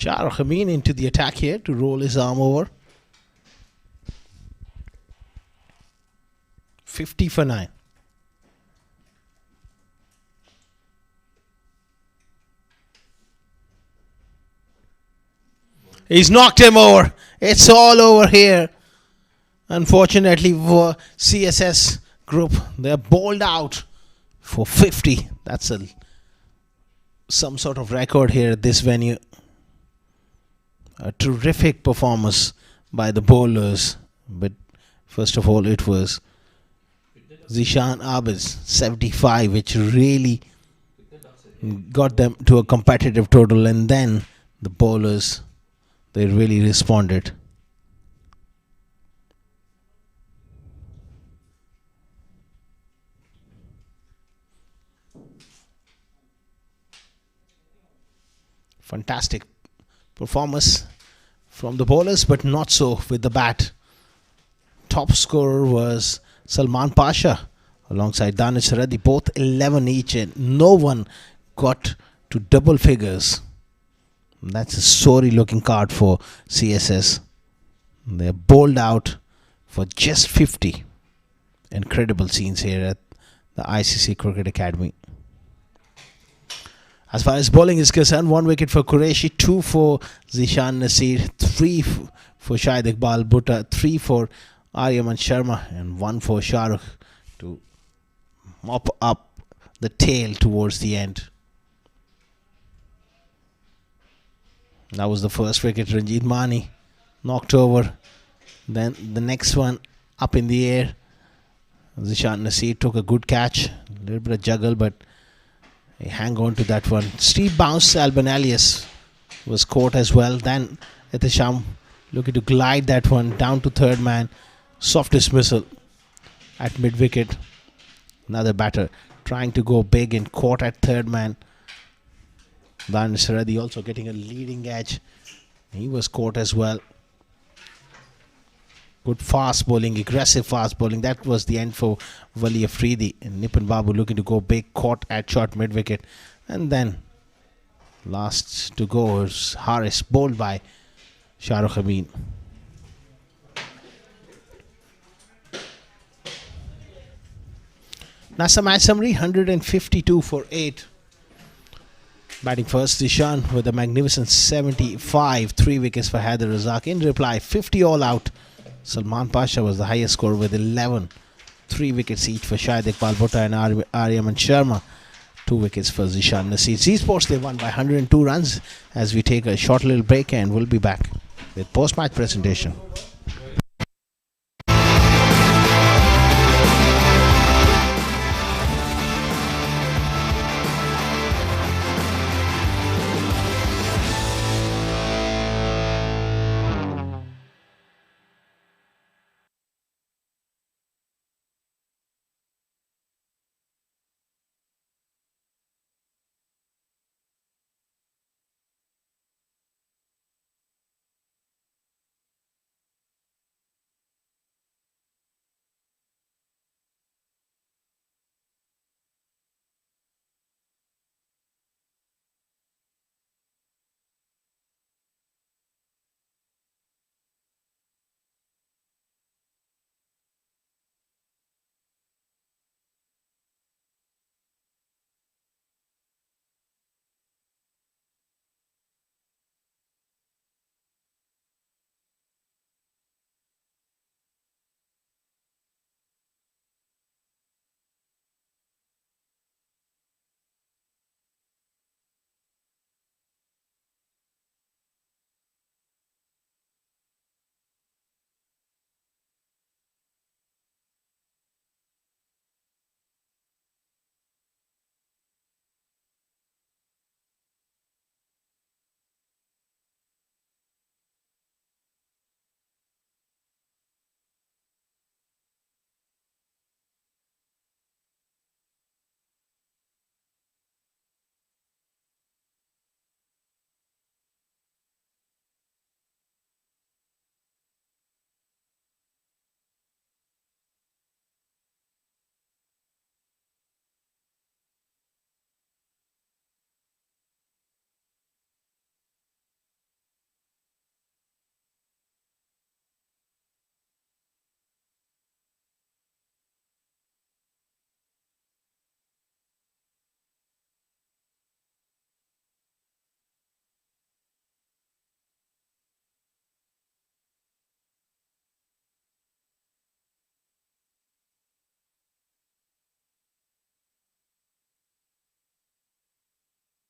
Aryaman into the attack here to roll his arm over. 50 for 9. He's knocked him over. It's all over here. Unfortunately for CSS group, they're bowled out for 50. That's some sort of record here at this venue. A terrific performance by the bowlers. But first of all, it was Zishan Abid's 75, which really got them to a competitive total. And then the bowlers, they really responded. Fantastic performance from the bowlers, but not so with the bat. Top scorer was Salman Pasha alongside Danish Reddy, both 11 each, and no one got to double figures. That's a sorry looking card for CSS. They're bowled out for just 50. Incredible scenes here at the ICC Cricket Academy. As far as bowling is concerned, 1 wicket for Qureshi, 2 for Zishan Nasir, 3 for Shahid Iqbal Bhutta, 3 for Aryaman Sharma, and 1 for Shahrukh to mop up the tail towards the end. That was the first wicket. Ranjit Mani knocked over. Then the next one up in the air. Zishan Nasir took a good catch. A little bit of juggle, but he hang on to that one. Steep bounce. Alban Alias was caught as well. Then Etisham looking to glide that one down to third man. Soft dismissal at mid wicket. Another batter trying to go big and caught at third man. Danish Reddy also getting a leading edge. He was caught as well. Good fast bowling, aggressive fast bowling. That was the end for Wali Afridi. And Nipun Babu looking to go big, caught at short mid wicket. And then last to go is Haris, bowled by Shahrukh Amin. NASA match summary: 152 for 8. Batting first, Zishan with a magnificent 75, 3 wickets for Haider Razak. In reply, 50 all out. Salman Pasha was the highest score with 11, 3 wickets each for Shahid Iqbal Bhutta and Aryaman Sharma, 2 wickets for Zishan Nasir. Z Sports, they won by 102 runs. As we take a short little break, and we'll be back with post-match presentation.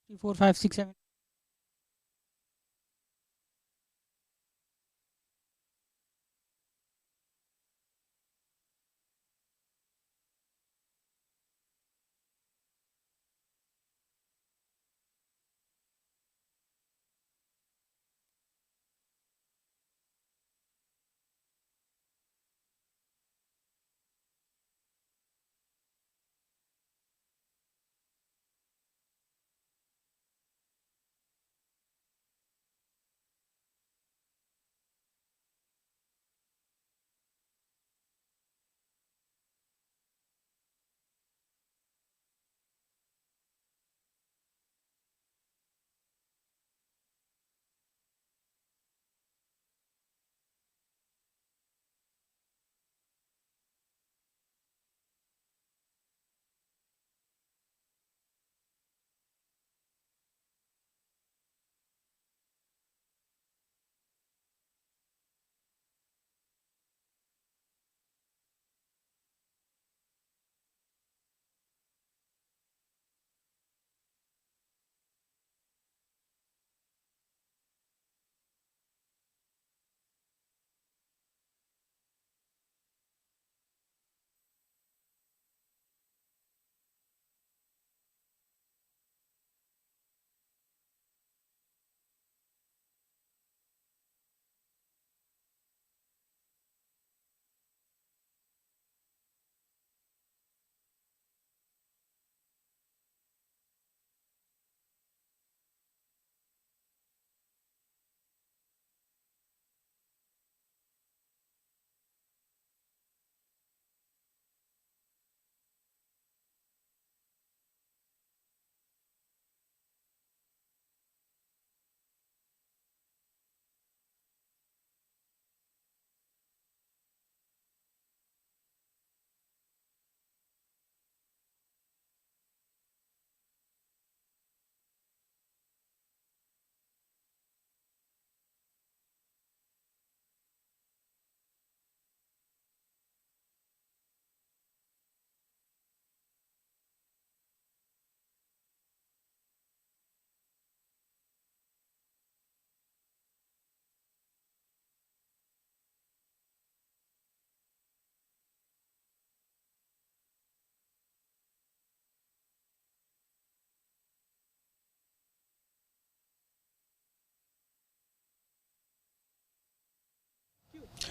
3, 4, 5, 6, 7.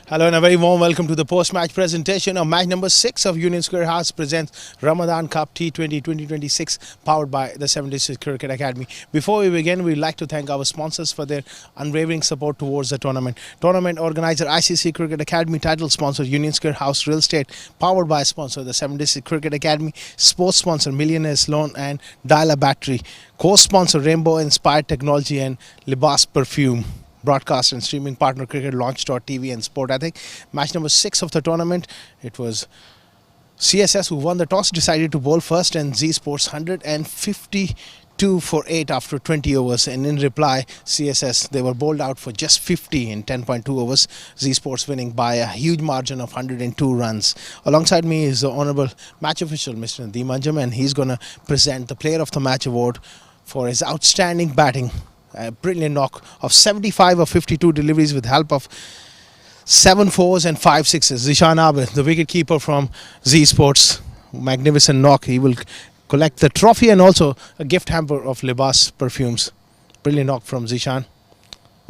Hello and a very warm welcome to the post-match presentation of match number 6 of Union Square House presents Ramadan Cup T20 2026 powered by the 76 Cricket Academy. Before we begin, we'd like to thank our sponsors for their unwavering support towards the tournament. Tournament organizer ICCA Cricket Academy, title sponsor Union Square House Real Estate, powered by sponsor the 76 Cricket Academy, sports sponsor Millionaires Loan and Dial-Up Battery, co-sponsor Rainbow Inspired Technology and Libas Perfume. Broadcast and streaming partner Cricket Launch.tv and Sport Ethic. Match number 6 of the tournament. It was CSS who won the toss, decided to bowl first, and Z Sports 152 for 8 after 20 overs. And in reply, CSS, they were bowled out for just 50 in 10.2 overs. Z Sports winning by a huge margin of 102 runs. Alongside me is the Honourable Match Official, Mr. Nadeem Anjum, and he's going to present the Player of the Match award for his outstanding batting. A brilliant knock of 75 of 52 deliveries with help of 7 fours and 5 sixes. Zishan Abid, the wicket keeper from Z Sports, magnificent knock. He will collect the trophy and also a gift hamper of Libas Perfumes. Brilliant knock from Zishan.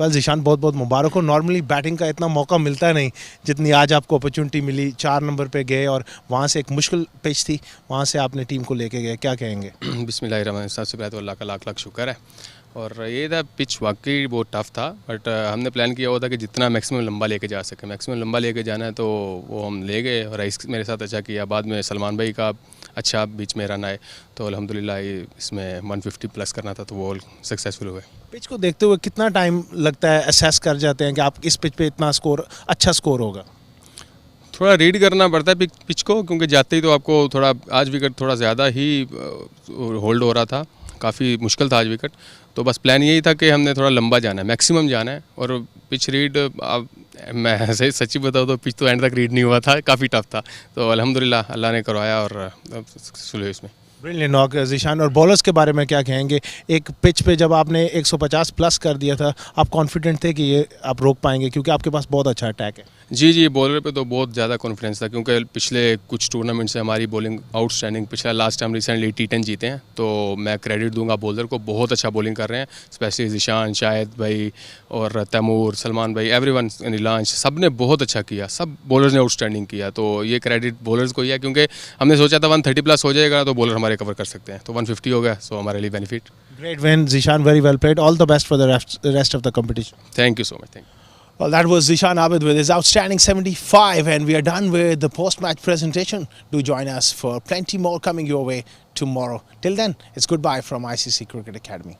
Well Zishan बहुत बहुत मुबारक हो. Normally batting का इतना मौका मिलता नहीं जितनी आज आपको अपॉर्चुनिटी मिली. 4 नंबर पे गए और वहाँ से एक मुश्किल पिच थी, वहाँ से आपने टीम को लेके गए. क्या कहेंगे? बिस्मिल्लाहिर्रहमानिर्रहीम. सबसे पहले तो अल्लाह का लाख लाख शुक्र है. और ये था पिच वाकई बहुत टफ़ था, बट हमने प्लान किया हुआ था कि जितना मैक्सिमम लंबा लेके जा सके. मैक्सिमम लंबा लेके जाना है तो वो हम ले गए. और रईस मेरे साथ अच्छा किया. बाद में सलमान भाई का अच्छा बीच में रन आए तो अल्हम्दुलिल्लाह इसमें 150 प्लस करना था तो वो सक्सेसफुल हुए. पिच को देखते हुए कितना टाइम लगता है, असेस कर जाते हैं कि आप इस पिच पे इतना स्कोर, अच्छा स्कोर होगा? थोड़ा रीड करना पड़ता है पिच को, क्योंकि जाते ही तो आपको थोड़ा आज विकेट थोड़ा ज़्यादा ही होल्ड हो रहा था. काफ़ी मुश्किल था आज विकेट. तो बस प्लान यही था कि हमने थोड़ा लंबा जाना है, मैक्सिमम जाना है. और पिच रीड अब मैं ऐसे सच्ची बताऊँ तो पिच तो एंड तक रीड नहीं हुआ था, काफ़ी टफ था. तो अल्हम्दुलिल्लाह अल्लाह ने करवाया और सक्सेसफुल हुए इसमें. Brilliant knock Zeeshan. और बॉलर्स के बारे में क्या कहेंगे? एक पिच पे जब आपने 150 प्लस कर दिया था, आप कॉन्फिडेंट थे कि ये आप रोक पाएंगे क्योंकि आपके पास बहुत अच्छा अटैक है? जी, बॉलर पे तो बहुत ज़्यादा कॉन्फिडेंस था क्योंकि पिछले कुछ टूर्नामेंट से हमारी बॉलिंग आउटस्टैंडिंग, पिछला लास्ट टाइम रिसेंटली T10 जीते हैं, तो मैं क्रेडिट दूंगा बॉलर को, बहुत अच्छा बॉलिंग कर रहे हैं, स्पेशली ज़ीशान, शाहिद भाई और तैमूर, सलमान भाई, एवरीवन, नीलांश, सब ने बहुत अच्छा किया, सब बॉलर्स ने आउटस्टैंडिंग किया, तो ये क्रेडिट बॉलर्स को ही है क्योंकि हमने सोचा था 130 प्लस हो जाएगा तो बॉलर हमारे कवर कर सकते हैं, तो 150 हो गया, सो हमारे लिए benefit. Great win, Zishan. Very well played. All the best for the rest of the competition. Thank you so much, thank you. Well, that was Zishan Abid with his outstanding 75, and we are done with the post-match presentation. Do join us for plenty more coming your way tomorrow. Till then, it's goodbye from ICC Cricket Academy.